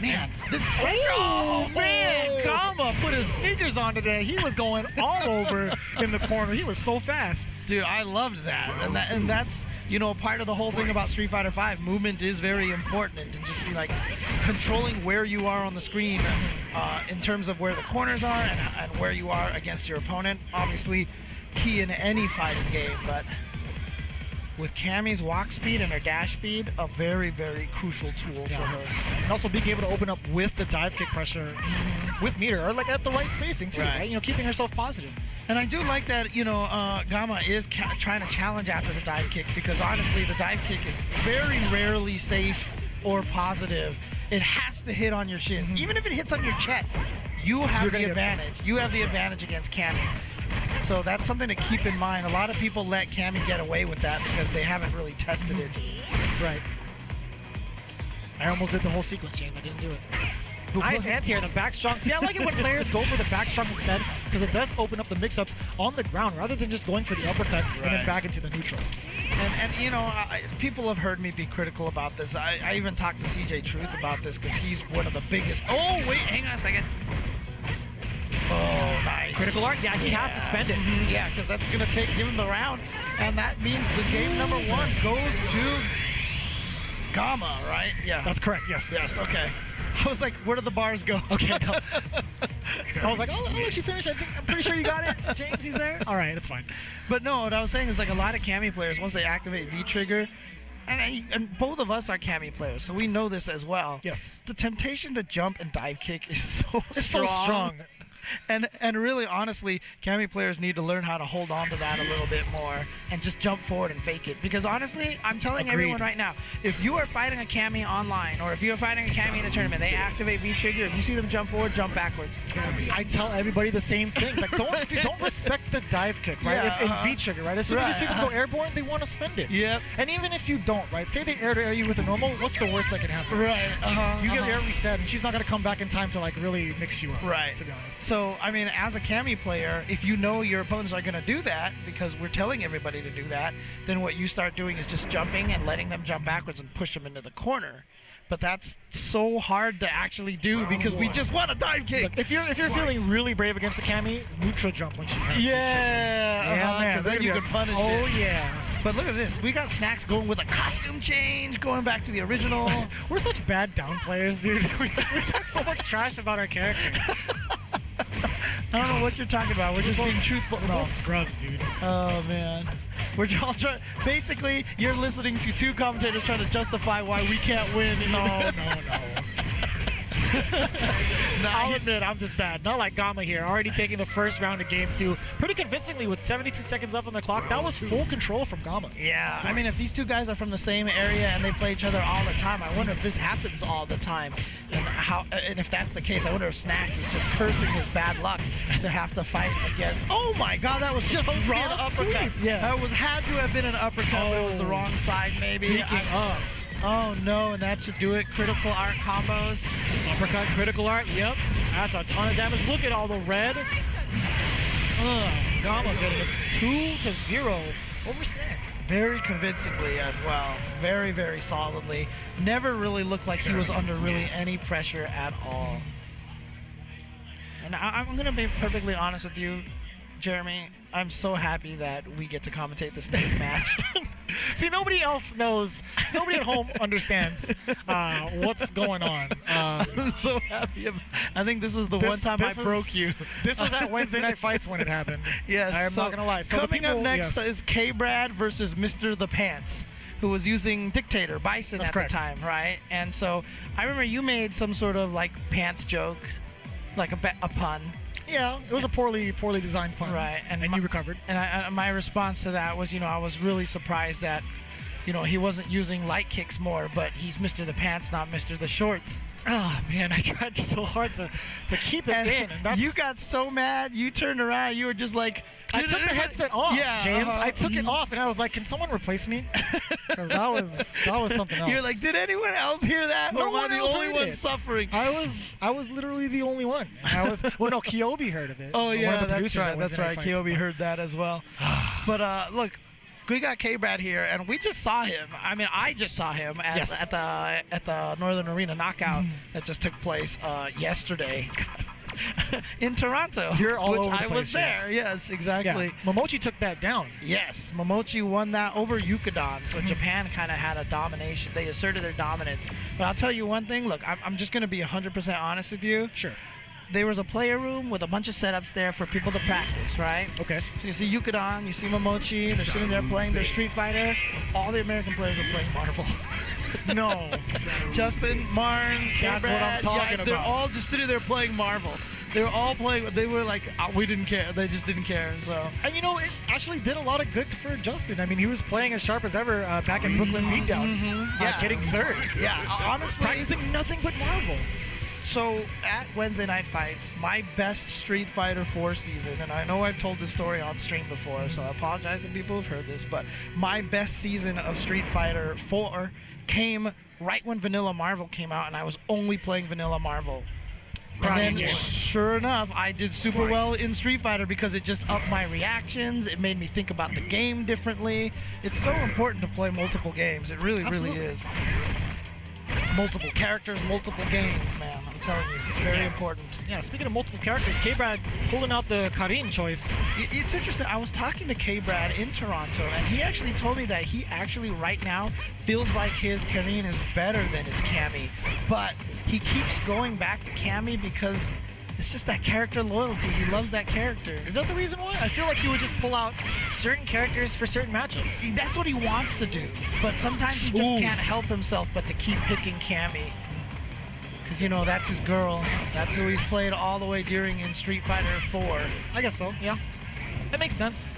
Man, this Oh, man, Gama put his sneakers on today. He was going all over in the corner. He was so fast. dude, I loved that. And that's, you know, part of the whole thing about Street Fighter V. Movement is very important, and just like controlling where you are on the screen in terms of where the corners are and where you are against your opponent. Obviously, key in any fighting game, but with Cammy's walk speed and her dash speed, a very, very crucial tool for her. And also being able to open up with the dive kick pressure with meter, or like at the right spacing too, right? You know, keeping herself positive. And I do like that, you know, Gama is trying to challenge after the dive kick, because honestly, the dive kick is very rarely safe or positive. It has to hit on your shins. Even if it hits on your chest, you have the advantage. You have the advantage against Cammy. So that's something to keep in mind. A lot of people let Cammy get away with that because they haven't really tested it. Right. I almost did the whole sequence, James. I didn't do it. Nice anti-air, the back strong. See, I like it when players go for the back strong instead, because it does open up the mix-ups on the ground rather than just going for the uppercut and then back into the neutral. And you know, people have heard me be critical about this. I even talked to CJ Truth about this because he's one of the biggest. Oh, wait, hang on a second. Oh, nice. Critical art? Yeah, he has to spend it. Yeah, because that's going to give him the round. And that means the game number one goes to Gama, right? Yeah. That's correct, yes. Yes, okay. I was like, where do the bars go? Okay, no. I was like, I'll let you finish. I'm pretty sure you got it. James, he's there. All right, it's fine. But no, what I was saying is like a lot of Cammy players, once they activate V-Trigger, and both of us are Cammy players, so we know this as well. Yes. The temptation to jump and dive kick is so It's strong. so strong. And really, honestly, Cammy players need to learn how to hold on to that a little bit more and just jump forward and fake it. Because honestly, I'm telling everyone right now, if you are fighting a Cammy online, or if you're fighting a Cammy in a tournament, they activate V-Trigger. If you see them jump forward, jump backwards. I tell everybody the same things. Like, don't respect the dive kick, right? Yeah, In V-Trigger, right? As soon as you see them go airborne, they want to spend it. Yep. And even if you don't, right? Say they air you with a normal, what's the worst that can happen? Right. You get air reset, and she's not going to come back in time to, like, really mix you up. Right. To be honest. So, I mean, as a Cammy player, if you know your opponents are going to do that, because we're telling everybody to do that, then what you start doing is just jumping and letting them jump backwards and push them into the corner. But that's so hard to actually do because we just want a dive kick. Look, if you're feeling really brave against the Cammy, neutral jump when she has yeah, man, then you can punish it. Oh, yeah. But look at this. We got Snax going with a costume change, going back to the original. We're such bad down players, dude. We talk so much trash about our character. I don't know what you're talking about. We're just being truthful. We're both scrubs, dude. Oh, man. We're all trying. Basically, you're listening to two commentators trying to justify why we can't win. No. Nah, I'll admit, I'm just bad. Not like Gama here. Already taking the first round of game 2 pretty convincingly with 72 seconds left on the clock. That was full control from Gama. Yeah, I mean, if these two guys are from the same area and they play each other all the time, I wonder if this happens all the time. And if that's the case, I wonder if Snax is just cursing his bad luck to have to fight against. Oh my God, that was just a raw uppercut. sweep. Yeah. That had to have been an uppercut, but it was the wrong side, maybe. Speaking of. Oh no, and that should do it. Critical art combos. Uppercut, critical art, yep. That's a ton of damage. Look at all the red. Gama getting it 2-0 over Snax. Very convincingly as well. Very, very solidly. Never really looked like he was under really any pressure at all. And I'm going to be perfectly honest with you, Jeremy. I'm so happy that we get to commentate this next match. See, nobody else knows. Nobody at home understands what's going on. I'm so happy. I think this was the one time I broke you. This was at Wednesday Night Fights when it happened. Yes. I'm not going to lie. So coming up next is K-Brad versus Mr. The Pants. who was using Dictator, Bison That's at correct. the time, right? And so I remember you made some sort of like pants joke, like a pun. Yeah, it was a poorly designed pun. Right, and my- you recovered. And my response to that was, I was really surprised that, he wasn't using light kicks more, but he's Mr. the Pants, not Mr. the Shorts. Oh man, I tried so hard to keep it in, and that's, You got so mad, you turned around, you were just like... I took the headset off, Yeah, James. uh-huh. I took it off, and I was like, "Can someone replace me?" Because that was something else. You're like, did anyone else hear that? No or am I one the else only heard one it. suffering? I was literally the only one. And I was well, no, Kyobi heard of it. Oh One yeah, of the that's producers right. at That's Wednesday right. Night Fights, Kyobi but- heard that as well. But look, we got K-Brad here, and we just saw him. I mean, I just saw him at the Northern Arena knockout that just took place yesterday in Toronto. You're all which over the I place, was there. James. Yes, Yeah, exactly. Momochi took that down. Yes, Momochi won that over Yukadon, so Japan kind of had a domination. They asserted their dominance. But I'll tell you one thing. Look, I'm just going to be 100% honest with you. Sure. There was a player room with a bunch of setups there for people to practice, right? Okay. So you see Yukadon, you see Momochi, they're sitting there playing their Street Fighter. All the American players are playing Marvel. No. Justin, Marn, That's what I'm talking They're about. all just sitting there playing Marvel. They were all playing. They were like, we didn't care. They just didn't care. So. And it actually did a lot of good for Justin. I mean, he was playing as sharp as ever back in Brooklyn Beatdown, Yeah. getting third. Yeah, honestly. Practicing nothing but Marvel. So at Wednesday Night Fights, my best Street Fighter 4 season, and I know I've told this story on stream before, so I apologize to people who've heard this, but my best season of Street Fighter 4 came right when Vanilla Marvel came out, and I was only playing Vanilla Marvel. Proud And of then, you. sure enough, I did super well in Street Fighter because it just upped my reactions. It made me think about the game differently. It's so important to play multiple games. It really, really Absolutely. is. Multiple characters, multiple games, man. I'm telling you, it's very important. Yeah, speaking of multiple characters, K-Brad pulling out the Karin choice. It's interesting. I was talking to K-Brad in Toronto, and he actually told me that he actually right now feels like his Karin is better than his Cammy, but he keeps going back to Cammy because it's just that character loyalty. He loves that character. Is that the reason why? I feel like he would just pull out certain characters for certain matchups. See, that's what he wants to do, but sometimes he just Ooh. can't help himself but to keep picking Cammy. Because, that's his girl. That's who he's played all the way during in Street Fighter 4. I guess so, yeah. That makes sense.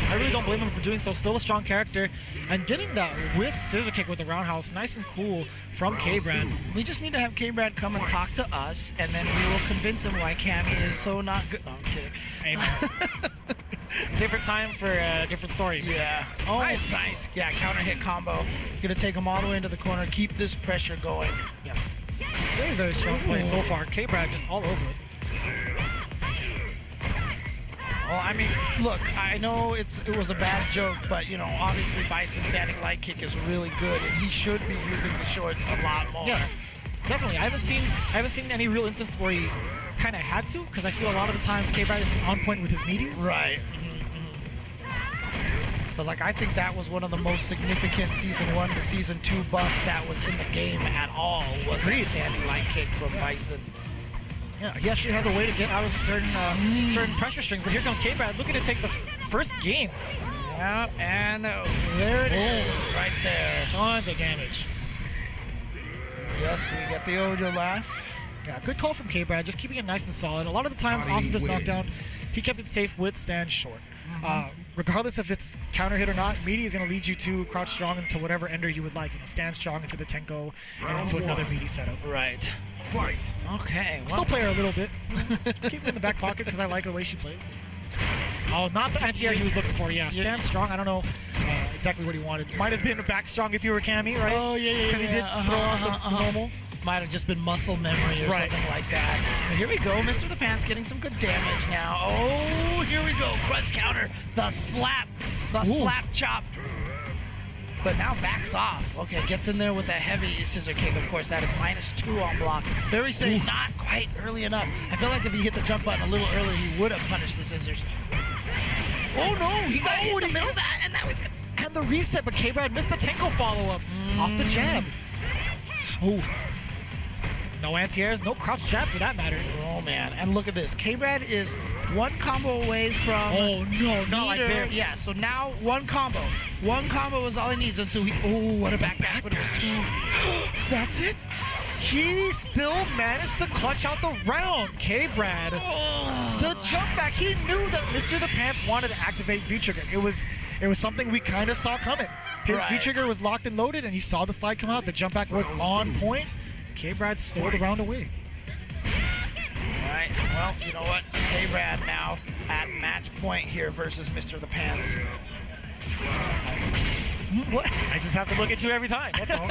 I really don't blame him for doing so. Still a strong character. And getting that with scissor kick with the roundhouse, nice and cool from K-Brad. We just need to have K-Brad come and talk to us, and then we will convince him why Cammy is so not good. Oh, I'm kidding. Amen. Different time for a different story. Yeah. Oh, Nice. Yeah, counter hit combo. Gonna take him all the way into the corner. Keep this pressure going. Yeah. Very, very strong play so far. K-Brad just all over it. Well, I mean, look, I know it was a bad joke, but obviously Bison standing light kick is really good, and he should be using the shorts a lot more. Yeah, definitely. I haven't seen any real instance where he kind of had to, because I feel a lot of the times K-Brad is on point with his meaties. Right. But I think that was one of the most significant Season 1 to Season 2 buffs that was in the game at all, was that standing light kick from Bison. Yeah, he actually has a way to get out of certain pressure strings. But here comes K-Brad looking to take the first game. Yep, and there it is, right there. Tons of damage. Yes, we get the Ojo laugh. Yeah, good call from K-Brad, just keeping it nice and solid. A lot of the times off of his knockdown, he kept it safe with stand short. Regardless if it's counter hit or not, meaty is going to lead you to crouch strong into whatever ender you would like. Stand strong into the Tenko and into another meaty setup. Right. Fight. Okay, Still play her a little bit. Keep her in the back pocket because I like the way she plays. Oh, not the anti-air he was looking for. Yeah, stand strong. I don't know exactly what he wanted. Might have been a back strong if you were Cammy, right? Oh, yeah. Because he did throw out the normal. Might have just been muscle memory or Right. something like that. But here we go, Mr. the Pants getting some good damage now. Oh, here we go, crunch counter, the slap chop. But now backs off. Okay, gets in there with a heavy scissor kick. Of course, that is -2 on block. Very safe, not quite early enough. I feel like if he hit the jump button a little earlier, he would have punished the scissors. Oh no, he got hit in the middle of that, and now he's got... And the reset, but K-Brad missed the Tenko follow-up off the jab. Oh. No anti-airs, no crouch jab for that matter. Oh man. And look at this. K-Brad is one combo away from... Oh, no, not like meter. this. Yeah, so now one combo. One combo is all he needs. And so he... Oh, what a backdash, but it was two. That's it? He still managed to clutch out the round. K-Brad, the jump back. He knew that Mr. the Pants wanted to activate V-Trigger. It was something we kind of saw coming. His Right. V-Trigger was locked and loaded, and he saw the slide come out. The jump back was on point. K-Brad stole the round away. All right, well, you know what? K-Brad now at match point here versus Mr. the Pants. What? I just have to look at you every time. That's all.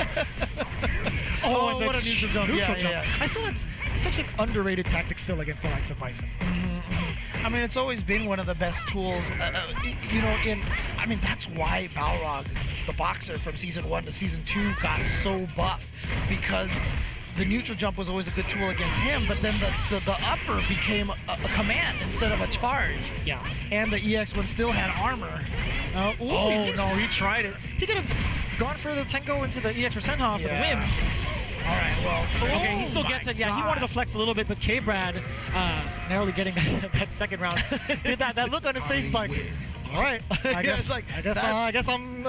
Oh, and the what a neutral jump. Neutral Yeah, jump. yeah. I still, it's such an underrated tactic still against the likes of Bison. I mean, it's always been one of the best tools, you know, that's why Balrog, the boxer from Season 1 to Season 2, got so buff, because the neutral jump was always a good tool against him, but then the upper became a command instead of a charge. Yeah. And the EX one still had armor. No, he tried it. He could have gone for the Tenko into the EX Senha for the win. All right, well. Okay, he still gets it. Yeah, he wanted to flex a little bit, but K-Brad narrowly getting that second round. Did that look on his face like, all right, I guess I'm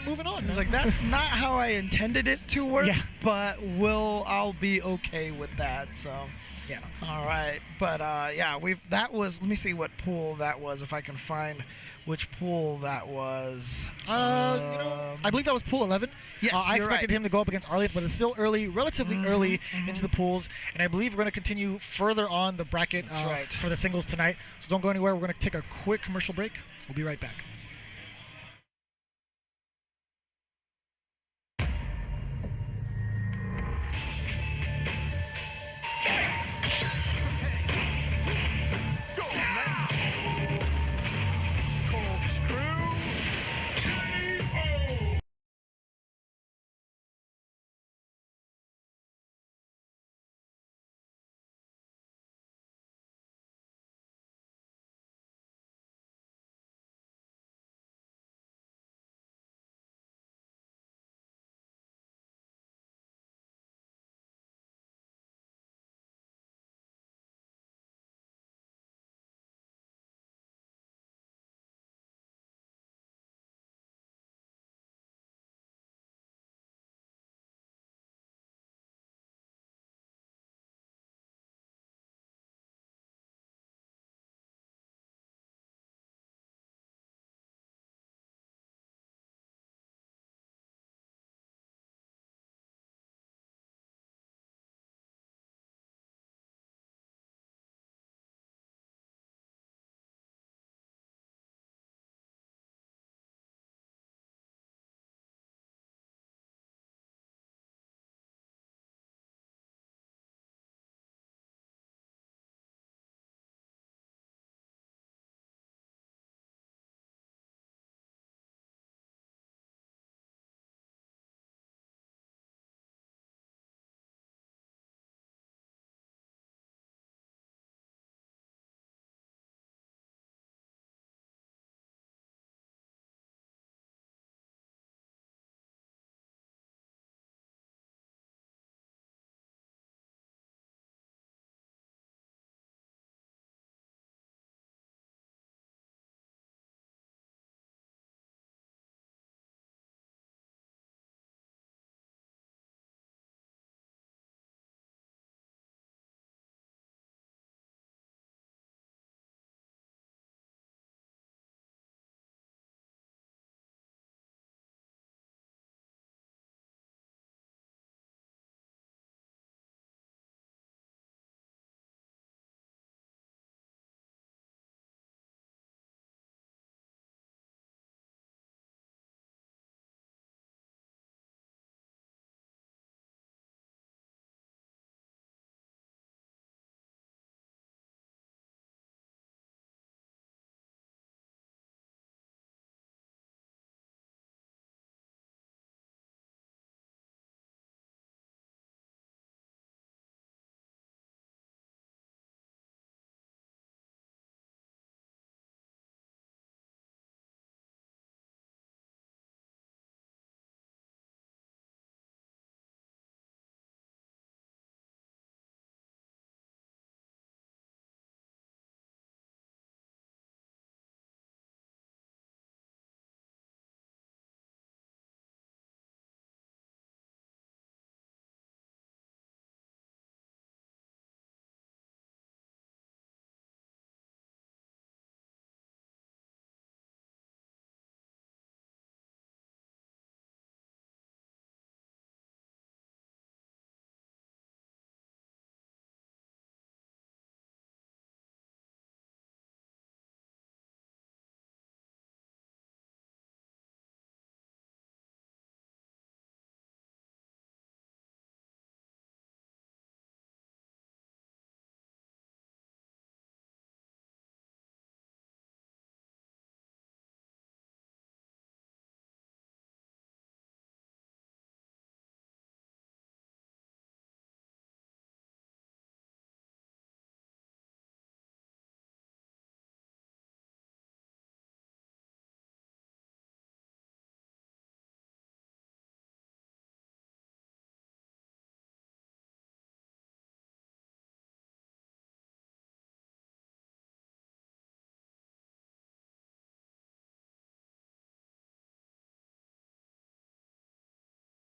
moving on. He's like, that's not how I intended it to work, Yeah. but I'll be okay with that. So, Yeah. all right. But that was. Let me see what pool that was, if I can find which pool that was. I believe that was pool 11. Yes, I you're expected right. him to go up against Arlieth, but it's still early, relatively early into the pools, and I believe we're going to continue further on the bracket That's right. for the singles tonight. So don't go anywhere. We're going to take a quick commercial break. We'll be right back.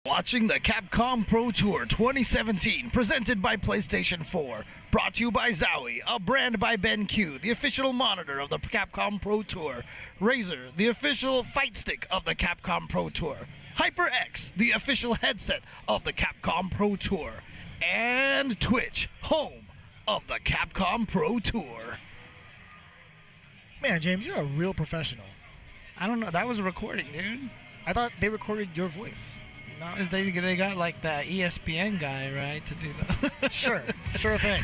Watching the Capcom Pro Tour 2017, presented by PlayStation 4. Brought to you by Zowie, a brand by BenQ, the official monitor of the Capcom Pro Tour. Razer, the official fight stick of the Capcom Pro Tour. HyperX, the official headset of the Capcom Pro Tour. And Twitch, home of the Capcom Pro Tour. Man, James, you're a real professional. I don't know, that was a recording, dude. I thought they recorded your voice. No, they got like that ESPN guy, right, to do that. Sure thing.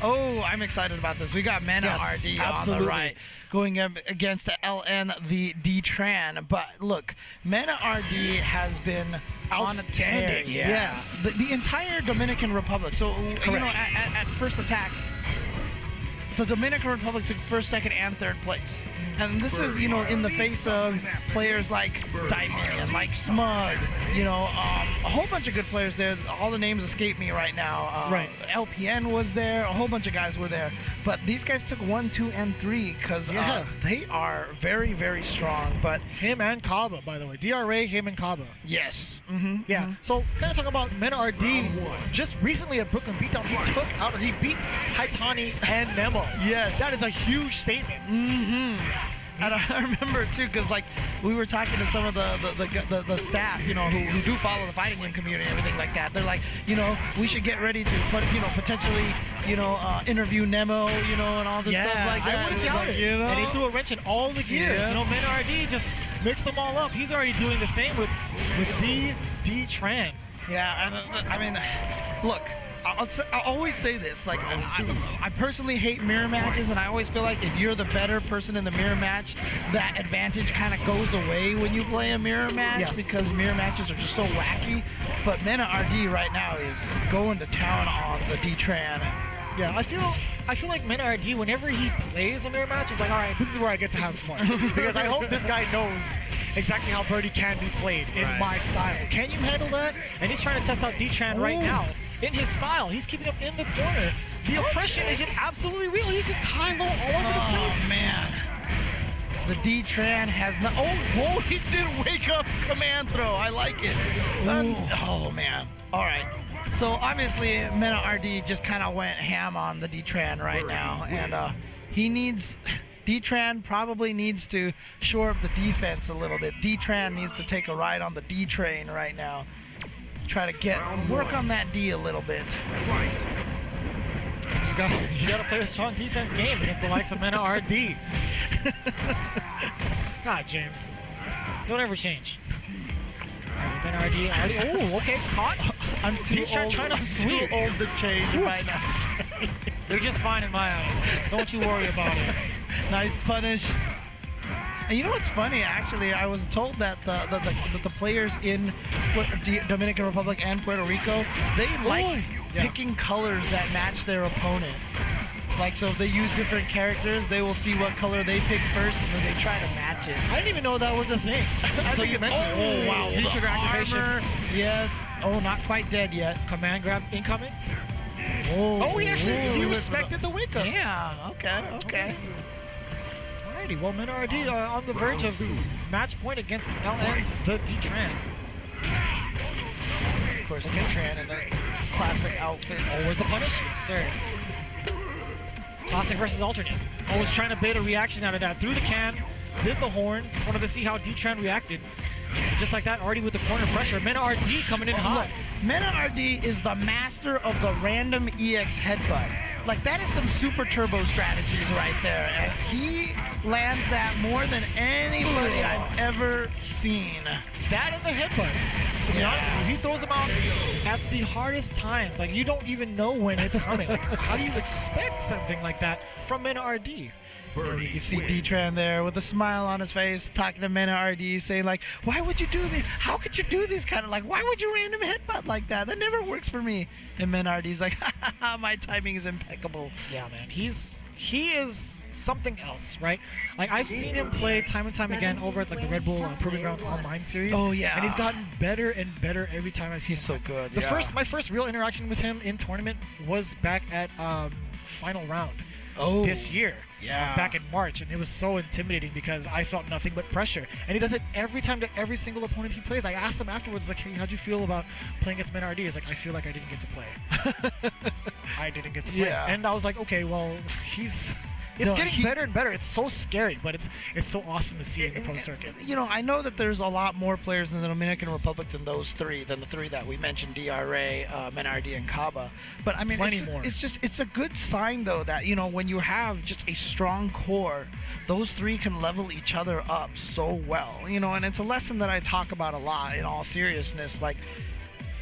Oh, I'm excited about this. We got Menat RD absolutely. on the right going up against LN the D-Tran. But look, Menat RD has been on a tear. Outstanding, yes. The entire Dominican Republic. So, you know, at first attack, the Dominican Republic took first, second, and third place. And this is, you know, in the face of players like Divination, like Smug, you know, a whole bunch of good players there. All the names escape me right now. Right. LPN was there. A whole bunch of guys were there. But these guys took 1, 2, and 3 because they are very, very strong. But Him and Kaba, by the way. DRA, him and Kaba. yes. Yeah. So, kind of talking about Menat RD. Just recently at Brooklyn Beatdown, he beat Haitani and Nemo. Yes. That is a huge statement. And I remember too, because like we were talking to some of the staff, you know, who do follow the fighting game community and everything like that. They're like, you know, we should get ready to, you know, potentially, you know, interview Nemo, you know, and all this stuff like that. I wouldn't doubt it. You know? And he threw a wrench in all the gears. Yeah. You know, Menat RD just mixed them all up. He's already doing the same with the D-Tran. Yeah, and I mean, look. I'll always say this, like, I personally hate mirror matches, and I always feel like if you're the better person in the mirror match, that advantage kind of goes away when you play a mirror match, because mirror matches are just so wacky. But Menat RD right now is going to town on the D-Tran. Yeah, I feel like Menat RD, whenever he plays a mirror match, is like, all right, this is where I get to have fun. Because I hope this guy knows exactly how Birdie can be played in my style. Can you handle that? And he's trying to test out D-Tran right now. In his style, he's keeping him in the corner. The oppression is just absolutely real. He's just high, low, all over the place. Oh, man. The D-Tran has not... Oh, whoa, he did wake up command throw. I like it. Oh, man. All right. So, obviously, Menat RD just kind of went ham on the D-Tran right now. And he needs... D-Tran probably needs to shore up the defense a little bit. D-Tran needs to take a ride on the D-Train right now. Try to work on that D a little bit. You gotta play a strong defense game against the likes of Menat RD. God, James, don't ever change. Menat RD. Oh, okay, caught. I'm too old. Trying to sweep. Too old to change right now. They're just fine in my eyes. Don't you worry about it. Nice punish. And you know what's funny? Actually, I was told that the players in Dominican Republic and Puerto Rico, they like picking colors that match their opponent. Like, so if they use different characters, they will see what color they pick first, and then they try to match it. I didn't even know that was a thing. So you mentioned it. Oh, wow. V-trigger activation. Armor, yes. Oh, not quite dead yet. Command grab incoming. Oh, he respected the wake up. Yeah, okay. Alrighty, well, Menat RD on the verge of match point against LN's the D-Tran. Of course, D-Tran in their classic outfits. Oh, where's the punish? Yes, sir. Classic versus alternate. Always trying to bait a reaction out of that. Threw the can, did the horn. Just wanted to see how D-Tran reacted. And just like that, already with the corner pressure. Menat RD coming in hot. Menat RD is the master of the random EX headbutt. Like, that is some super turbo strategies right there. And he lands that more than anybody I've ever seen. That and the headbutts. To be honest with you, he throws them out at the hardest times. Like, you don't even know when it's coming. Like, how do you expect something like that from Menat RD? You see D-Tran there with a smile on his face, talking to Menat RD, saying like, why would you do this? How could you do this kind of, like, why would you random headbutt like that? That never works for me. And Menat RD's like, my timing is impeccable. Yeah, man. He is something else, right? Like, I've seen him play time and time again over at like the Red Bull Proving Grounds Online series. Oh, yeah. And he's gotten better and better every time I see him. He's so good. My first real interaction with him in tournament was back at Final Round. this year. Yeah. Back in March, and it was so intimidating because I felt nothing but pressure. And he does it every time to every single opponent he plays. I asked him afterwards, like, hey, how'd you feel about playing against Menat? He's like, I feel like I didn't get to play. I didn't get to play. Yeah. And I was like, okay, well, it's getting better and better. It's so scary, but it's so awesome to see in the pro circuit. You know, I know that there's a lot more players in the Dominican Republic than the three that we mentioned, DRA, Menardi, and Kaba. But I mean, Plenty more. it's a good sign though that, you know, when you have just a strong core, those three can level each other up so well. You know, and it's a lesson that I talk about a lot in all seriousness. Like,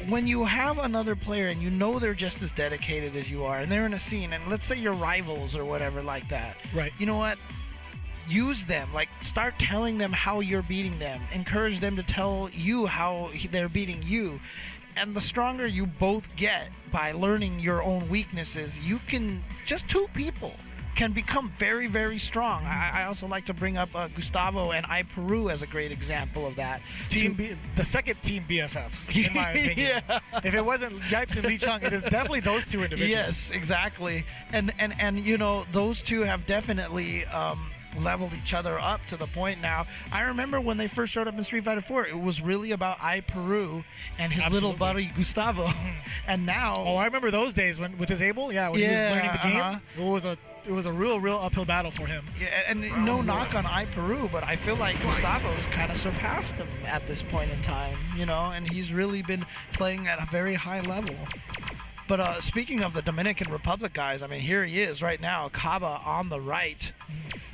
when you have another player and you know they're just as dedicated as you are, and they're in a scene, and let's say you're rivals or whatever like that, Right. you know what? Use them. Like, start telling them how you're beating them. Encourage them to tell you how they're beating you. And the stronger you both get by learning your own weaknesses, you can, just two people can become very, very strong. I also like to bring up Gustavo and Peru as a great example of that. The second team BFFs, in my opinion. Yeah. If it wasn't Yipes and Lee Chung, it is definitely those two individuals. Yes, exactly. And you know, those two have definitely leveled each other up to the point now. I remember when they first showed up in Street Fighter 4, it was really about Peru and his little buddy Gustavo. And now, I remember those days when with his Able, when he was learning the game. It was a real uphill battle for him. Yeah, and no knock on Peru, but I feel like Gustavo's kind of surpassed him at this point in time, you know, and he's really been playing at a very high level. But speaking of the Dominican Republic guys, I mean, here he is right now, Kaba on the right.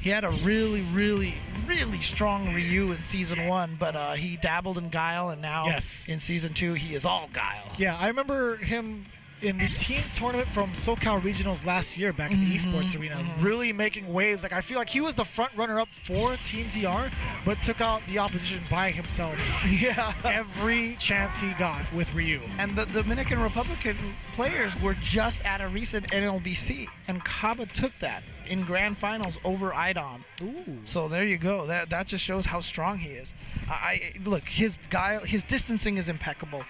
He had a really, really, really strong Ryu in Season 1, but he dabbled in Guile, and now in Season 2, he is all Guile. Yeah, I remember him in the team tournament from SoCal Regionals last year back in the esports arena, really making waves. Like, I feel like he was the front runner up for Team DR, but took out the opposition by himself. Yeah. Every chance he got with Ryu. And the Dominican Republican players were just at a recent NLBC, and Kaba took that in grand finals over IDOM. Ooh. So there you go. That just shows how strong he is. Look, his distancing is impeccable.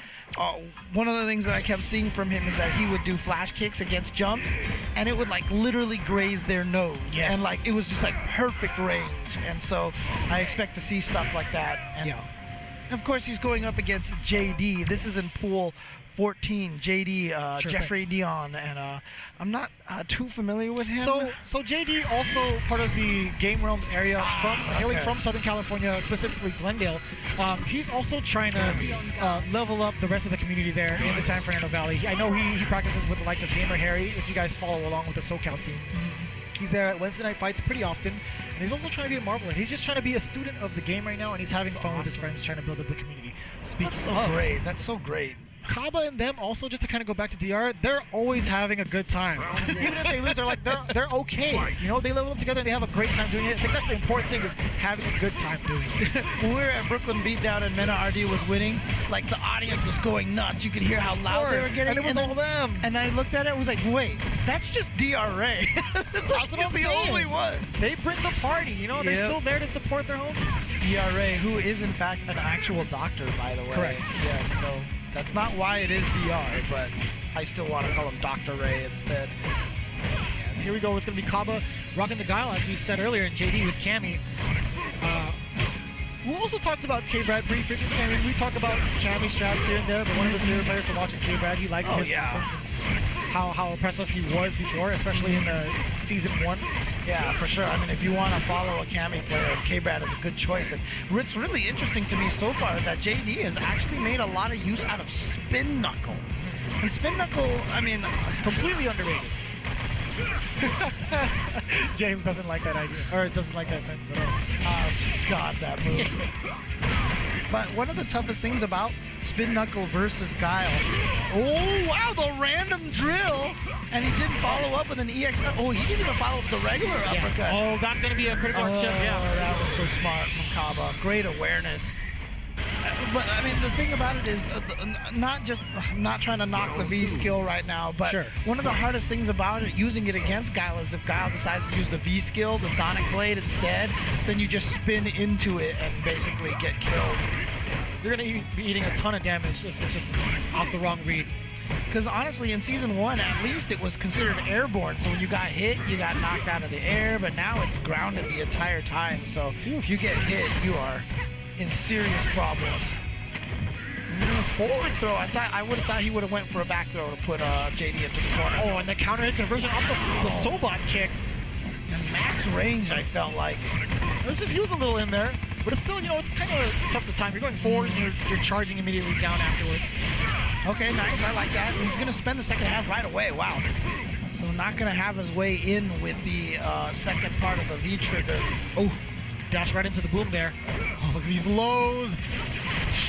One of the things that I kept seeing from him is that he would do flash kicks against jumps, and it would like literally graze their nose. Yes. And like it was just like perfect range. And so I expect to see stuff like that. And of course, he's going up against JD. This is in pool 14, JD, Jeffrey Dion, and I'm not too familiar with him. So JD also part of the Game Realms area, hailing from Southern California, specifically Glendale. He's also trying to level up the rest of the community there in the San Fernando Valley. I know he practices with the likes of Gamer Harry, if you guys follow along with the SoCal scene. He's there at Wednesday night fights pretty often, and he's also trying to be a Marvel. He's just trying to be a student of the game right now, and he's having fun with his friends, trying to build up the community. That's so great. That's so great. Kaba and them also, just to kind of go back to DR, they're always having a good time. Even if they lose, they're okay. You know, they level up together and they have a great time doing it. I think that's the important thing, is having a good time doing it. When we were at Brooklyn Beatdown and Menat RD was winning, like the audience was going nuts. You could hear how loud they were getting. And it was all them. And I looked at it and was like, wait, that's just DRA. That's what I'm the saying. only one. They bring the party, you know, they're still there to support their homies. DRA, who is in fact an actual doctor, by the way. Correct. Yes, so that's not why it is DR, but I still want to call him Dr. Ray instead. And here we go. It's going to be Kaba rocking the Guile, as we said earlier, and JD with Cammy. We also talked about K-Brad pretty frequently. I mean, we talk about Cammy strats here and there, but one of his favorite players to watch is K-Brad. He likes his offense and how impressive he was before, especially in the Season 1. Yeah, for sure. I mean, if you want to follow a Cammy player, K-Brad is a good choice. And what's really interesting to me so far is that JD has actually made a lot of use out of Spin Knuckle. And Spin Knuckle, I mean, completely underrated. James doesn't like that idea, or doesn't like that sentence at all. God, that move. But one of the toughest things about Spin Knuckle versus Guile, oh wow, the random drill, and he didn't follow up with an EX. Oh, he didn't even follow up with the regular uppercut. Oh, that's gonna be a critical chip. Yeah, that was so smart from Kaba. Great awareness. But I mean, the thing about it is I'm not trying to knock the V skill right now, but one of the hardest things about it, using it against Guile, is if Guile decides to use the V skill, the Sonic Blade instead, then you just spin into it and basically get killed. You're gonna be eating a ton of damage if it's just off the wrong read. Because honestly, in Season 1, at least it was considered airborne. So when you got hit, you got knocked out of the air. But now it's grounded the entire time. So if you get hit, you are in serious problems. Forward throw. I would have thought he would have went for a back throw to put JD into the corner. Oh, and the counter hit conversion off the Sobot kick. And max range, I felt like. He was a little in there, but it's still, it's kind of tough to time. You're going forward and you're charging immediately down afterwards. Okay, nice. I like that. He's going to spend the second half right away. Wow. So not going to have his way in with the second part of the V trigger. Oh, dash right into the boom there. Oh, look at these lows.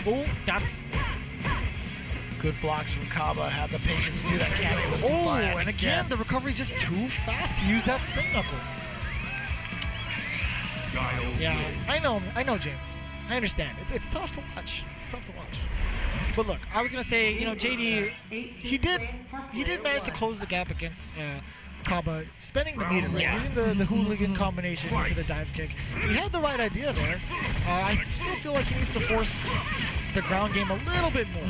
Oh, that's... Good blocks from Kaba. Had the patience knew that Cammy was too far. And again, the recovery is just too fast to use that spin knuckle. Guile Yeah, wins. I know, James. I understand. It's tough to watch. It's tough to watch. But look, I was gonna say, JD, he did manage to close the gap against Kaba, spending the meter, right? Using the hooligan combination into the dive kick. He had the right idea there. I still feel like he needs to force the ground game a little bit more.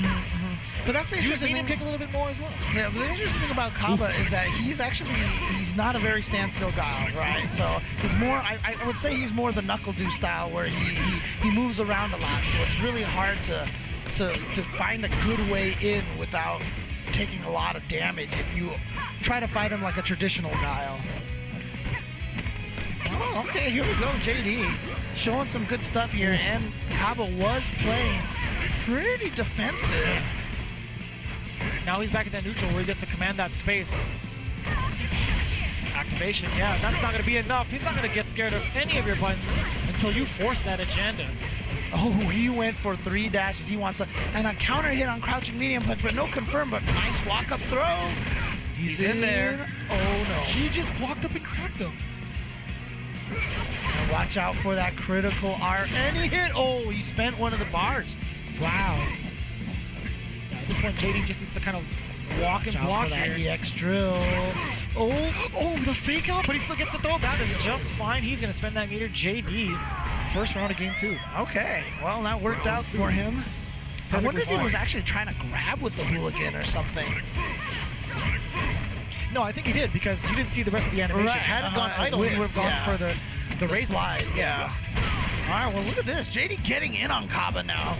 But that's the Use interesting medium thing. kick a little bit more as well. Yeah, but the interesting thing about Kaba is that he's not a very standstill guy, right? So he's more, I would say he's more the knuckle do style where he moves around a lot. So it's really hard to find a good way in without taking a lot of damage if you try to fight him like a traditional Guile. Oh, okay, here we go, JD. Showing some good stuff here, and Kaba was playing pretty defensive. Now he's back at that neutral where he gets to command that space. Activation, yeah, that's not going to be enough. He's not going to get scared of any of your buttons until you force that agenda. Oh, he went for 3 dashes. He wants a counter hit on crouching medium punch, but no confirm, but nice walk-up throw. He's in there. Oh, no. He just walked up and cracked him. And watch out for that critical R. And he hit. Oh, he spent one of the bars. Wow. Yeah, at this point, JD just needs to kind of walk and block for that here. EX drill. Oh, the fake out, but he still gets the throw. That is just fine. He's going to spend that meter. JD, first round of game 2. Okay, well, that worked out for him. I wonder if he fine. was actually trying to grab with the hooligan or something. No, I think he did because you didn't see the rest of the animation. Right, Had it gone idle, he would have gone for the raise slide. Yeah. All right, well, look at this. JD getting in on Kaba now.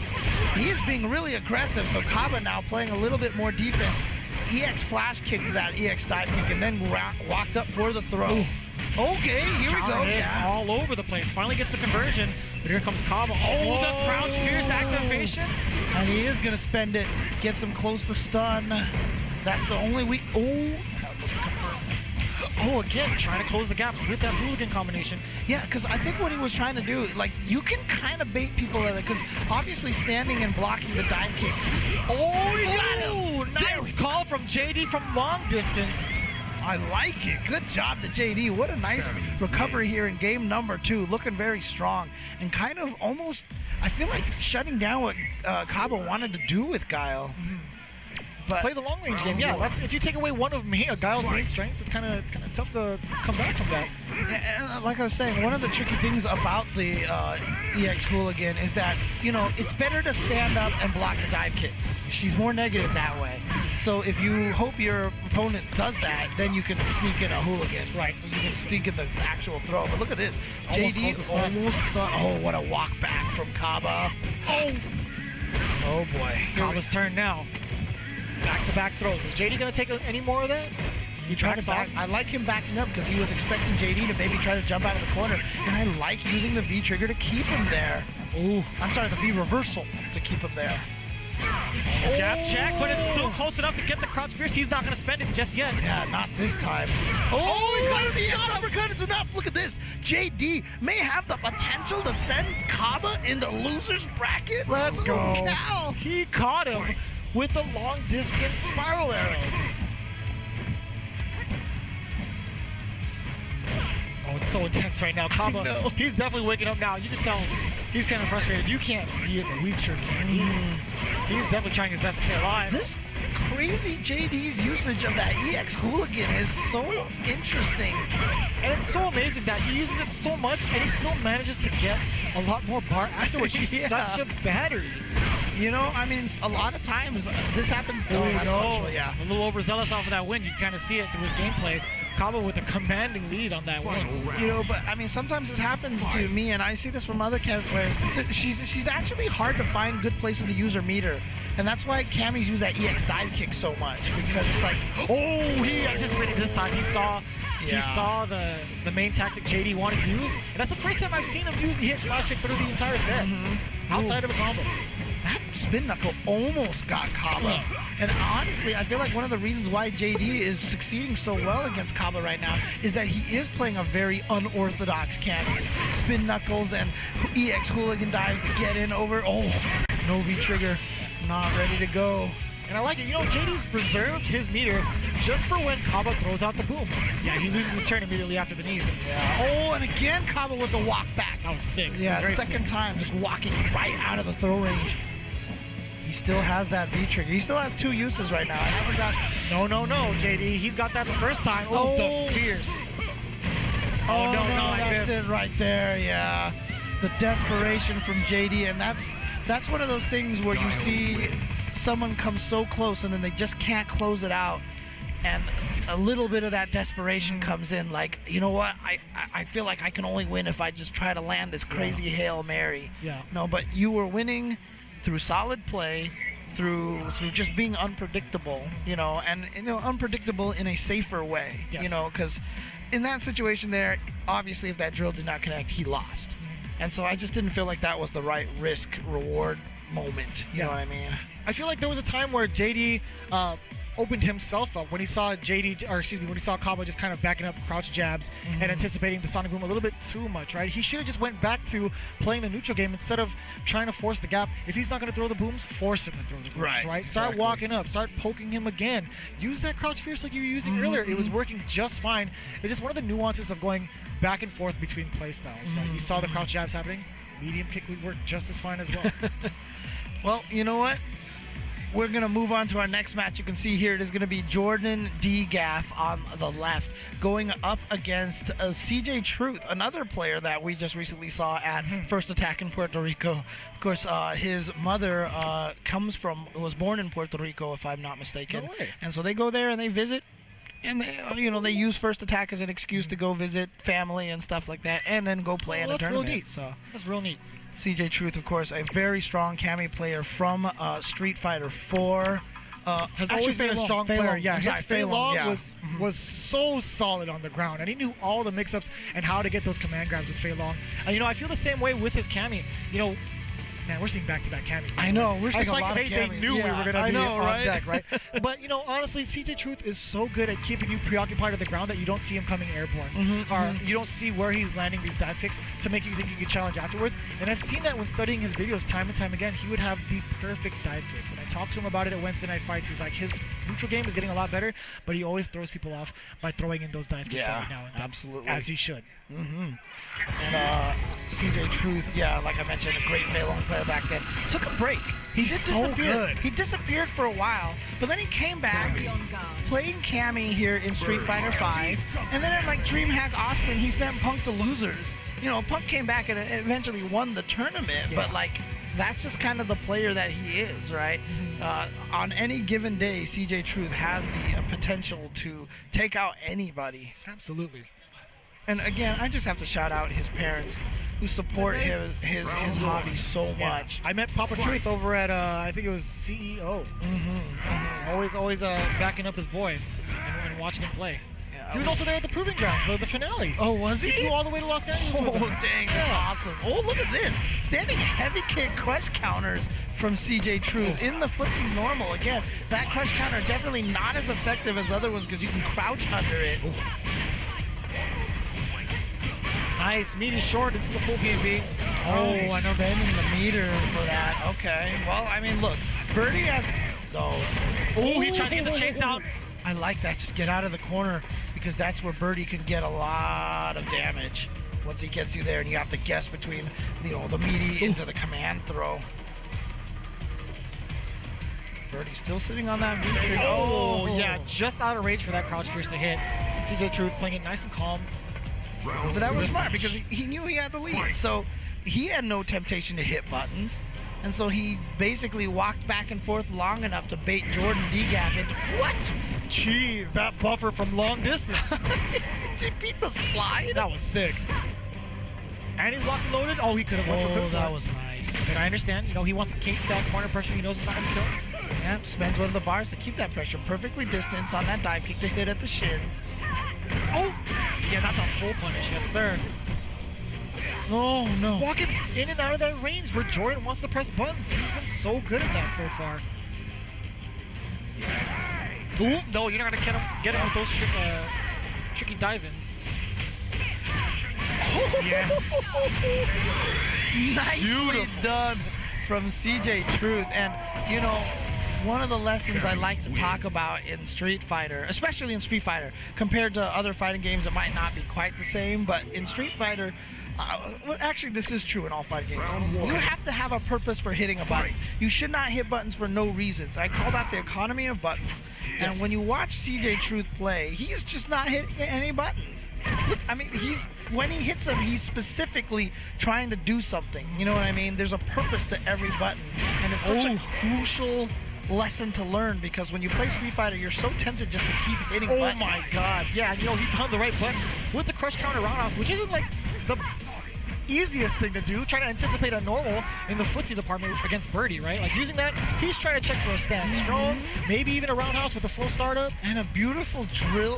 He is being really aggressive, so Kaba now playing a little bit more defense. EX flash kick to that EX dive kick, and then walked up for the throw. Ooh. Okay, here we go. Hits Yeah. all over the place. Finally gets the conversion, but here comes Kaba. Oh, the crouch fierce activation. And he is going to spend it. Gets him close to stun. That's the only weak. Oh, that was confirmed. Oh, again, trying to close the gap with that hooligan combination. Yeah, because I think what he was trying to do, like, you can kind of bait people at it, because obviously standing and blocking the dive kick. Oh, he got him! Nice call from JD from long distance. I like it. Good job to JD. What a nice recovery here in game number 2. Looking very strong and kind of almost, I feel like shutting down what Kaba wanted to do with Guile. But Play the long range game. Yeah, that's if you take away one of Guile's main strengths, it's kind of tough to come back from that. and like I was saying, one of the tricky things about the EX Hooligan is that, it's better to stand up and block the dive kick. She's more negative that way. So if you hope your opponent does that, then you can sneak in a hooligan. Right. You can sneak in the actual throw. But look at this. Almost JD close to stun. almost stun. Oh, what a walk back from Kaba. Oh boy. Kaba's turn now. Back-to-back throws. Is JD going to take any more of that? He tried backs to back. off. I like him backing up because he was expecting JD to maybe try to jump out of the corner. And I like using the V trigger to keep him there. Ooh, I'm sorry, the V reversal to keep him there. Jab check, but it's still close enough to get the crouch fierce. He's not going to spend it just yet. Yeah, not this time. Oh, he got him. The uppercut is enough. Look at this. JD may have the potential to send Kaba into loser's bracket. Let's go. Cow. He caught him with the long distance spiral arrow. Oh, it's so intense right now. Kaba, he's definitely waking up now. You just tell he's kind of frustrated. You can't see it, but we sure can. He's definitely trying his best to stay alive. This crazy JD's usage of that EX Hooligan is so interesting. And it's so amazing that he uses it so much and he still manages to get a lot more bar afterwards. He's Yeah. such a battery. You know, I mean, a lot of times this happens. There we go. Yeah. A little overzealous off of that win. You kind of see it through his gameplay. Kaba with a commanding lead on that win. You know, but I mean, sometimes this happens to me, and I see this from other Cammy players. She's actually hard to find good places to use her meter, and that's why Cammy's use that EX dive kick so much, because it's like, oh, he anticipated this time. He saw the main tactic JD wanted to use, and that's the first time I've seen him use the hit splash kick through the entire set, outside of a combo. That spin knuckle almost got Kaba. And honestly, I feel like one of the reasons why JD is succeeding so well against Kaba right now is that he is playing a very unorthodox Cammy. Spin knuckles and EX hooligan dives to get in over. Oh, no V-trigger. Not ready to go. And I like it. You know, JD's preserved his meter just for when Kaba throws out the booms. Yeah, he loses his turn immediately after the knees. Yeah. Oh, and again, Kaba with the walk back. That was sick. Yeah, Very second sick. time, just walking right out of the throw range. He still has that V-trigger. He still has 2 uses right now. He hasn't got... No, JD. He's got that the first time. Oh, the fierce. Oh, no, like that's this. it right there, yeah. The desperation from JD, and that's one of those things where you see someone come so close and then they just can't close it out. And a little bit of that desperation comes in, like, you know what, I feel like I can only win if I just try to land this crazy Hail Mary. Yeah. No, but you were winning through solid play, through just being unpredictable, you know, and unpredictable in a safer way, Yes. you know, because in that situation there, obviously if that drill did not connect, he lost. And so I just didn't feel like that was the right risk-reward moment, you know what I mean? I feel like there was a time where JD opened himself up when he saw when he saw Kaba just kind of backing up crouch jabs and anticipating the Sonic Boom a little bit too much, right? He should have just went back to playing the neutral game instead of trying to force the gap. If he's not going to throw the booms, force him to throw the booms, right? Start exactly. walking up, start poking him again. Use that crouch fierce like you were using earlier. It was working just fine. It's just one of the nuances of going back and forth between play styles, right? You saw the crouch jabs happening. Medium kick would work just as fine as well. Well, you know what? We're going to move on to our next match. You can see here it is going to be Jordan D. Gaff on the left going up against CJ Truth, another player that we just recently saw at First Attack in Puerto Rico. Of course, his mother was born in Puerto Rico, if I'm not mistaken. No way. And so they go there and they visit. And they use First Attack as an excuse to go visit family and stuff like that, and then go play in a tournament. Real neat. So That's real neat. CJ Truth, of course, a very strong Cammy player from Street Fighter 4. Has always been a strong player. Yeah, his Fei Long yeah. was so solid on the ground, and he knew all the mix-ups and how to get those command grabs with Fei Long. And I feel the same way with his Cammy. Man, we're seeing back-to-back Cammy. I know, we're seeing it's a like lot they of Cammys. knew we were going to be on right? deck, right? But honestly, CJ Truth is so good at keeping you preoccupied at the ground that you don't see him coming airborne, or you don't see where he's landing these dive kicks to make you think you can challenge afterwards. And I've seen that when studying his videos time and time again. He would have the perfect dive kicks, and I talked to him about it at Wednesday Night Fights. He's like, his neutral game is getting a lot better, but he always throws people off by throwing in those dive kicks every now and then, absolutely. as he should. And CJ Truth, yeah, like I mentioned, a great Fei Long player back then. Took a break. He did so disappear. good. He disappeared for a while, but then he came back, playing Cammy here in Street Fighter 5, and then at DreamHack Austin, he sent Punk to losers. Punk came back and eventually won the tournament, but that's just kind of the player that he is, right? On any given day, CJ Truth has the potential to take out anybody. Absolutely. And again, I just have to shout out his parents who support his hobby so much. I met Papa Truth over at I think it was CEO. Always backing up his boy and watching him play. Yeah, He was also there at the Proving Grounds, the finale. Oh, was he? He flew all the way to Los Angeles with him. Dang, that's awesome. Oh, look at this. Standing heavy kick crush counters from CJ Truth in the footsie normal. Again, that crush counter definitely not as effective as other ones because you can crouch under it. Nice, meaty short into the full PNB. Oh, I know bending the meter for that. Okay. Well, I mean, look, Birdie has... Oh, he tried to get the chase out. I like that. Just get out of the corner because that's where Birdie can get a lot of damage once he gets you there, and you have to guess between, the meaty into the command throw. Birdie's still sitting on that meter. Oh, yeah, just out of range for that crouch fierce to hit. CJ Truth playing it nice and calm. But that was smart because he knew he had the lead, so he had no temptation to hit buttons. And so he basically walked back and forth long enough to bait Jordan DGAF into what? Jeez, that buffer from long distance. Did you beat the slide? That was sick. And he's locked and loaded. Oh, he could have went for quick. That was nice. And I understand, you know, he wants to keep that corner pressure. He knows it's not going to kill. Yeah, spends one of the bars to keep that pressure perfectly distanced on that dive kick to hit at the shins. Oh! Yeah, that's a full punish. Yes, sir. Oh, no. Walking in and out of that range where Jordan wants to press buttons. He's been so good at that so far. Ooh, no, you're not going to get him with those tricky dive-ins. Oh, yes. Nicely done from CJ Truth. And, you know, one of the lessons I like to talk about in Street Fighter, especially in Street Fighter, compared to other fighting games that might not be quite the same, but in Street Fighter, well, actually, this is true in all fighting games. You have to have a purpose for hitting a button. You should not hit buttons for no reasons. I call that the economy of buttons. And when you watch CJ Truth play, he's just not hitting any buttons. I mean, when he hits them, he's specifically trying to do something. You know what I mean? There's a purpose to every button. And it's such a crucial lesson to learn, because when you play Street Fighter, you're so tempted just to keep hitting buttons. Oh my god. Yeah, you know, he found the right button with the crush counter roundhouse, which isn't like the easiest thing to do, trying to anticipate a normal in the footsie department against Birdie, right? Like using that, he's trying to check for a stand strong, maybe even a roundhouse with a slow startup. And a beautiful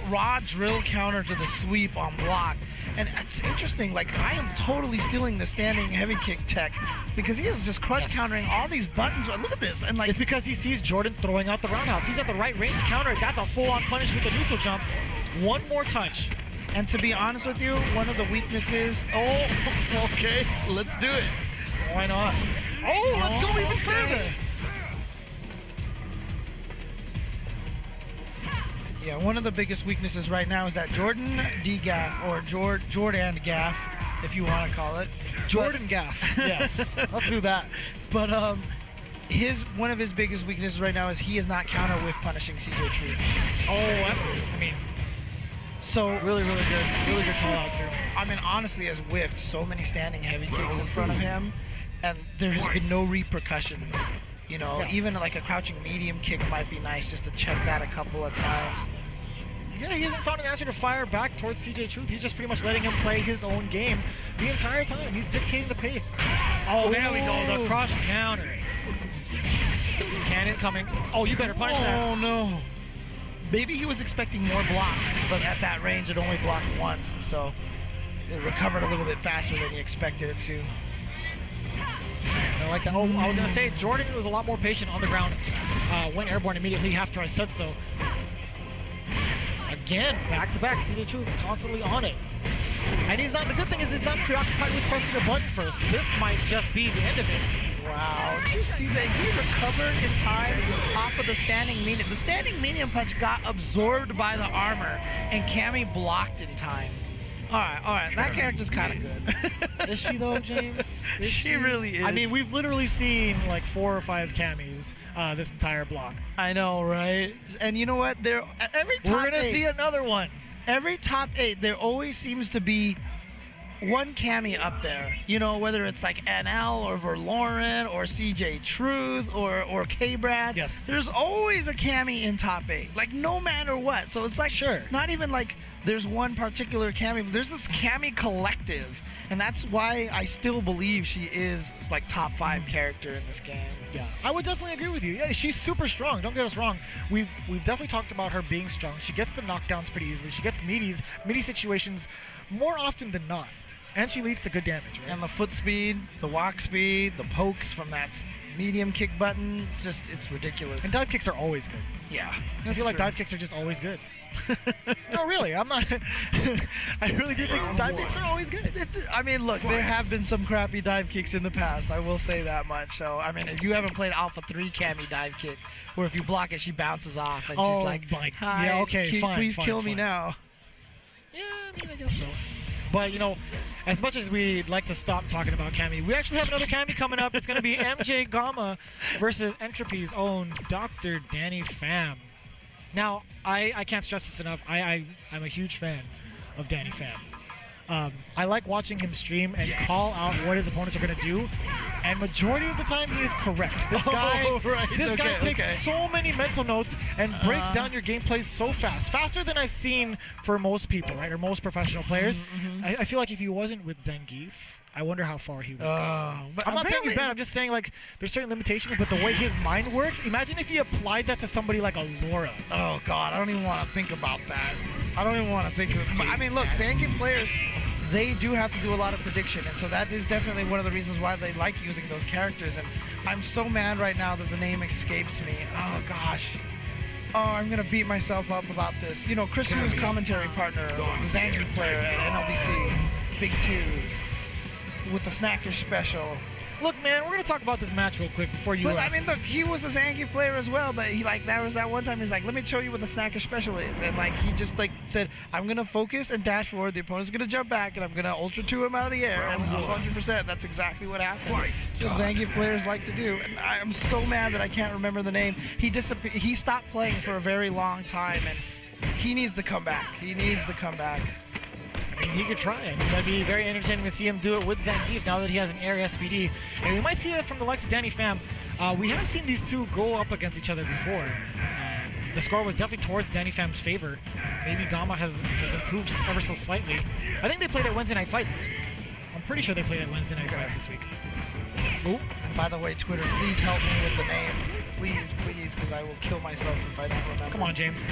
raw drill counter to the sweep on block. And it's interesting, like I am totally stealing the standing heavy kick tech, because he is just crush countering all these buttons. Look at this, and like it's because he sees Jordan throwing out the roundhouse. He's at the right range to counter it. That's a full-on punish with the neutral jump. One more touch. And to be honest with you, one of the weaknesses. Oh, okay, let's do it. Why not? Oh, let's go even further. Yeah, one of the biggest weaknesses right now is that Jordan D-Gaff, or Jordan Gaff, if you want to call it. Jordan Gaff, yes. Let's do that. But one of his biggest weaknesses right now is he is not counter whiff punishing CJ Truth. Oh, that's, I mean, so really good. Really good call outs here. I mean, honestly, has whiffed so many standing heavy kicks in front of him, and there has been no repercussions. You know, even like a crouching medium kick might be nice just to check that a couple of times. Yeah, he hasn't found an answer to fire back towards CJ Truth. He's just pretty much letting him play his own game the entire time. He's dictating the pace. Oh, there we go, the cross counter. Cannon coming. Oh, you better punish that. Oh, no. Maybe he was expecting more blocks, but at that range it only blocked once, and so it recovered a little bit faster than he expected it to. I like that. Oh, I was going to say, Jordan was a lot more patient on the ground, went airborne immediately after I said so. Again, back-to-back, CJ Truth constantly on it. And he's not, the good thing is he's not preoccupied with pressing a button first. This might just be the end of it. Wow, did you see that he recovered in time off of the standing medium? The standing medium punch got absorbed by the armor, and Cammy blocked in time. All right, that character's kind of good. Is she though, James? She really is. I mean, we've literally seen like 4 or 5 Cammys this entire block. I know, right? And you know what? Every top We're gonna see another one. Every top 8, there always seems to be one Cammy up there, you know, whether it's like NL or Verloren or CJ Truth or K-Brad. Yes. There's always a Cammy in top 8, like no matter what. So it's like, sure, not even like there's one particular Cammy, but there's this Cammy collective. And that's why I still believe she is like top 5 character in this game. Yeah, I would definitely agree with you. Yeah, she's super strong. Don't get us wrong. We've definitely talked about her being strong. She gets the knockdowns pretty easily. She gets meaty situations more often than not. And she leads to good damage, right? And the foot speed, the walk speed, the pokes from that medium kick button, it's ridiculous. And dive kicks are always good. Yeah. I feel like dive kicks are just always good. No, really, I'm not. I really do think dive kicks are always good. I mean, look, there have been some crappy dive kicks in the past. I will say that much. So, I mean, if you haven't played Alpha 3 Cammy dive kick, where if you block it, she bounces off and she's like, "Hi, yeah, okay, fine, please kill me now." Yeah, I mean, I guess so. But, you know, as much as we'd like to stop talking about Cammy, we actually have another Cammy coming up. It's going to be MJ Gama versus Entropy's own Dr. Dannypham. Now, I can't stress this enough. I'm a huge fan of Dannypham. I like watching him stream and call out what his opponents are going to do, and majority of the time he is correct. This guy takes so many mental notes and breaks down your gameplay so fast, faster than I've seen for most people, right, or most professional players. I feel like if he wasn't with Zangief, I wonder how far he would go. But I'm not saying he's bad. I'm just saying, like, there's certain limitations, but the way his mind works, imagine if he applied that to somebody like a Laura. Oh, God, I don't even want to think about that. I don't even want to think of it. I mean, look, Zangief players, they do have to do a lot of prediction, and so that is definitely one of the reasons why they like using those characters, and I'm so mad right now that the name escapes me. Oh, gosh. Oh, I'm going to beat myself up about this. You know, Chris Wu's commentary partner, the Zangief player at NLBC, Big 2, with the Snackish special. Look, man, we're gonna talk about this match real quick before you. But I mean, look, he was a Zangief player as well. But he there was that one time he's like, "Let me show you what the Snackish special is," and like he just like said, "I'm gonna focus and dash forward. The opponent's gonna jump back, and I'm gonna Ultra 2 him out of the air." And 100%, that's exactly what happened. That's what Zangief players like to do. And I'm so mad that I can't remember the name. He stopped playing for a very long time, and he needs to come back. He needs to come back. I mean, he could try it. It'd be very entertaining to see him do it with Zangief now that he has an air SPD. And we might see that from the likes of Dannypham. We have seen these two go up against each other before. The score was definitely towards Dannypham's favor. Maybe Gama has improved ever so slightly. I think they played at Wednesday Night Fights this week. I'm pretty sure they played at Wednesday Night Fights this week. Oh, and by the way, Twitter, please help me with the name. Please, please, because I will kill myself if I don't remember. Come on, James.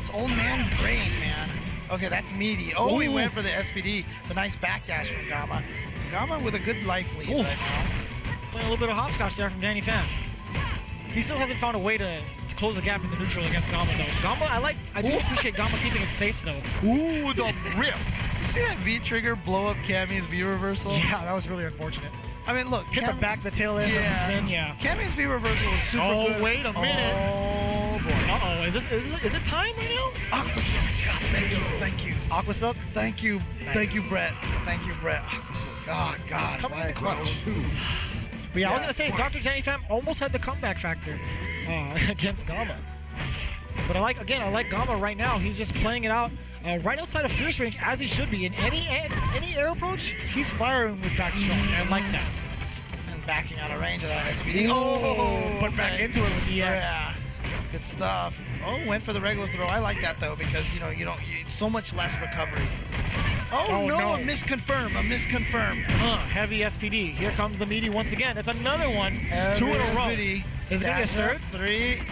It's old man brain, man. Okay, that's meaty. Oh, he went for the SPD. The nice backdash from Gama. Gama with a good life lead right now. Playing a little bit of hopscotch there from Dannypham. He still hasn't found a way to close the gap in the neutral against Gama, though. Gama, I do appreciate Gama keeping it safe, though. Ooh, the risk. Did you see that V-trigger blow up Cammy's V-reversal? Yeah, that was really unfortunate. I mean, look. Hit the back, the tail end, and the spin, yeah. Cammy's V-reversal was super good. Oh, wait a minute. Oh, boy. Uh-oh, is it time right now? Aquasilk. God, thank you. Aquasilk? Thank you. Nice. Thank you, Brett. Aquasilk. Oh, God. Coming in the clutch. But yeah, I was going to say, Dr. Dannypham almost had the comeback factor against Gama. But I like Gama right now. He's just playing it out right outside of fierce range, as he should be. In any air approach, he's firing with back strong. I like that. And backing out of range of that SPD. But back into it with the EX. Yeah. Good stuff. Oh, went for the regular throw. I like that though, because it's so much less recovery. Oh no, a misconfirm. Heavy SPD. Here comes the meaty once again. It's another one. 2 in a row. Is it gonna be a third? 3.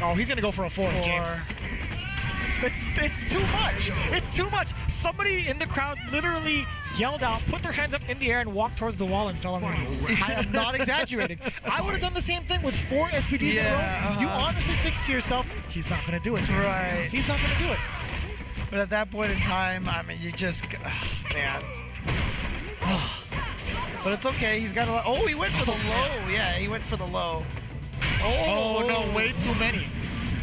Oh, he's gonna go for a 4, James. It's too much. It's too much. Somebody in the crowd literally yelled out, put their hands up in the air, and walked towards the wall and fell on their knees. I am not exaggerating. I would have done the same thing with 4 SPDs in a row. You honestly think to yourself, he's not going to do it. Right. He's not going to do it. But at that point in time, I mean, you just, man. But it's okay. He's got a lot. Oh, he went for the low. Yeah, he went for the low. Oh no, way too many.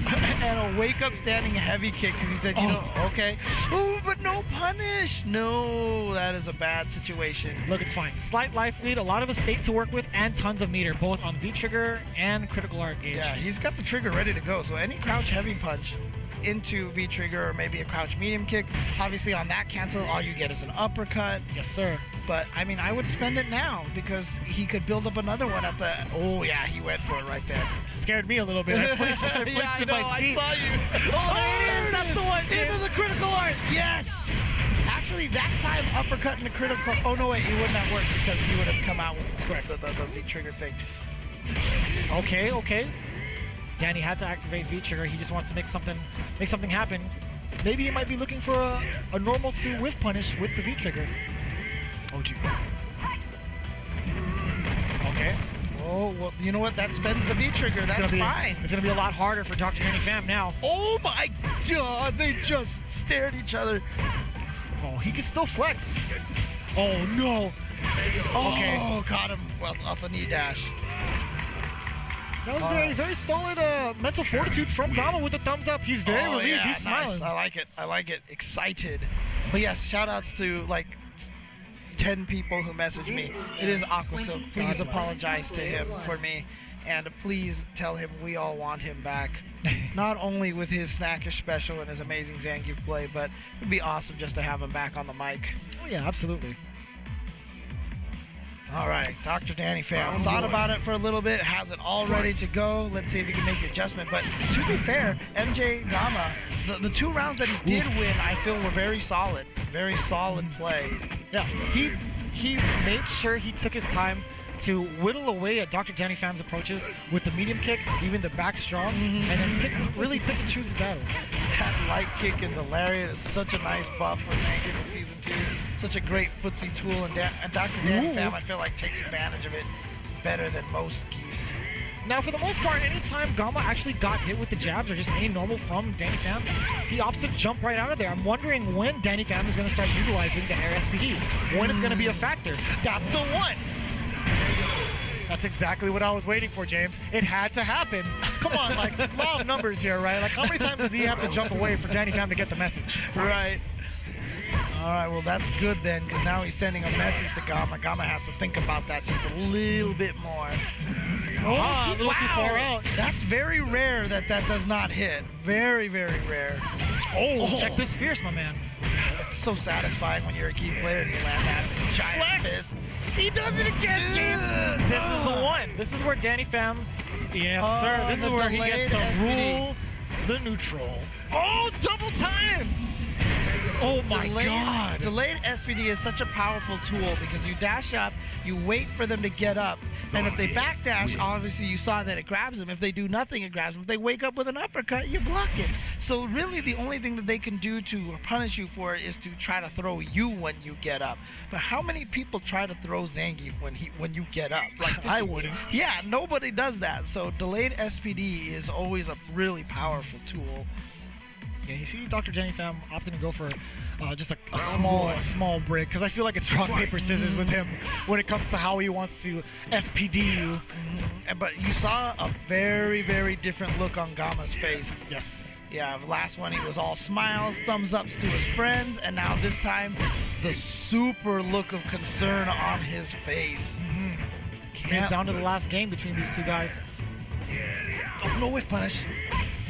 And a wake-up standing heavy kick because he said, okay. Oh, but no punish. No, that is a bad situation. Look, it's fine. Slight life lead, a lot of estate to work with, and tons of meter, both on V-trigger and critical art gauge. Yeah, he's got the trigger ready to go. So any crouch heavy punch into V-trigger or maybe a crouch medium kick, obviously on that cancel, all you get is an uppercut. Yes, sir. But, I mean, I would spend it now because he could build up another one at the... Oh, yeah, he went for it right there. Scared me a little bit. I flinched in my seat. I saw you. Oh, there it is. That's the one, James. Into the critical art. Yes. Actually, that time, uppercut and the critical... Oh, no, wait, it wouldn't have worked because he would have come out with the V-trigger thing. Okay. Danny had to activate V-trigger. He just wants to make something happen. Maybe he might be looking for a normal 2 whiff punish with the V-trigger. Oh, jeez. Okay. Oh, well, you know what? That spends the V-trigger. That's fine. It's going to be a lot harder for Dr. Dannypham now. Oh, my God. They just stared at each other. Oh, he can still flex. Oh, no. Okay. Oh, caught him off the knee dash. That was very, very solid mental fortitude from Gama with the thumbs up. He's very relieved. Yeah, he's smiling. Nice. I like it. Excited. But yes, shout outs to like 10 people who messaged me. It is Aquasilk. Please apologize to him for me. And please tell him we all want him back Not only with his Snackish special and his amazing Zangief play, but it would be awesome just to have him back on the mic. Oh yeah, absolutely. All right, Dr. Drdannypham thought about it for a little bit, has it all ready to go. Let's see if he can make the adjustment. But to be fair, MJ Gama, the 2 rounds that he did win, I feel were very solid play. Yeah, he made sure he took his time to whittle away at Dr. Drdannypham's approaches with the medium kick, even the back strong, and then really pick and choose his battles. That light kick and the lariat is such a nice buff for Zangief in Season 2. Such a great footsie tool, and Dr. Drdannypham, I feel like, takes advantage of it better than most geese. Now, for the most part, anytime Gama actually got hit with the jabs or just any normal from Drdannypham, he opts to jump right out of there. I'm wondering when Drdannypham is going to start utilizing the air SPD, when it's going to be a factor. That's the one! That's exactly what I was waiting for, James. It had to happen. Come on, like, law of numbers here, right? Like, how many times does he have to jump away for Drdannypham to get the message? Right. All right, well, that's good then, because now he's sending a message to Gama. Gama has to think about that just a little bit more. Oh, a little too far out. That's very rare that does not hit. Very, very rare. Oh, check this fierce, my man. It's so satisfying when you're a key player and you land that giant fist. He does it again, James. This is the one. This is where Drdannypham, yes, sir. This is where he gets to rule the neutral. Oh, double time. Oh my God. Delayed SPD is such a powerful tool because you dash up, you wait for them to get up, and if they backdash, obviously you saw that it grabs them. If they do nothing, it grabs them. If they wake up with an uppercut, you block it. So really the only thing that they can do to punish you for it is to try to throw you when you get up. But how many people try to throw Zangief when you get up? Like I wouldn't. Yeah, nobody does that. So delayed SPD is always a really powerful tool. Yeah, you see Dr. Drdannypham opting to go for just a small break, because I feel like it's rock, paper, scissors with him when it comes to how he wants to SPD you. But you saw a very, very different look on Gama's face. Yes. Yeah, the last one he was all smiles, thumbs ups to his friends, and now this time the super look of concern on his face. It's down to the last game between these 2 guys. Oh, no whiff punish.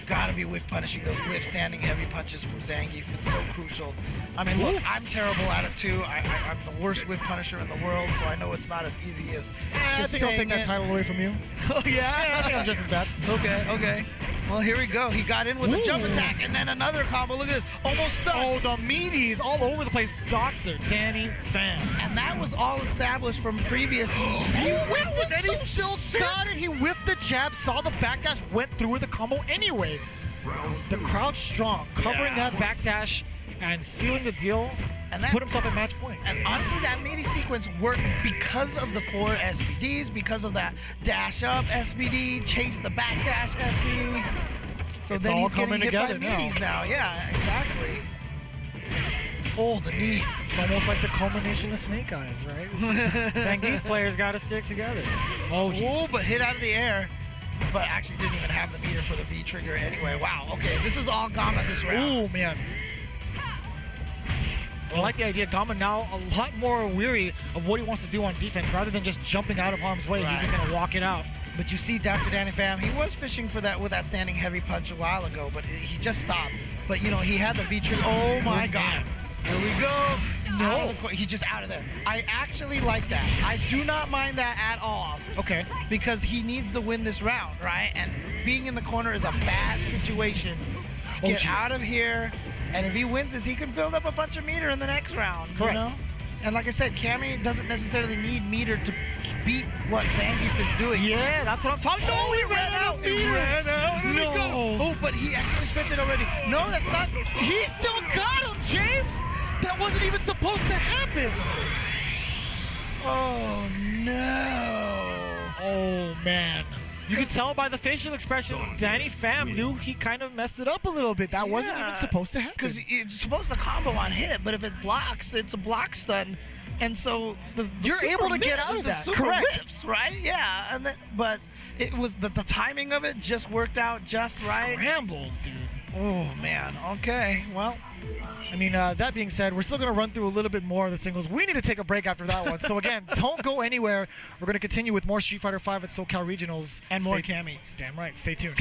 Gotta be whiff punishing those whiff standing heavy punches from Zangief. It's so crucial. I mean, look, I'm terrible at it too. I'm the worst whiff punisher in the world, so I know it's not as easy as I think I'll take that title away from you. Oh yeah? I think I'm just as bad. Okay. Well, here we go. He got in with a jump attack and then another combo. Look at this. Almost stuck. Oh, the meaties all over the place. Dr. Drdannypham. And that was all established from previously. He whiffed it, and he still got it. He whiffed the jab, saw the backdash, went through with the combo anyway. The crowd strong, covering that backdash and sealing the deal and to put himself at match point. And honestly, that meaty sequence worked because of the 4 SPDs, because of that dash up SPD, chase the backdash SPD. So It's then all he's getting coming hit by together meaties now. Yeah, exactly. Oh, the knee. It's almost like the culmination of Snake Eyes, right? Zangief players got to stick together. Oh, Ooh, but hit out of the air. But actually didn't even have the meter for the V trigger anyway. Wow, okay, this is all Gama this round. Oh, man. I like the idea. Gama now a lot more weary of what he wants to do on defense. Rather than just jumping out of harm's way, he's just going to walk it out. But you see Dr. Drdannypham, he was fishing for that with that standing heavy punch a while ago, but he just stopped. But, you know, he had the V trigger. Oh, my God. Here we go. No. He's just out of there. I actually like that. I do not mind that at all. Okay. Because he needs to win this round, right? And being in the corner is a bad situation. Just get out of here. And if he wins this, he can build up a bunch of meter in the next round. Correct. You know? And like I said, Cammy doesn't necessarily need meter to beat what Zangief is doing. Yeah, that's what I'm talking about. No, he ran out. He ran out. No. Oh, but he accidentally spent it already. No, that's not. He still got him, James. That wasn't even supposed to happen. Oh, no. Oh, man. You can tell by the facial expressions, Drdannypham knew he kind of messed it up a little bit. That wasn't even supposed to happen. Because it's supposed to combo on hit, but if it blocks, it's a block stun. And so you're able to get out of that. Correct. Whiffs, right? Yeah. And but it was the timing of it just worked out just right. Scrambles, dude. Oh, man. Okay. Well, I mean, that being said, we're still going to run through a little bit more of the singles. We need to take a break after that one. So, again, don't go anywhere. We're going to continue with more Street Fighter V at SoCal Regionals. And more Cammy. Damn right. Stay tuned.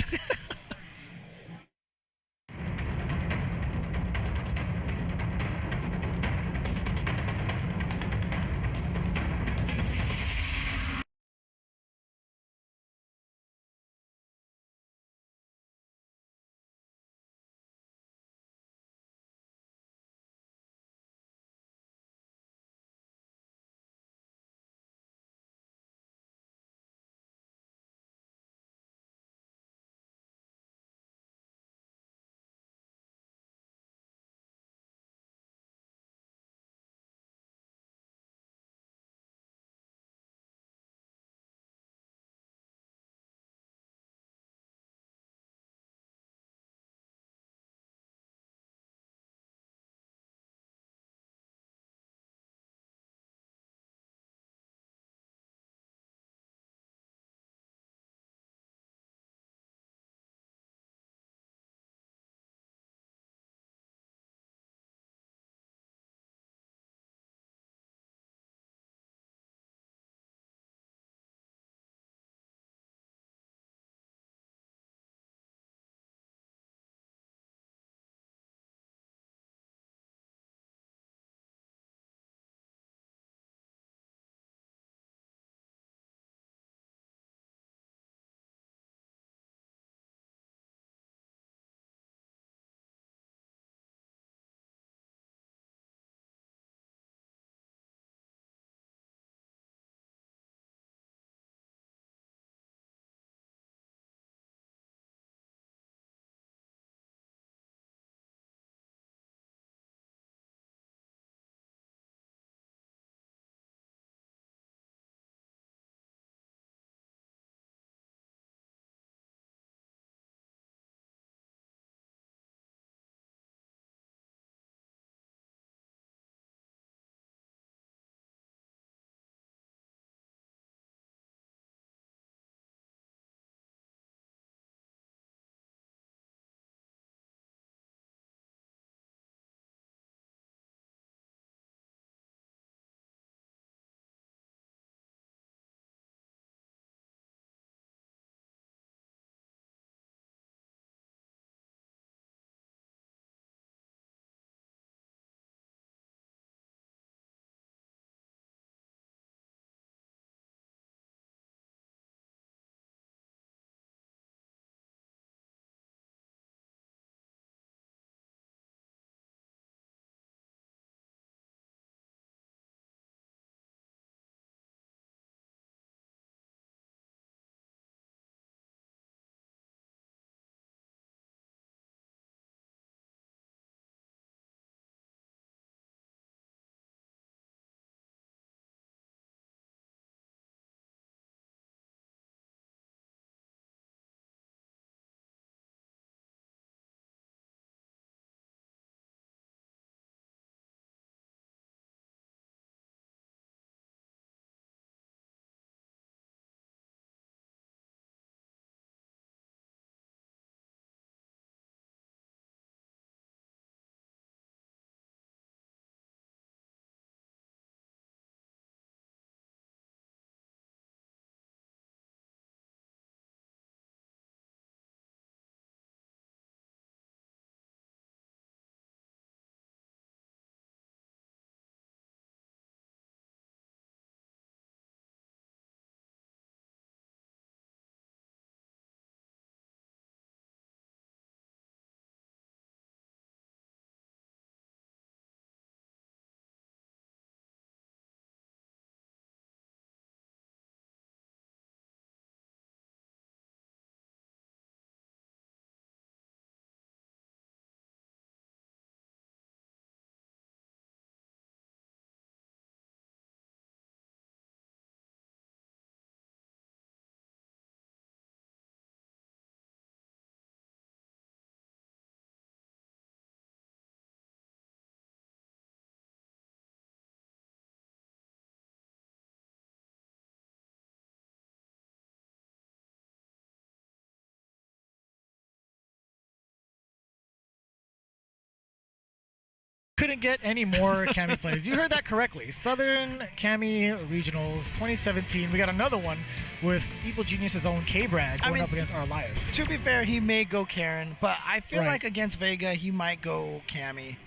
couldn't get any more Cammy plays. You heard that correctly. Southern Cammy Regionals 2017. We got another one with Evil Genius's own K-Brad going up against R.Liath. To be fair, he may go Karen, but I feel Right. like against Vega, he might go Cammy.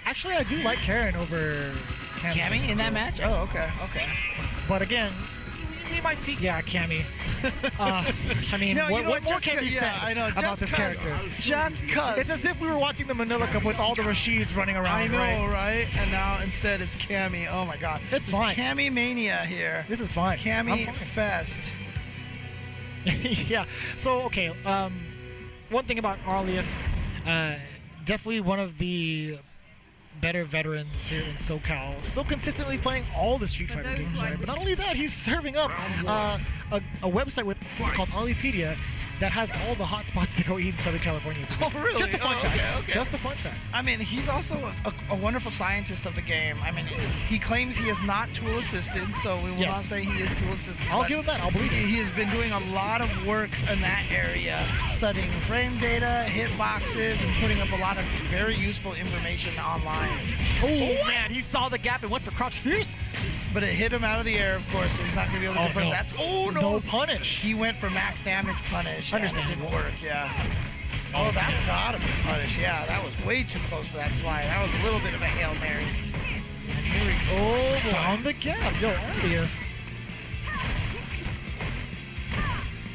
Actually, I do like Karen over Cammy. Cammy in that match? Oh, okay, okay. But again, you might see, Cammy. I mean, No, you what know what, more just can be 'cause- said yeah, I know, about just this 'cause- character? Just cause. It's as if we were watching the Manila Cup with all the Rashids running around. I know, right? right? And now instead it's Cammy. Oh my god. It's fine. Cammy Mania here. This is fine. Cammy I'm fine. Fest. Yeah. So okay. One thing about R.Liath, definitely one of the better veterans here in SoCal. Still consistently playing all the Street Fighter games, right? But not only that, he's serving up a website with it's called Arlypedia that has all the hot spots to go eat in Southern California. Oh, really? Just a fun Oh, fact. okay. Just a fun fact. I mean, he's also a wonderful scientist of the game. I mean, he claims he is not tool assisted, so we will Yes. not say he is tool assisted. I'll but give him that. I'll believe it. He has been doing a lot of work in that area, studying frame data, hitboxes, and putting up a lot of very useful information online. Oh man, he saw the gap and went for crouch fierce. But it hit him out of the air, of course, so he's not going to be able to Oh, confirm no. that. Oh, no. No punish. He went for max damage punish. And it Understandable. didn't work, yeah. Oh, that's gotta be punish. Yeah, that was way too close for that slide. That was a little bit of a Hail Mary. And here we go. Found the gap. Yo, Arlyath.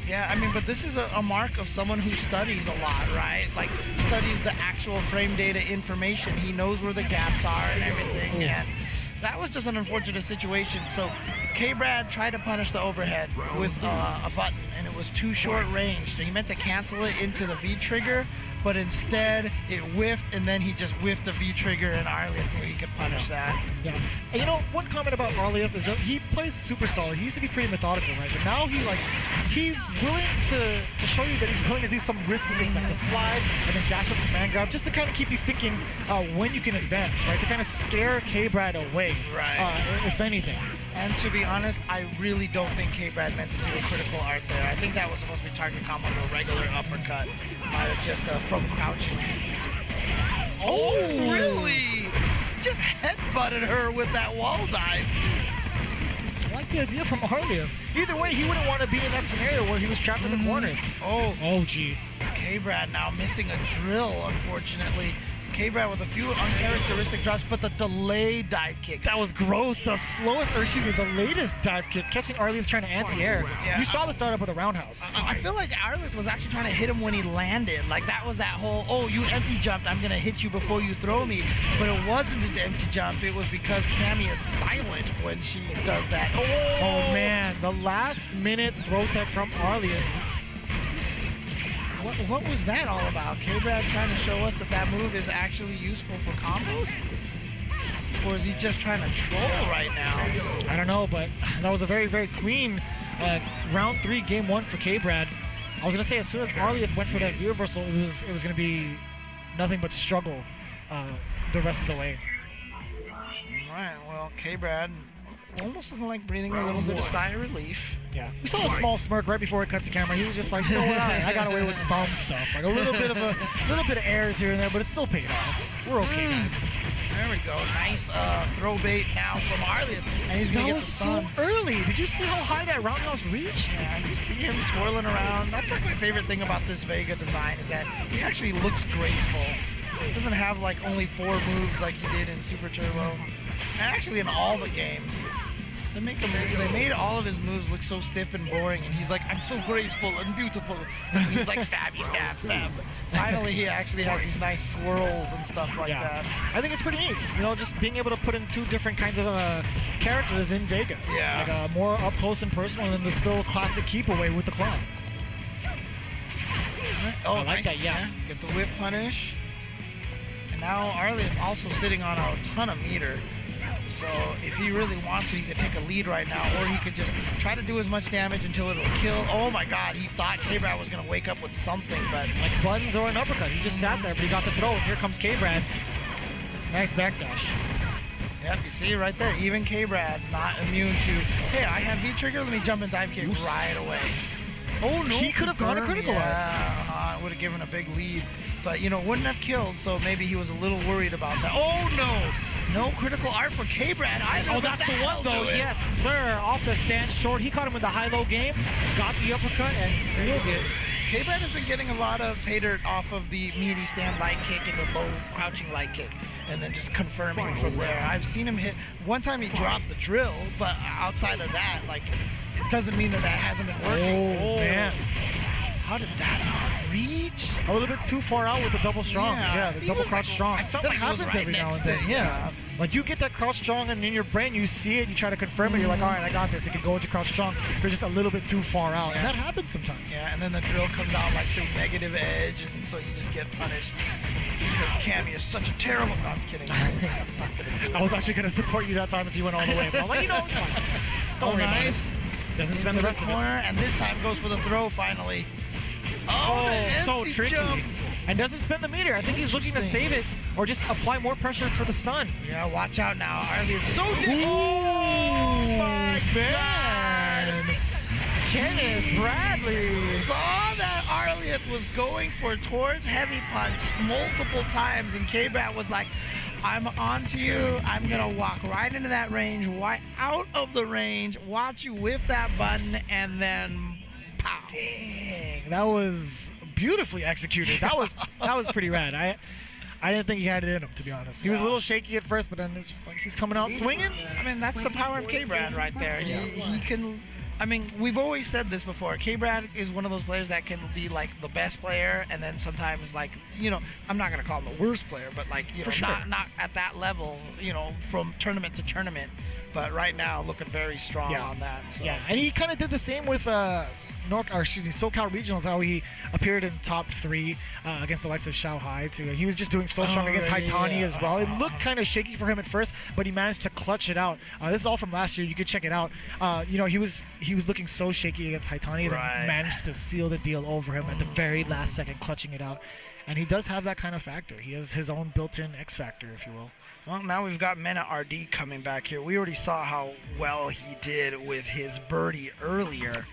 Yeah, I mean, but this is a mark of someone who studies a lot, right? Like, studies the actual frame data information. He knows where the gaps are and everything, and that was just an unfortunate situation. So, K-Brad tried to punish the overhead with a button, and it was too short range. So he meant to cancel it into the V-trigger, but instead it whiffed, and then he just whiffed the V-trigger, and Arlyath knew he could punish that. Yeah. And you know, one comment about Arlyath is that he plays super solid. He used to be pretty methodical, right? But now he's willing to show you that he's willing to do some risky things like the slide and then dash up command grab just to kind of keep you thinking when you can advance, right? To kind of scare K-Brad away, Right. If anything. And to be honest, I really don't think K-Brad meant to do a critical art there. I think that was supposed to be target combo to a regular uppercut. Might have just from crouching. Oh, really? Just headbutted her with that wall dive. I like the idea from Arlyath. Either way, he wouldn't want to be in that scenario where he was trapped in the corner. Oh, gee. K-Brad now missing a drill, unfortunately. K-Brad with a few uncharacteristic drops, but the delayed dive kick. That was gross. The slowest, or excuse me, the latest dive kick, catching Arlyath trying to anti-air. Yeah. You saw the start up with a roundhouse. I feel like Arlyath was actually trying to hit him when he landed. Like, that was that whole, oh, you empty jumped, I'm going to hit you before you throw me. But it wasn't an empty jump. It was because Cammy is silent when she does that. Oh man, the last minute throw tech from Arlyath. What was that all about? K-Brad trying to show us that that move is actually useful for combos? Or is he just trying to troll right now? I don't know, but that was a very, very clean round 3, game 1 for K-Brad. I was gonna say as soon as Arlyath went for that reversal, it was gonna be nothing but struggle the rest of the way. Alright, well, K-Brad almost looking like breathing a little bit of sigh of relief. Yeah, we saw a small smirk right before it cut to camera. He was just like, you know what, I got away with some stuff, like a little bit of errors here and there, but it still paid off. We're okay, guys. There we go. Nice throw bait now from Arlyath, and he's gonna That get was the so stun. early. Did you see how high that roundhouse reached? Yeah, you see him twirling around. That's like my favorite thing about this Vega design is that he actually looks graceful. He doesn't have like only 4 moves like he did in Super Turbo, and actually in all the games. They made all of his moves look so stiff and boring, and he's like, I'm so graceful and beautiful. And he's like, stabby, stab, stab. Finally, he actually has these nice swirls and stuff like that. I think it's pretty neat. You know, just being able to put in 2 different kinds of characters in Vega. Yeah. Like more up close and personal, and then the still classic keep away with the clown. Oh, I like nice. that, yeah. Get the whip punish. And now Arlyath also sitting on a ton of meter. So if he really wants to, he could take a lead right now, or he could just try to do as much damage until it'll kill. Oh my god, he thought K-Brad was going to wake up with something, but... Like buttons or an uppercut. He just sat there, but he got the throw, and here comes K-Brad. Nice backdash. Yep, you see it right there. Even K-Brad not immune to, hey, I have V-trigger, let me jump and dive kick right away. Oh no, He could have gone a critical art. Yeah, it would have given a big lead. but you know, wouldn't have killed, so maybe he was a little worried about that. Oh no! No critical art for K-Brad either. Oh, that's the one though. Yes, sir. Off the stand short. He caught him in the high-low game, got the uppercut, and sealed it. K-Brad has been getting a lot of pay dirt off of the meaty stand light kick and the low crouching light kick, and then just confirming from there. I've seen him hit. One time he dropped the drill, but outside of that, like, it doesn't mean that hasn't been working. Oh, man. How did that not reach? A little bit too far out with the double strong. Yeah, the he double was crouch like- strong. I felt that like he was happens right every now next and then. to- Yeah. Like you get that crouch strong, and in your brain you see it, you try to confirm it. You're like, all right, I got this. It can go into crouch strong. They're just a little bit too far out, and that happens sometimes. Yeah, and then the drill comes out like through negative edge, and so you just get punished. It's because Cammy is such a terrible. No, I'm kidding. I'm not gonna do it. I was actually gonna support you that time if you went all the way, but I'm like, you know, it's fine. Don't worry about it. Doesn't spend the rest of it. corner, and this time goes for the throw finally. Oh, the so empty tricky. jump. And doesn't spend the meter. I think he's looking to save it or just apply more pressure for the stun. Yeah, watch out now. Arlie is so dead. Oh my man. Kenneth Bradley. Saw that Arlieth was going towards heavy punch multiple times, and K-Brat was like, I'm onto you. I'm gonna walk right into that range, right out of the range, watch you whiff that button, and then pow. Dang, that was beautifully executed. That was pretty rad. I didn't think he had it in him, to be honest. He was a little shaky at first, but then it was just like he's coming out swinging. I mean, that's the power of K-Brad right there. He can. I mean, we've always said this before. K-Brad is one of those players that can be like the best player, and then sometimes like, you know, I'm not gonna call him the worst player, but like, you know, not at that level, you know, from tournament to tournament. But right now, looking very strong on that. So. Yeah, and he kind of did the same with SoCal Regionals, how he appeared in top 3 against the likes of Shanghai too. He was just doing so strong against Haitani as well. It looked kind of shaky for him at first, but he managed to clutch it out. This is all from last year. You could check it out. You know, he was looking so shaky against Haitani that he managed to seal the deal over him at the very last second, clutching it out. And he does have that kind of factor. He has his own built-in X factor, if you will. Well, now we've got Menat RD coming back here. We already saw how well he did with his birdie earlier.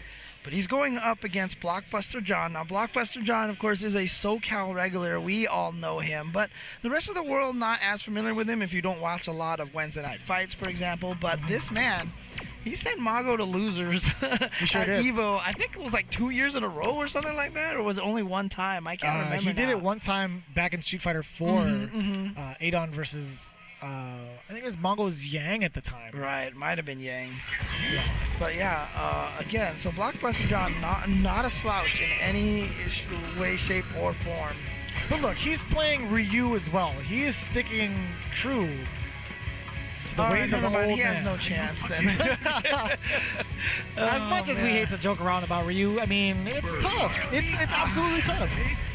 But he's going up against Blockbuster John. Now, Blockbuster John, of course, is a SoCal regular. We all know him. But the rest of the world not as familiar with him if you don't watch a lot of Wednesday Night Fights, for example. But this man, he sent Mago to losers He sure at did. Evo. I think it was like 2 years in a row or something like that. Or was it only one time? I can't remember He did now. it one time back in Street Fighter 4. Adon versus... I think it was Mongo's Yang at the time. Right, might have been Yang. But yeah, again, so Blockbuster John, not a slouch in any way, shape, or form. But look, he's playing Ryu as well. He is sticking true to the ways of the old He has man. no chance then. As much as we hate to joke around about Ryu, I mean, it's tough. It's absolutely tough.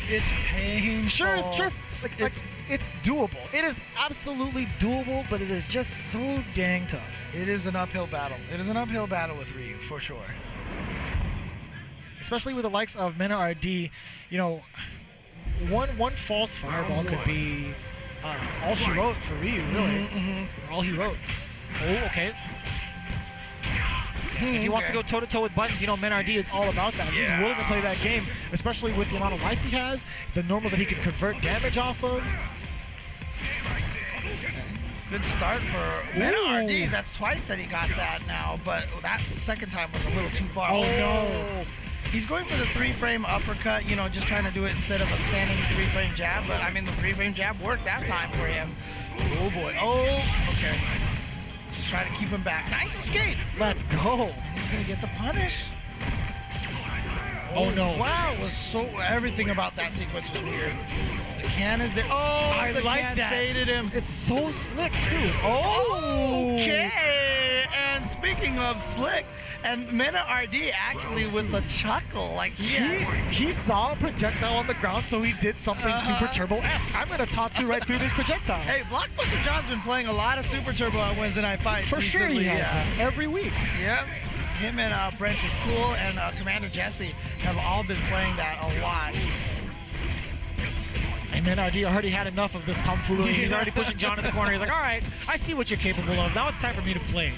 It's painful. Sure. It's doable. It is absolutely doable, but it is just so dang tough. It is an uphill battle. It is an uphill battle with Ryu, for sure. Especially with the likes of Menat RD, you know, one false fireball could be all she wrote for Ryu, really. All he wrote. Oh, okay. If he wants to go toe-to-toe with buttons, you know, Menat RD is all about that. He's willing to play that game, especially with the amount of life he has, the normals that he can convert damage off of. Good start for Menat RD. That's twice that he got that now, but that second time was a little too far. Oh, no. He's going for the 3-frame uppercut, you know, just trying to do it instead of a standing 3-frame jab, but I mean, the 3-frame jab worked that time for him. Oh, boy. Oh, okay. Just try to keep him back. Nice escape. Let's go. He's going to get the punish. Oh, no. Wow, everything about that sequence was weird. The can is there. Oh, I the like can that. baited him. It's so slick, too. Oh, Okay. And speaking of slick, and Menat RD actually with a chuckle, like He saw a projectile on the ground, so he did something Super Turbo-esque. I'm going to Tatsu right through this projectile. Hey, Blockbuster John's been playing a lot of Super Turbo on Wednesday Night Fights. For sure he recently, has. Every week. Yep. Him and Brenttiscool and Commander Jesse have all been playing that a lot. And then RD already had enough of this tomfoolery. He's already pushing John in the corner. He's like, all right, I see what you're capable of. Now it's time for me to play.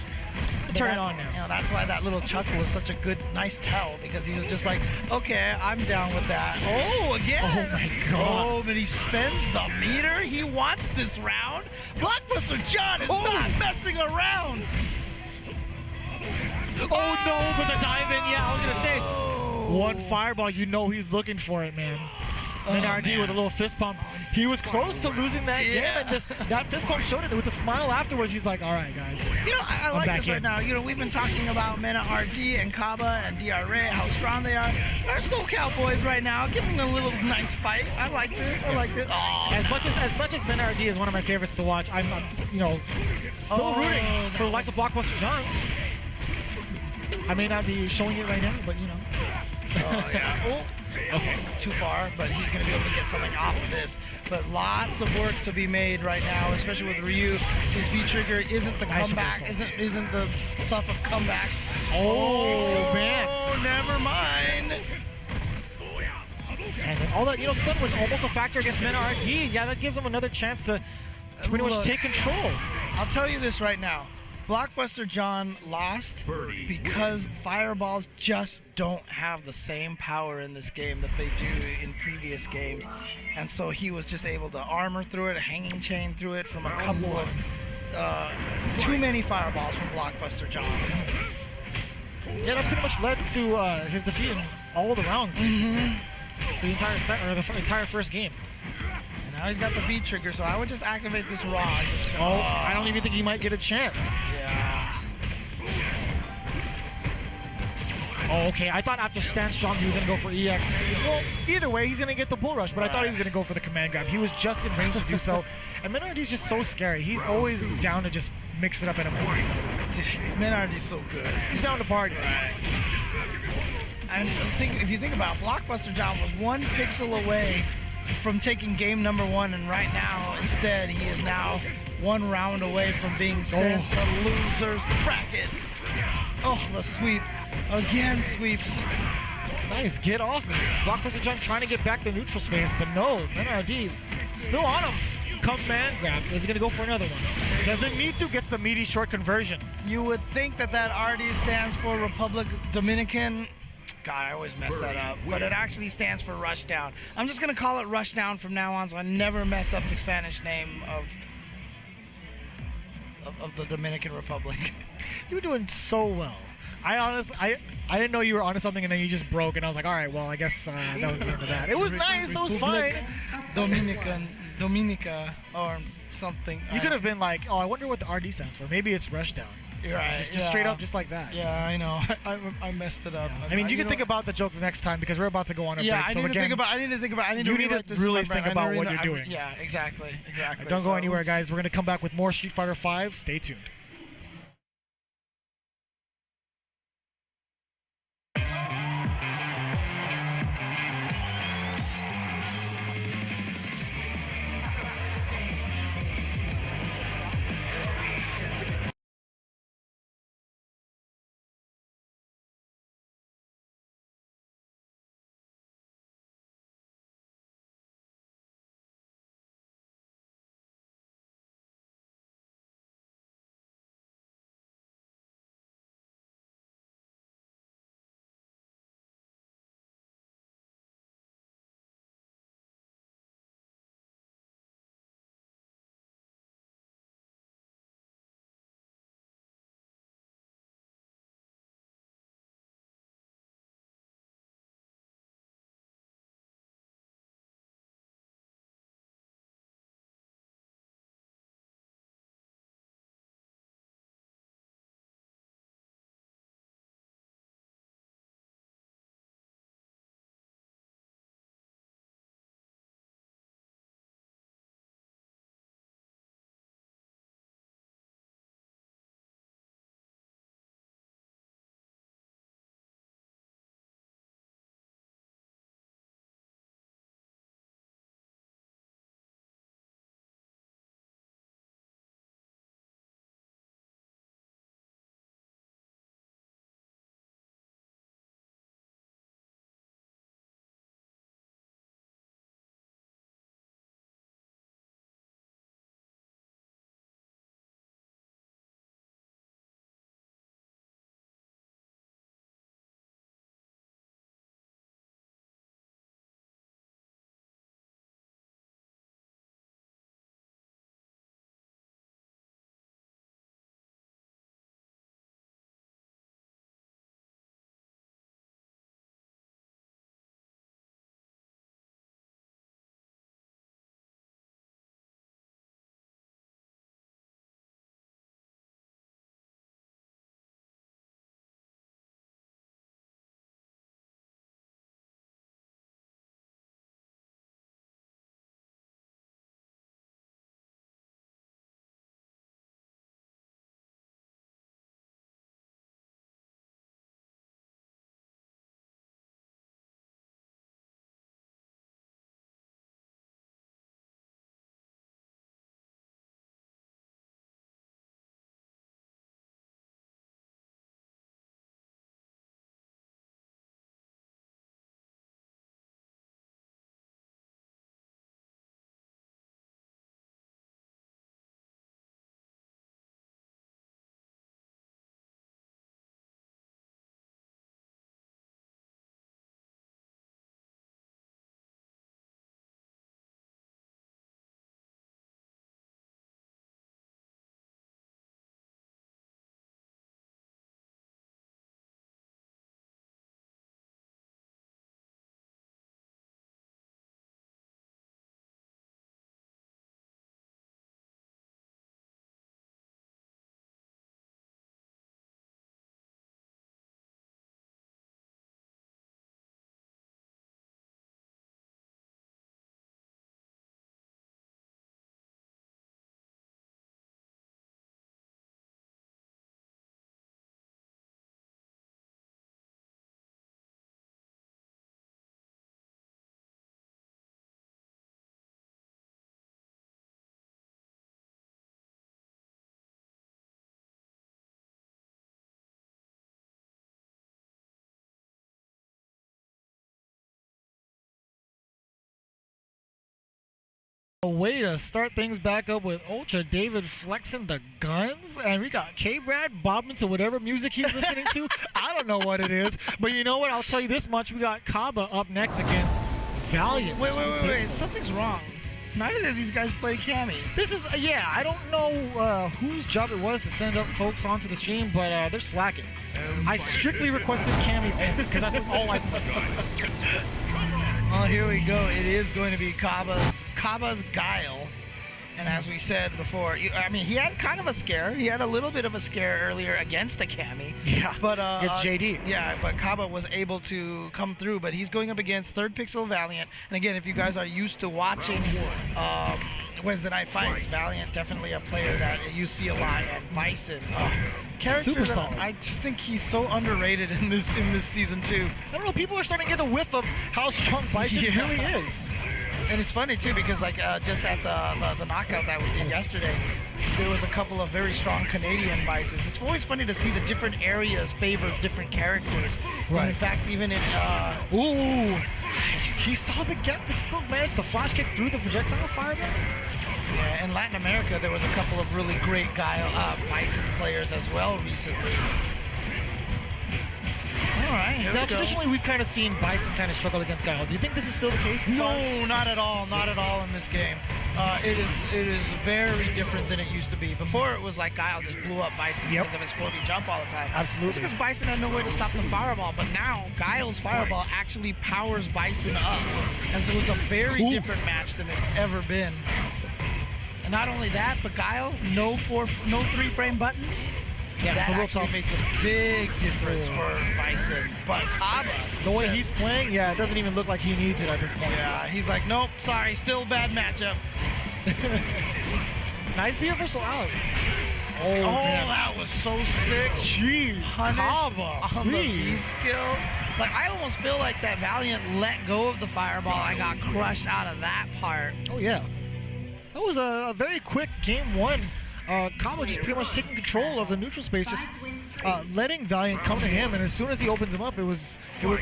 Turn it on You now. know, that's why that little chuckle was such a good, nice tell, because he was just like, okay, I'm down with that. Oh, again. Oh my God. Oh, but he spends the meter. He wants this round. Blockbuster John is not messing around. Oh no, but the dive in, yeah, I was gonna say. One fireball, you know he's looking for it, man. And RD with a little fist pump. He was close to losing that game, and that fist pump showed it with a smile afterwards. He's like, all right, guys. You know, I I'm like back this right in. now. You know, we've been talking about Menat RD and Kaba and DRA, how strong they are. Our SoCal boys right now, giving them a little nice fight. I like this. I like this. Oh, As much as Ben RD is one of my favorites to watch, I'm you know, still rooting for the likes of Blockbuster John. I may not be showing it right now, but you know. oh yeah. Oh. Okay, too far, but he's going to be able to get something off of this. But lots of work to be made right now, especially with Ryu. His V-trigger isn't the Nice comeback, reversal. isn't the stuff of comebacks. Oh, man. Oh, never mind. And then all that, you know, stun was almost a factor against Men RD. Yeah, that gives him another chance to pretty much Look. take control. I'll tell you this right now. Blockbuster John lost Birdie because fireballs just don't have the same power in this game that they do in previous games. And so he was just able to armor through it, hanging chain through it from a couple of too many fireballs from Blockbuster John. Yeah, that's pretty much led to his defeat in all the rounds, basically. The entire set, or the entire first game. And now he's got the V trigger, so I would just activate this raw. Just, Oh, I don't even think he might get a chance. Yeah. Oh, okay. I thought after Stand Strong he was going to go for EX. Well, either way, he's going to get the Bull Rush, but I thought he was going to go for the command grab. He was just in range to do so. And Menard's just so scary. He's always down to just mix it up at a moment's notice. Menard is so good. He's down to party. And if you think about it, Blockbuster John was 1 pixel away from taking game number 1, and right now, instead, he is now 1 round away from being sent to loser's bracket. Oh, the sweep. Again sweeps. Nice, get off me. Blockbuster John trying to get back the neutral space, but no, NRD's still on him. Command grab. Is he going to go for another one? Doesn't need to, gets the meaty short conversion. You would think that RD stands for Republic Dominican. God, I always mess that up. But it actually stands for Rushdown. I'm just going to call it Rushdown from now on so I never mess up the Spanish name of the Dominican Republic. You were doing so well. I didn't know you were onto something, and then you just broke, and I was like, all right, well, I guess that was the end of that. It was nice. It was fine. Dominica, or something. You could have been like, oh, I wonder what the RD stands for. Maybe it's Rushdown. You're right. Just straight up, just like that. Yeah, I know. I messed it up. I mean, you can think about the joke the next time because we're about to go on a break. I So need to again, think about. I need to you need to rewrite this in really my brain. think about what you're doing. Yeah, exactly. don't go So anywhere, let's- guys. We're gonna come back with more Street Fighter V. Stay tuned. A way to start things back up with Ultra David flexing the guns, and we got K-Brad bobbing to whatever music he's listening to. I don't know what it is, but you know what? I'll tell you this much: we got Kaba up next against Valiant. Wait. Something's wrong. Neither of these guys play Cammy. This is I don't know whose job it was to send up folks onto the stream, but they're slacking. I strictly requested Cammy because that's all I play. Well, here we go. It is going to be Kaba's Guile. And as we said before, I mean, he had kind of a scare. He had a little bit of a scare earlier against the Cammy. Yeah, but it's JD. Yeah, but Kaba was able to come through. But he's going up against Third Pixel Valiant. And again, if you guys are used to watching Wednesday Night Fights, Valiant definitely a player that you see a lot. And Bison, character Super that solid. I just think he's so underrated in this season too. I don't know. People are starting to get a whiff of how strong Bison really is. And it's funny too because like just at the knockout that we did yesterday, there was a couple of very strong Canadian Bisons. It's always funny to see the different areas favor different characters. Right. And in fact, even in he saw the gap but still managed to flash kick through the projectile fire there. yeah, in Latin America, there was a couple of really great Bison players as well recently. All right, here Now, we go. traditionally, we've kind of seen Bison kind of struggle against Guile. Do you think this is still the case? No, not at all. Not at all in this game. It is very different than it used to be. Before it was like Guile just blew up Bison because of his floaty jump all the time. Absolutely. It's because Bison had no way to stop the fireball, but now Guile's fireball actually powers Bison up. And so it's a very different match than it's ever been. And not only that, but Guile, no 3-frame buttons. Yeah, That it's a real actually tough. makes a big difference for Bison. But Kaba, The way says- he's playing, it doesn't even look like he needs it at this point. yeah, he's like, nope, sorry, still bad matchup. Nice vehicle out. Oh, that was so sick. Jeez, Punish Kaba, on the please. V-skill. Like, I almost feel like that Valiant let go of the fireball and got crushed out of that part. Oh yeah, that was a very quick game one. Kaba just pretty much taking control of the neutral space, just letting Valiant come to him, and as soon as he opens him up, it was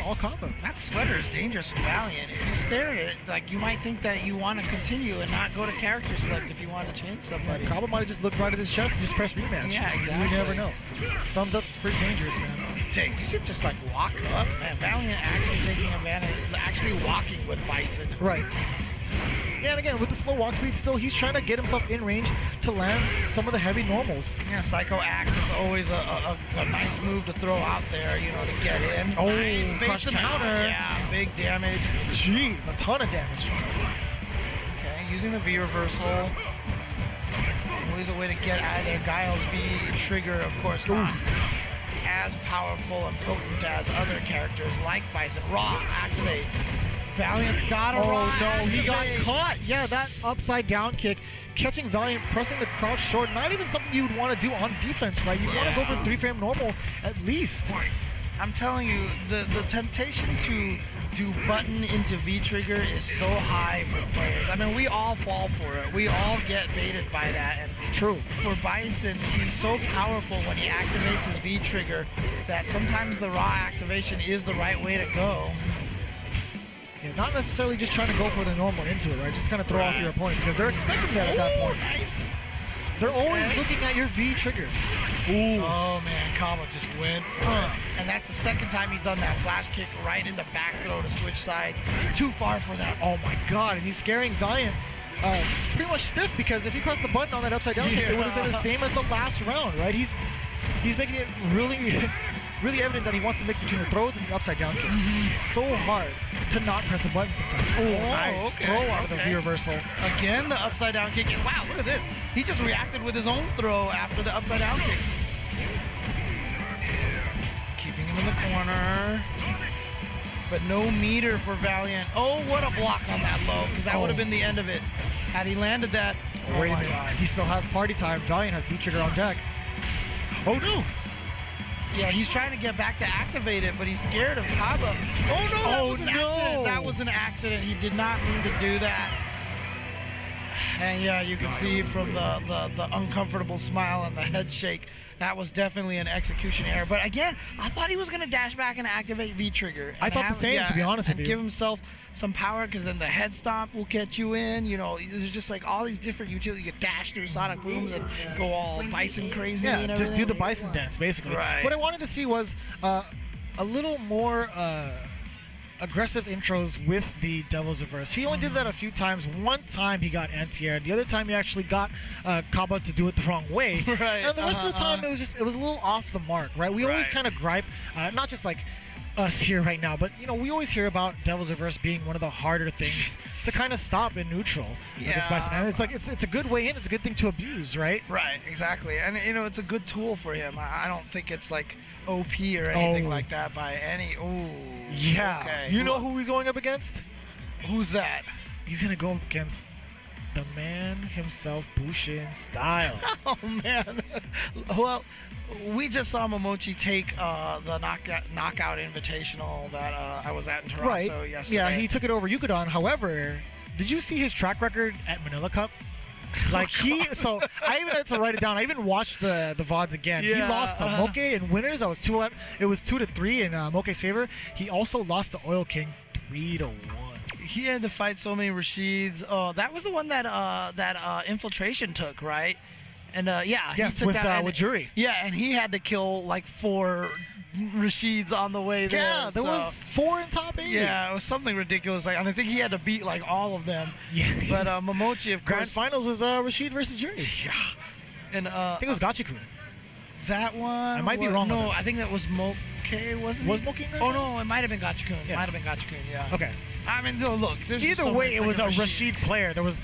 all Kaba. That sweater is dangerous for Valiant. If you stare at it, like, you might think that you want to continue and not go to character select if you want to change somebody. Kaba might have just looked right at his chest and just pressed rematch. Yeah, exactly. You never know. Thumbs up's pretty dangerous, man. Dang, you see him just like walk up, man. Valiant actually taking advantage, actually walking with Bison. Right. Yeah, and again, with the slow walk speed, still he's trying to get himself in range to land some of the heavy normals. Yeah, Psycho Axe is always a nice move to throw out there, you know, to get in. Oh, nice crush base counter. Yeah, big damage. Jeez, a ton of damage. Okay, using the V reversal. Always a way to get out of there. Guile's V trigger, of course, not as powerful and potent as other characters like Bison. Raw, activate. Valiant's got a raw no, he got activate. caught. Yeah, that upside down kick, catching Valiant, pressing the crouch short, not even something you would want to do on defense, right? You want to go for 3-frame normal at least. I'm telling you, the temptation to do button into V trigger is so high for players. I mean, we all fall for it. We all get baited by that. And True. for Bison, he's so powerful when he activates his V trigger that sometimes the raw activation is the right way to go. Yeah, not necessarily just trying to go for the normal into it, right? Just kind of throw off your opponent because they're expecting that at that point. Nice. They're always looking at your V trigger. Oh man, Kaba just went for it. And that's the second time he's done that flash kick right into back throw to switch sides. Too far for that. Oh my god, and he's scaring Valiant pretty much stiff because if he pressed the button on that upside down kick, it would have been the same as the last round, right? He's making it really really evident that he wants to mix between the throws and the upside down kicks. It's so hard to not press a button sometimes. Oh, nice. Okay, Throw out of the V reversal. Again, the upside down kick. And wow, look at this. He just reacted with his own throw after the upside down kick. Keeping him in the corner. But no meter for Valiant. Oh, what a block on that low, because that would have been the end of it. Had he landed that. Oh Wait a my minute. God. He still has party time. Valiant has V trigger on deck. Oh no! Yeah, he's trying to get back to activate it, but he's scared of Kaba. Oh no, that was an accident. That was an accident. He did not mean to do that. And yeah, you can see from the uncomfortable smile and the head shake, that was definitely an execution error. But again, I thought he was going to dash back and activate V-Trigger. I thought the same, to be honest with you. And give himself some power, because then the head stomp will catch you in. You know, there's just like all these different utilities. You could dash through Sonic Booms and go all Bison crazy and Yeah, everything. just do the Bison dance, basically. Right. What I wanted to see was a little more aggressive intros with the Devil's Reverse. He only did that a few times. One time he got anti-air. The other time he actually got Kaba to do it the wrong way. Right. And the rest of the time it was a little off the mark, right? We always Right. kind of gripe, not just like us here right now, but you know, we always hear about Devil's Reverse being one of the harder things to kind of stop in neutral against Bison. And it's like it's a good way in. It's a good thing to abuse, right? Right, exactly. And you know, it's a good tool for him. I don't think it's like OP or anything like that by any. Ooh. Yeah. Okay. You know who he's going up against? Who's that? He's gonna go up against the man himself, Bushin Style. Oh man. Well, we just saw Momochi take the knockout invitational that I was at in Toronto yesterday. Yeah, he took it over Yukadon. However, did you see his track record at Manila Cup? Like so I even had to write it down. I even watched the VODs again. He Yeah, lost to Moke in winners. It was 2-3 in Moke's favor. He also lost to Oil King 3-1. He had to fight so many Rashids. Oh, that was the one that Infiltration took, right? And yeah, Yes, he took with that, and, Jury. Yeah, and he had to kill like 4 Rashids on the way there. Yeah, there so- was 4 in top 8. Yeah, it was something ridiculous. Like, and I think he had to beat like all of them. Yeah. But Momochi, of Grand course. Finals was Rashid versus Jury. Yeah. And I think it was Gachikun. that one. I might be wrong on No, that. I think that was Moke, wasn't Was it? Moke in Grand Oh no, Finals? it might have been Gachikun. Yeah. Might have been Gachikun. Yeah. Okay. I mean, look. There's just Either so way, many it was a freaking Rashid player. There was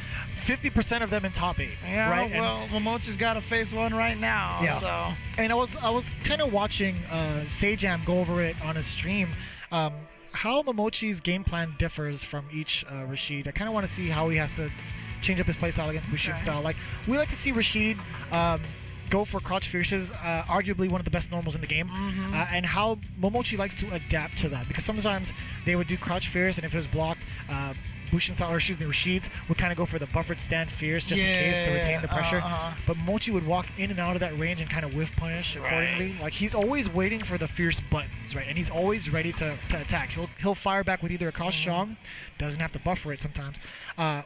50% of them in top 8. Yeah, right? well, Momochi's got to face one right now. Yeah. So. And I was kind of watching Sejam go over it on his stream. How Momochi's game plan differs from each Rashid. I kind of want to see how he has to change up his playstyle against Bushin style. Like, we like to see Rashid go for crouch fierces, arguably one of the best normals in the game, and how Momochi likes to adapt to that, because sometimes they would do crouch fierce, and if it was blocked, Bushin style, or excuse me, Rashid's would kind of go for the buffered stand fierce just in case to retain the pressure. But Momochi would walk in and out of that range and kind of whiff punish accordingly. Like, he's always waiting for the fierce buttons, right? And he's always ready to attack. He'll fire back with either a crouch strong, doesn't have to buffer it sometimes,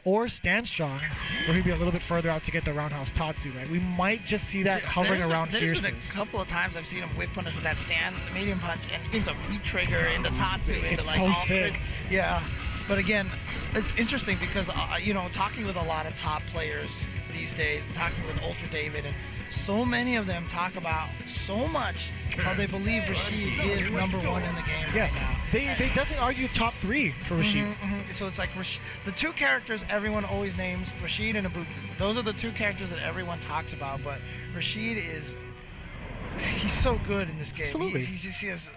or stand strong, where he'd be a little bit further out to get the roundhouse Tatsu, right? We might just see that hovering around There's been fierces. a couple of times I've seen him whip punish with that stand, medium punch, and into V-trigger, into Tatsu, into It's like so all sick. Yeah. But again, it's interesting because, you know, talking with a lot of top players these days, and talking with Ultra David, and so many of them talk about so much how they believe Rashid is #1 in the game Yes, right now. they definitely argue top 3 for Rashid. So it's like the 2 characters everyone always names, Rashid and Ibuki. Those are the 2 characters that everyone talks about, but Rashid he's so good in this game. Absolutely. He has,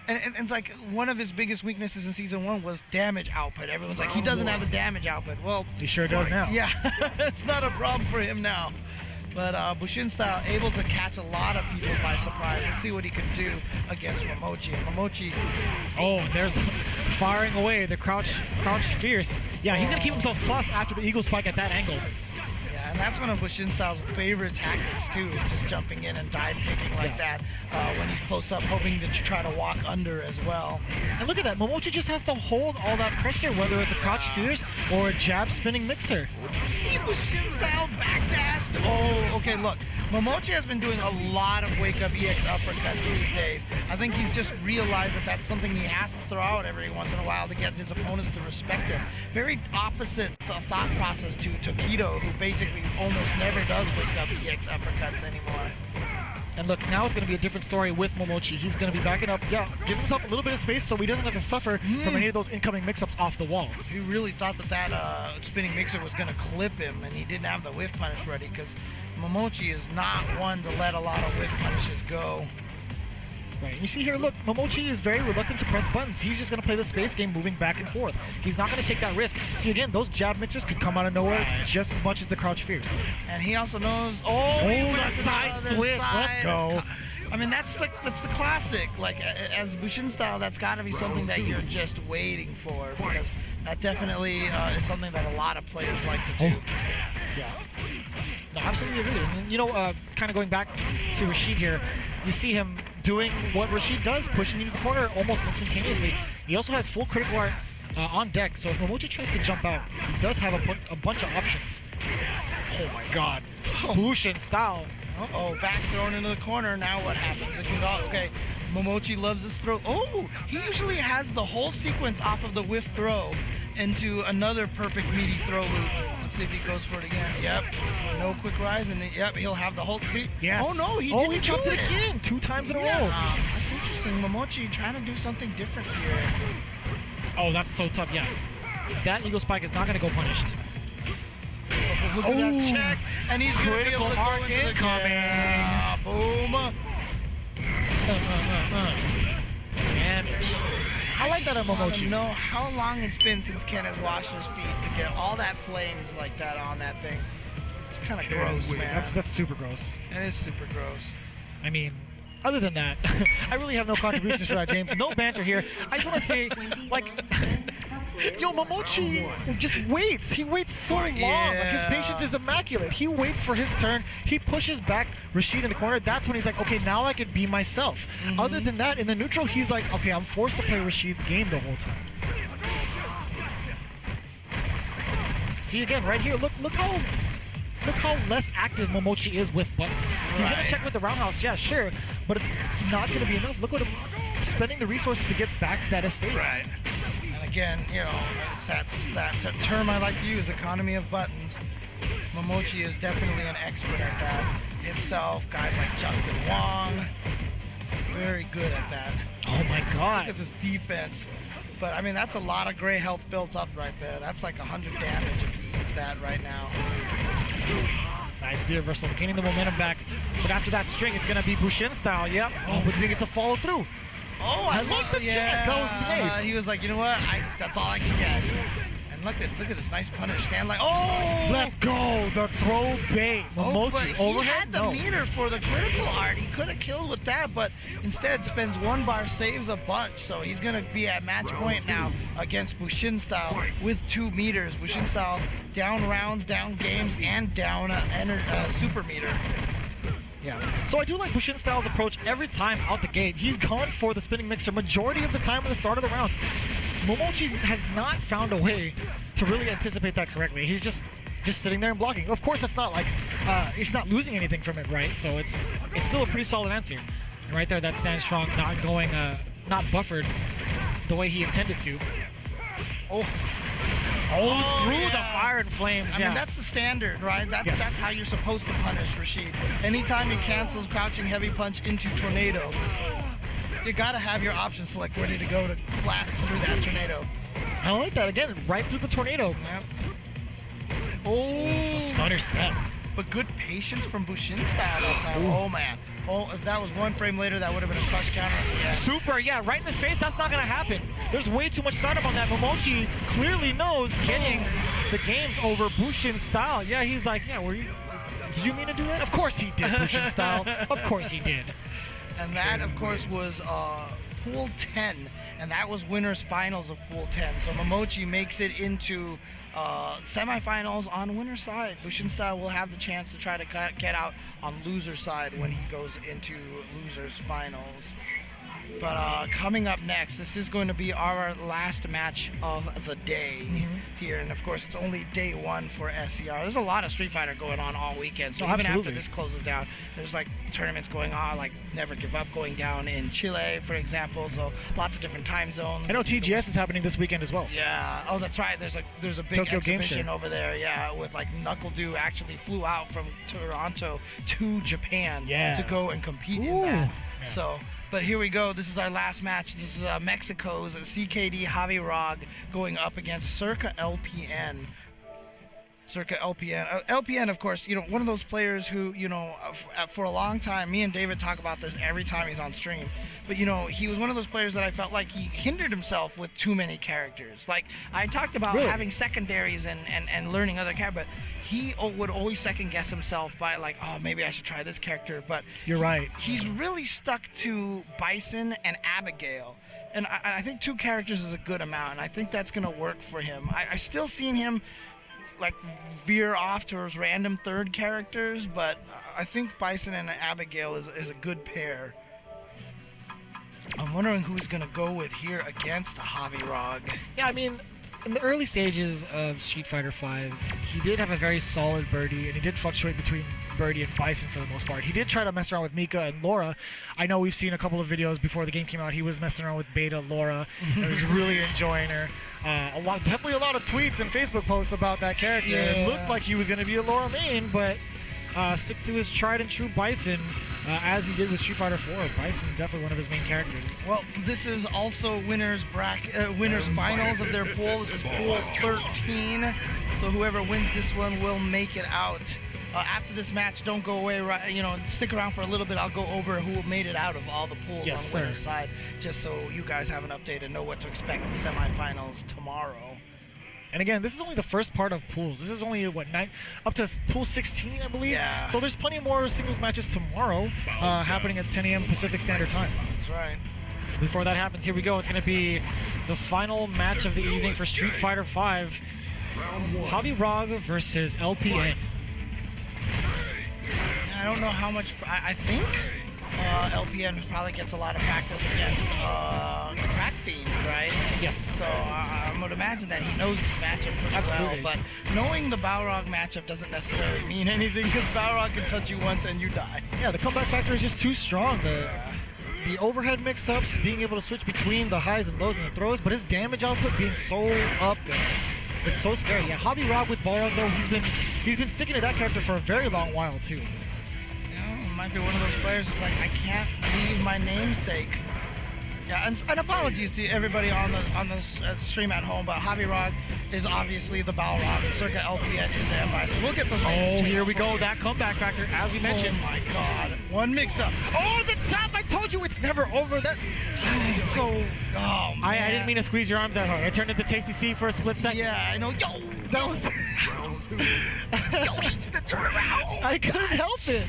and it's like one of his biggest weaknesses in Season 1 was damage output. Everyone's like, he doesn't have the damage output. Well, He sure does now. yeah, it's not a problem for him now. But Bushin style able to catch a lot of people by surprise. Let's see what he can do against Momochi. Momochi, Oh, there's firing away the crouch fierce. Yeah, he's gonna keep himself plus after the eagle spike at that angle. yeah, and that's one of Bushin style's favorite tactics too, is just jumping in and dive kicking like that when he's close up, hoping that you try to walk under as well. And look at that, Momochi just has to hold all that pressure, whether it's a crouch fierce or a jab spinning mixer. See Bushin style backdashed. Oh, okay, look. Momochi has been doing a lot of wake-up EX uppercuts these days. I think he's just realized that that's something he has to throw out every once in a while to get his opponents to respect him. Very opposite thought process to Tokido, who basically almost never does wake-up EX uppercuts anymore. And look, now it's going to be a different story with Momochi. He's going to be backing up, give himself a little bit of space so he doesn't have to suffer from any of those incoming mix-ups off the wall. He really thought that spinning mixer was going to clip him, and he didn't have the whiff punish ready, because Momochi is not one to let a lot of whiff punishes go. Right. You see here, look, Momochi is very reluctant to press buttons. He's just going to play the space game moving back and forth. He's not going to take that risk. See, again, those jab mixers could come out of nowhere just as much as the crouch fierce. And he also knows, he went the to the side other switch. Let's side. go. I mean, that's the classic. Like, as Bushin style, that's got to be something that you're just waiting for, because that definitely is something that a lot of players like to do. Yeah. No, absolutely agree. And, you know, kind of going back to Rashid here, you see him doing what Rashid does, pushing into the corner almost instantaneously. He also has full critical art on deck, so if Momochi tries to jump out, he does have a bunch of options. Oh my god. Bushin style. Oh, back thrown into the corner. Now what happens? It can go, okay, Momochi loves his throw. Oh, he usually has the whole sequence off of the whiff throw into another perfect meaty throw loop. Let's see if he goes for it again. Yep. No quick rise, and then, yep, he'll have the whole. See? Yes. Oh no, he didn't jumped do it again 2 times in a row. That's interesting. Momochi trying to do something different here. Oh, that's so tough. Yeah. That Eagle Spike is not going to go punished. Look at that check, and he's going to be able to go into the incoming. Yeah, boom. Damage. I like that on Momochi. Know how long it's been since Ken has washed his feet to get all that flames like that on that thing. It's kind of gross, man. That's super gross. It is super gross. I mean, other than that, I really have no contributions for that, James. No banter here. I just want to say, like, yo, Momochi just waits. He waits so long. Like, his patience is immaculate. He waits for his turn. He pushes back Rashid in the corner. That's when he's like, okay, now I can be myself. Other than that, in the neutral, he's like, okay, I'm forced to play Rashid's game the whole time. See again, right here. Look how less active Momochi is with buttons. He's gonna check with the roundhouse, yeah, sure, but it's not gonna be enough. Look what him spending the resources to get back that estate. Right. And again, you know, that's that term I like to use, economy of buttons. Momochi is definitely an expert at that himself. Guys like Justin Wong, very good at that. Oh my God. Look at this defense. But I mean, that's a lot of gray health built up right there. That's like 100 damage if he eats that right now. Nice V reversal, gaining the momentum back. But after that string, it's gonna be Bushin style. Yep. Oh, but he gets to follow through. Oh, I like the check. That was nice. He was like, you know what? That's all I can get. And look at this nice punish. Stand like, oh! Let's go. The throw bait. Momochi but he overhead. had the meter for the critical art. He could have killed with that, but instead spends 1 bar, saves a bunch. So he's gonna be at match point now against Bushin style with 2 meters. Bushin style down rounds, down games, and down super meter. Yeah. So I do like Bushin style's approach every time out the gate. He's gone for the spinning mixer majority of the time at the start of the rounds. Momochi has not found a way to really anticipate that correctly. He's just sitting there and blocking. Of course, that's not like he's not losing anything from it, right? So it's still a pretty solid answer. And right there, that stands strong, not going, not buffered the way he intended to. Oh, through the fire and flames. I mean, that's the standard, right? That's how you're supposed to punish Rashid. Anytime he cancels crouching heavy punch into tornado, you gotta have your option select ready to go to blast through that tornado. I like that. Again, right through the tornado. Yep. Oh, stutter step. But good patience from Bushin style that time. Oh man. Oh, if that was 1 frame later, that would have been a crush counter. Yeah. Super, yeah, right in his face. That's not gonna happen. There's way too much startup on that. Momochi clearly knows getting the games over Bushin style. Yeah, he's like, yeah, did you mean to do that? Of course he did, Bushin style. Of course he did. And that, of course, was Pool 10, and that was winners finals of Pool 10. So Momochi makes it into semifinals on winner's side. Bushin style will have the chance to try to get out on loser's side when he goes into losers finals. But coming up next, this is going to be our last match of the day here. And of course, it's only day 1 for SCR. There's a lot of Street Fighter going on all weekend. So even after this closes down, there's like tournaments going on, like Never Give Up going down in Chile, for example. So lots of different time zones. I know TGS is happening this weekend as well. Yeah. Oh, that's right. There's a big Tokyo exhibition over there. Yeah, with like Knuckle Dew actually flew out from Toronto to Japan to go and compete in that. Yeah. So. But here we go. This is our last match. This is Mexico's CKD Javi Rog going up against Circa LPN. LPN, of course, one of those players who, for a long time, me and David talk about this every time he's on stream. But, he was one of those players that I felt like he hindered himself with too many characters. Like, I talked about having secondaries and learning other characters, but he would always second guess himself by like, oh, maybe I should try this character. But you're right. He's really stuck to Bison and Abigail. And I think 2 characters is a good amount, and I think that's going to work for him. I still seen him like veer off towards random third characters, but I think Bison and Abigail is a good pair. I'm wondering who's gonna go with here against Javi. Yeah, I mean, in the early stages of Street Fighter V, he did have a very solid Birdie, and he did fluctuate between Birdie and Bison for the most part. He did try to mess around with Mika and Laura. I know we've seen a couple of videos before the game came out. He was messing around with Beta Laura. And was really enjoying her. Definitely a lot of tweets and Facebook posts about that character. Yeah. It looked like he was going to be a Laura main, but stick to his tried and true Bison, as he did with Street Fighter 4. Bison definitely one of his main characters. Well, this is also winners finals of their pool. This is pool 13. So whoever wins this one will make it out. After this match, don't go away. Stick around for a little bit. I'll go over who made it out of all the pools Yes, on sir. winner's side, just so you guys have an update and know what to expect in semifinals tomorrow. And again, this is only the first part of pools. This is only, up to pool 16, I believe? Yeah. So there's plenty more singles matches tomorrow happening at 10 a.m. Pacific Standard Time. That's right. Before that happens, here we go. It's going to be the final match of the evening for Street Fighter V. Javi versus LPN. I don't know how much. I think LPN probably gets a lot of practice against Crack Fiend, right? Yes. So I would imagine that he knows this matchup pretty Absolutely. well. But knowing the Balrog matchup doesn't necessarily mean anything, because Balrog can touch you once and you die. Yeah, the comeback factor is just too strong. The overhead mix-ups, being able to switch between the highs and lows and the throws, but his damage output being so up there. It's so scary. Yeah, Javi with Balrog, though, he's been sticking to that character for a very long while, too. Might be one of those players who's like, I can't leave my namesake. Yeah, and apologies to everybody on the stream at home, but Javi is obviously the Balrog, and Circa LPN is the M.Bison. We'll get those names changed. Here we go. That comeback factor, as we mentioned. Oh my God! One mix-up. Oh, the top! I told you it's never over. That's so. Oh man. I didn't mean to squeeze your arms that hard. I turned into Tasty C for a split second. Yeah, I know. Yo, That was. yo, he did the turnaround. I couldn't help it.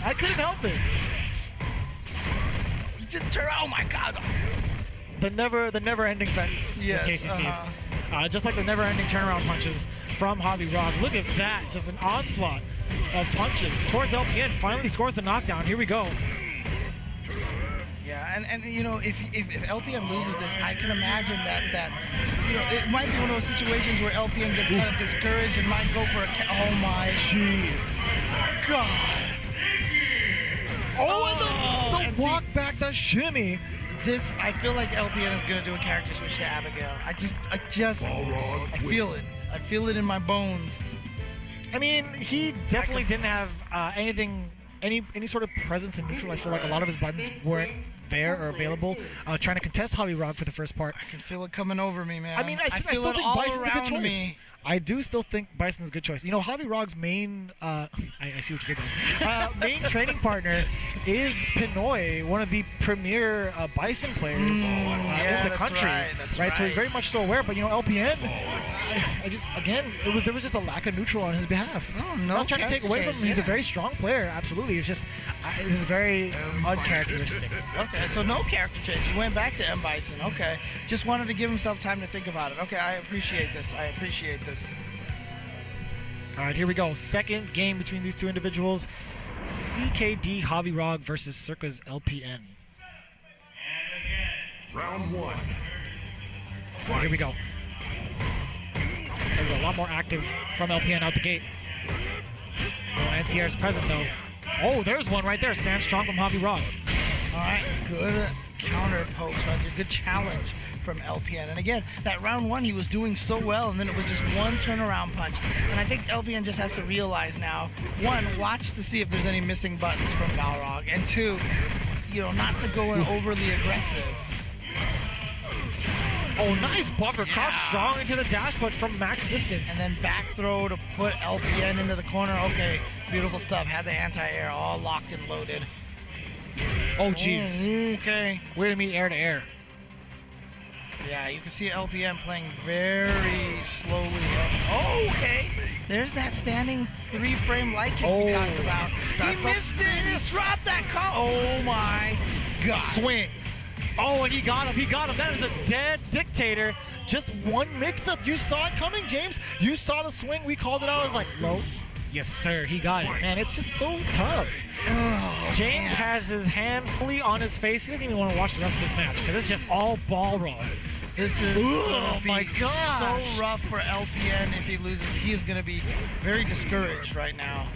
He did the turnaround. Oh my God. The never-ending sentence. Yes, with Tasty Steve. Just like the never-ending turnaround punches from Javi. Look at that. Just an onslaught of punches towards LPN. Finally scores the knockdown. Here we go. Yeah, and you know, if LPN loses this, I can imagine that it might be one of those situations where LPN gets kind of discouraged and might go for oh my Jeez. God. Oh, and the walk back, the shimmy. This, I feel like LPN is gonna do a character switch to Abigail. I feel it. I feel it in my bones. I mean, he definitely didn't have any sort of presence in neutral. I feel like a lot of his buttons weren't there or available. Trying to contest Javi for the first part. I can feel it coming over me, man. I mean, I feel still it think all Bison's a good around choice. me. I do still think Bison's a good choice. You know, Javi main, I see what you're doing. Main training partner is Pinoy, one of the premier Bison players in the country. That's right. So he's very much so aware. But you know, LPN, there was just a lack of neutral on his behalf. Oh, I'm no, not trying to take away from him. He's a yeah. very strong player. Absolutely. It's just this is very uncharacteristic. Okay, so no character change. He went back to M.Bison. Okay. Just wanted to give himself time to think about it. Okay, I appreciate this. All right, here we go. Second game between these two individuals. CKD Javi versus Circa's LPN. Round one. All right, here we go. There we go. A lot more active from LPN out the gate. Oh, NCR is present, though. Oh, there's one right there. Stand strong from Javi. All right, good counter pokes right there. Good challenge from LPN. And again, that round one, he was doing so well, and then it was just one turnaround punch. And I think LPN just has to realize now, one, watch to see if there's any missing buttons from Balrog, and two, you know, not to go in overly aggressive. Oh, nice buffer. Crouch strong into the dash, but from max distance. And then back throw to put LPN into the corner. Okay, beautiful stuff. Had the anti-air all locked and loaded. Oh, jeez. Okay. Way to meet air to air. Yeah, you can see LPN playing very slowly up. Oh, okay. There's that standing 3-frame light kick we talked about. He missed it. He dropped that combo. Oh my God. Swing. Oh, and he got him. He got him. That is a dead dictator. Just one mix-up. You saw it coming, James. You saw the swing. We called it out. I was like, low. Yes, sir. He got it. Man, it's just so tough. James has his hand fully on his face. He doesn't even want to watch the rest of this match because it's just all Balrog. This is Oh my gosh. so rough for LPN if he loses. He is going to be very discouraged right now.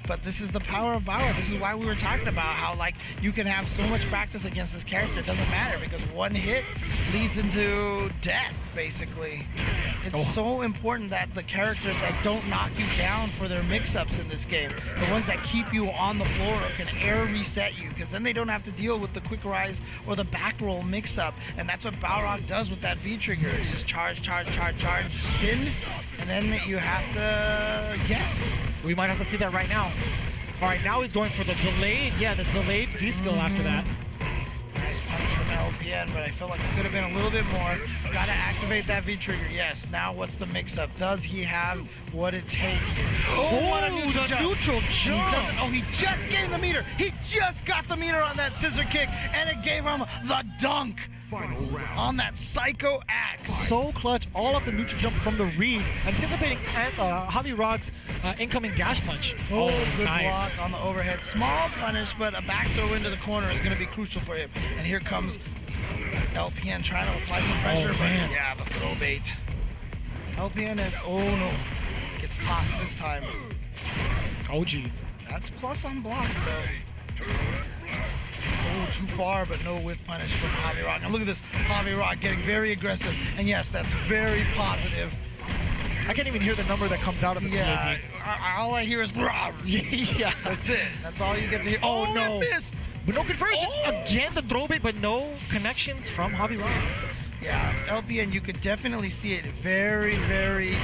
But this is the power of Balrog. This is why we were talking about how like you can have so much practice against this character. It doesn't matter because one hit leads into death, basically. It's so important that the characters that don't knock you down for their mix-ups in this game, the ones that keep you on the floor or can air reset you, because then they don't have to deal with the quick rise or the back roll mix-up. And that's what Balrog does with that V-trigger. It's just charge, charge, charge, charge, spin, and then you have to guess. We might have to see that right now. All right, now he's going for the delayed, the delayed V-skill after that. Nice punish from LPN, but I feel like it could have been a little bit more. Gotta activate that V-trigger. Yes, now what's the mix-up? Does he have what it takes? Oh, what a neutral jump. Neutral jump. He just gave the meter. He just got the meter on that scissor kick, and it gave him the dunk. Final round. On that psycho axe. So clutch, all of the neutral jump from the read, anticipating Javi-Rog's incoming dash punch. Oh, good block on the overhead. Small punish, but a back throw into the corner is going to be crucial for him. And here comes LPN trying to apply some pressure, but yeah, the throw bait. LPN is, oh no, gets tossed this time. OG. That's plus on block, though. Oh, too far, but no whiff punish from Javi-Rog. And look at this, Javi-Rog getting very aggressive. And yes, that's very positive. I can't even hear the number that comes out of the TAP. All I hear is yeah. That's it. That's all you get to hear. Oh, no. It missed. But no conversion. Again, the throw bait, but no connections from Javi-Rog. Yeah, LPN, you could definitely see it. Very, very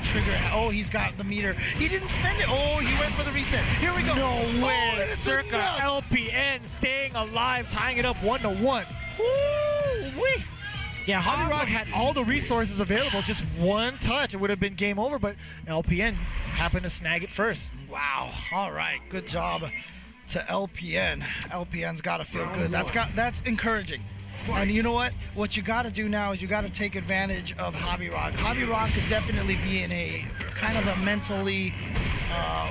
trigger. Oh, he's got the meter. He didn't spend it. Oh, he went for the reset. Here we go. No way. Oh, Circa LPN staying alive, tying it up 1-1. Woo-wee. Yeah, Javi-Rog had all the resources available. Just one touch, it would have been game over, but LPN happened to snag it first. Wow. All right. Good job to LPN. LPN's got to feel good. That's encouraging. And you know what? What you got to do now is you got to take advantage of Javi-Rog. Javi-Rog could definitely be in a kind of a mentally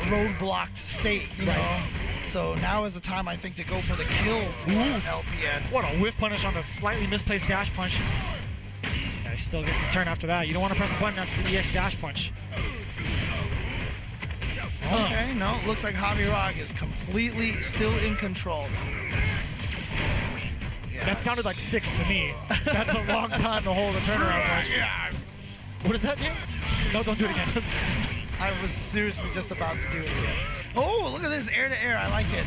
roadblocked state, you know? So now is the time, I think, to go for the kill for LPN. What a whiff punish on the slightly misplaced dash punch. Yeah, he still gets his turn after that. You don't want to press a button after the EX dash punch. Okay, no, it looks like Javi-Rog is completely still in control. That sounded like 6 to me. That's a long time to hold a turnaround punch. What is that, James? No, don't do it again. I was seriously just about to do it again. Oh, look at this air to air. I like it.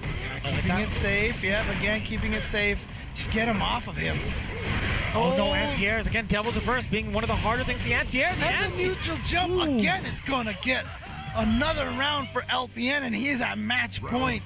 Yeah, keeping it safe. Yep, again, keeping it safe. Just get him off of him. Oh, no, anti-airs. Again, double reverse being one of the harder things. The anti-air. And the neutral jump again is going to get another round for LPN, and he's at match point.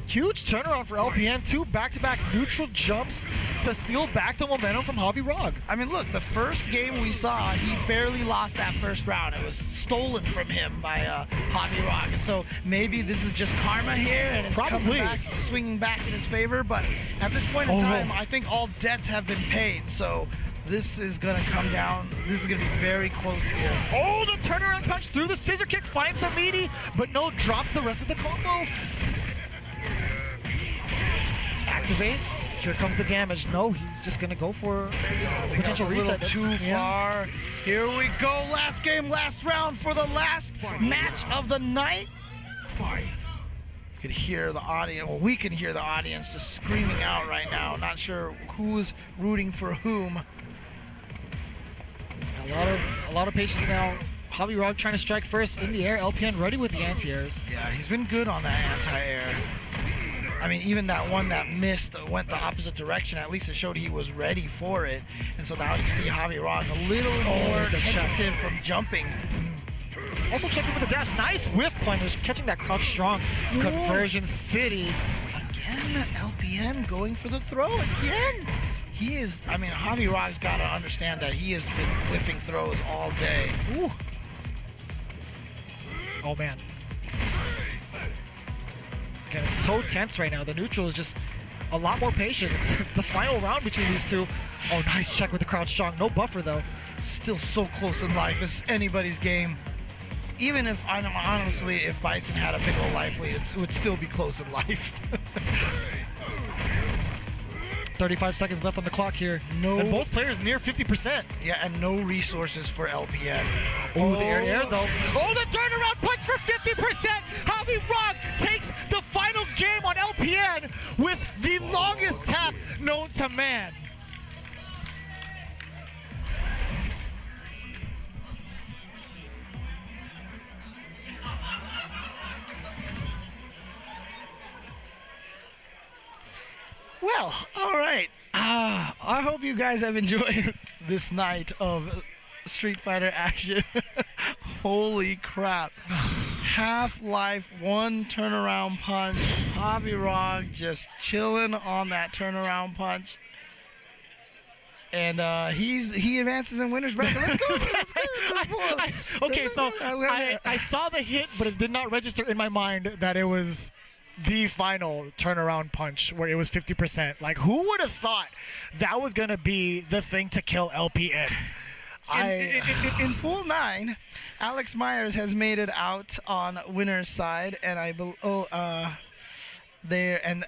Huge turnaround for LPN. 2 back-to-back neutral jumps to steal back the momentum from Javi-Rog. I mean, look, the first game we saw, he barely lost that first round. It was stolen from him by Javi-Rog. And so maybe this is just karma here, and it's coming back, swinging back in his favor. But at this point in time, I think all debts have been paid. So this is going to come down. This is going to be very close here. Oh, the turnaround punch through the scissor kick, finds the meaty, but no, drops the rest of the combo. Activate. Here comes the damage. No, he's just gonna go for potential reset. Too far. Here we go. Last game, last round for the last match of the night. You could hear the audience. Well, we can hear the audience just screaming out right now. Not sure who's rooting for whom. A lot of patience now. Javi-Rog trying to strike first in the air. LPN ready with the anti-airs. Yeah, he's been good on that anti-air. I mean, even that one that missed went the opposite direction. At least it showed he was ready for it. And so now you see Javi-Rog a little more tentative from jumping. Also checking for the dash. Nice whiff punish, catching that crouch strong. Conversion City. Again, LPN going for the throw again. He is, I mean, Javi-Rog's got to understand that he has been whiffing throws all day. Ooh. Oh, man. Again, it's so tense right now. The neutral is just a lot more patience. It's the final round between these two. Oh, nice check with the crouch strong. No buffer, though. Still so close in life. It's anybody's game. Even if, honestly, if Bison had a big old life lead, it would still be close in life. 35 seconds left on the clock here. No. And both players near 50%. Yeah, and no resources for LPN. Oh, the air though. Oh, the turnaround punch for 50%. Frog takes the final game on LPN with the longest tap known to man. Well, all right. I hope you guys have enjoyed this night of Street Fighter action. Holy crap. Half-Life, one turnaround punch. Frog just chilling on that turnaround punch. And he advances in winner's bracket. Let's go. Okay, so I saw the hit, but it did not register in my mind that it was the final turnaround punch where it was 50%. Like, who would have thought that was going to be the thing to kill LPN? In Pool 9, Alex Myers has made it out on winner's side, and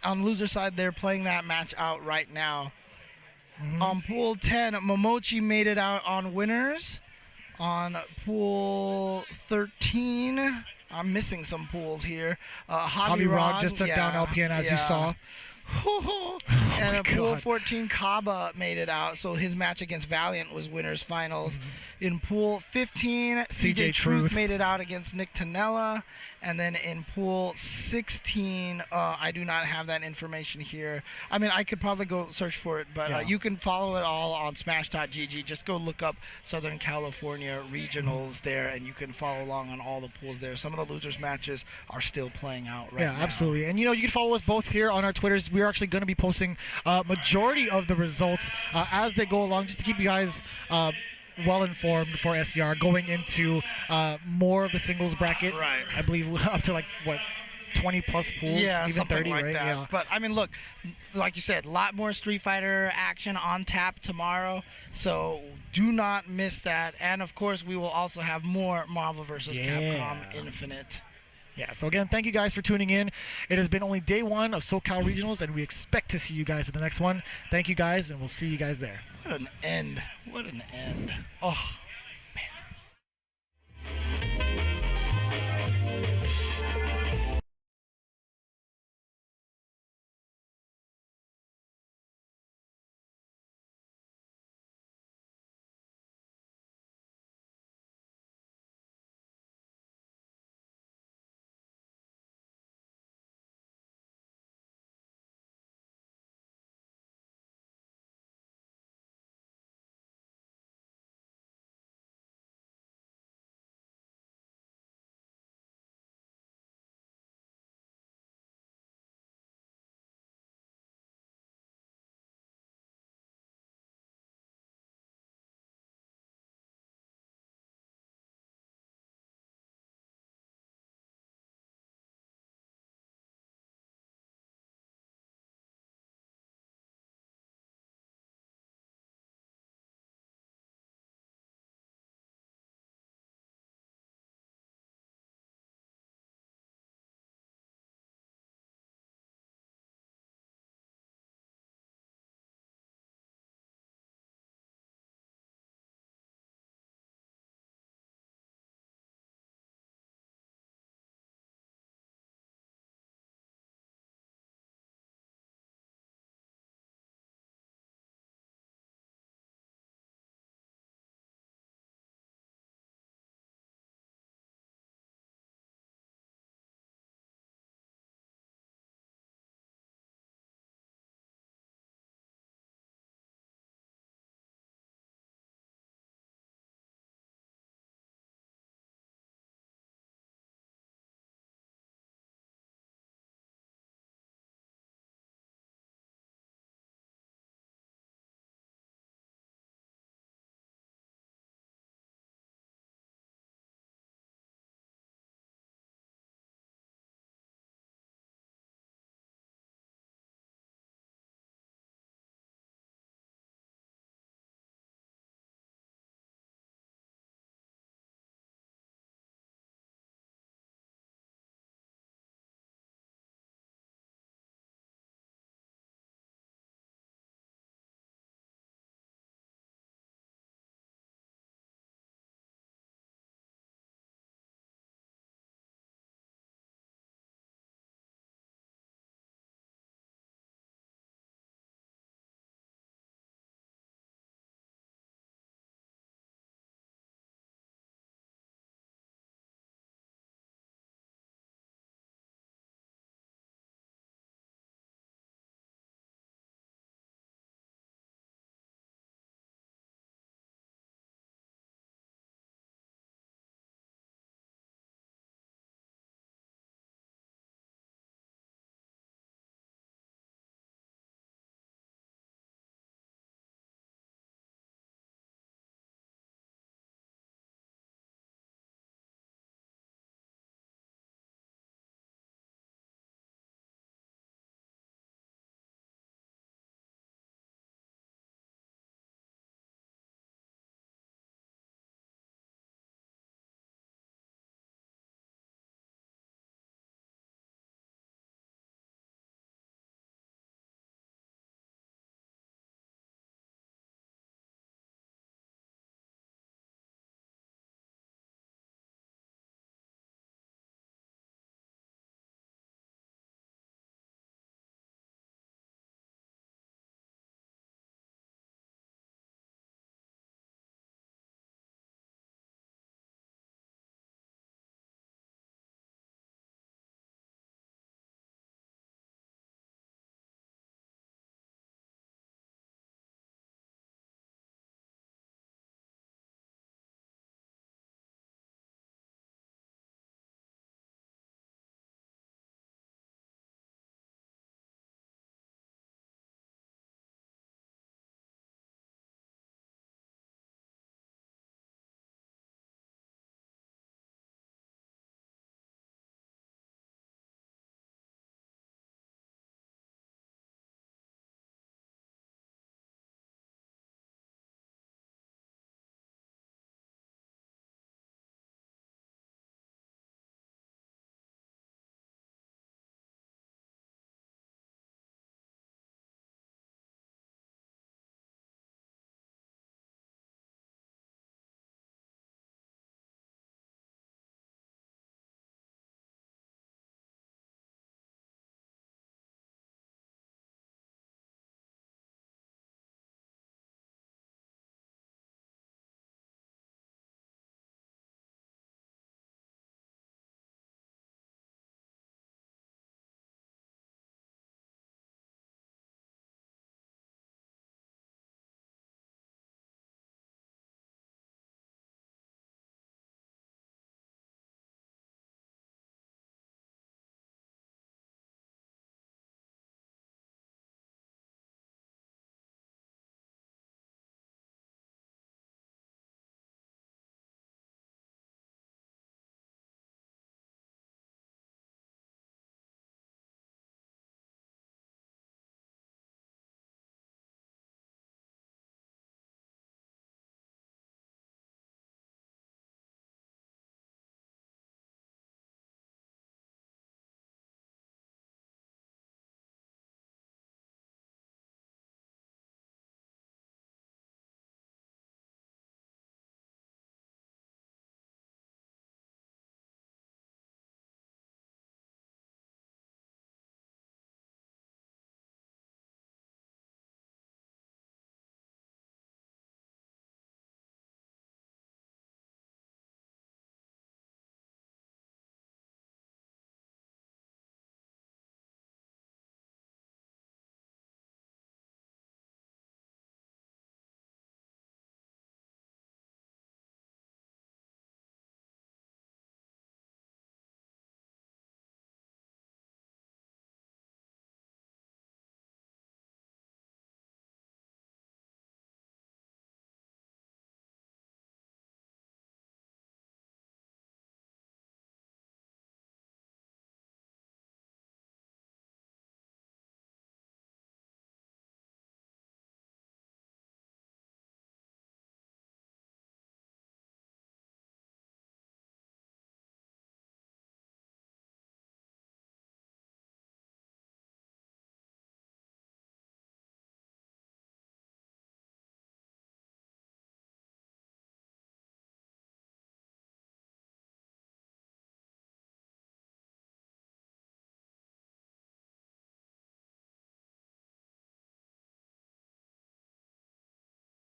on loser's side, they're playing that match out right now. Mm-hmm. On Pool 10, Momochi made it out on winners. On Pool 13, I'm missing some pools here. Frog just took down LPN, as you saw. And in Pool 14, Kaba made it out, so his match against Valiant was winners finals. Mm-hmm. In Pool 15, CJ Truth made it out against Nick Tanella. And then in Pool 16, I do not have that information here. I mean, I could probably go search for it, but you can follow it all on smash.gg. Just go look up Southern California regionals there, and you can follow along on all the pools there. Some of the losers matches are still playing out right now. Yeah, absolutely. And, you can follow us both here on our Twitters. We're actually going to be posting majority of the results as they go along, just to keep you guys well informed for SCR going into more of the singles bracket. Right. I believe up to 20 plus pools, even even 30, like right? that. Yeah. But I mean, look, like you said, a lot more Street Fighter action on tap tomorrow. So do not miss that. And of course, we will also have more Marvel vs. Capcom Infinite. Yeah, so again, thank you guys for tuning in. It has been only day one of SoCal Regionals, and we expect to see you guys at the next one. Thank you guys, and we'll see you guys there. What an end. What an end. Oh.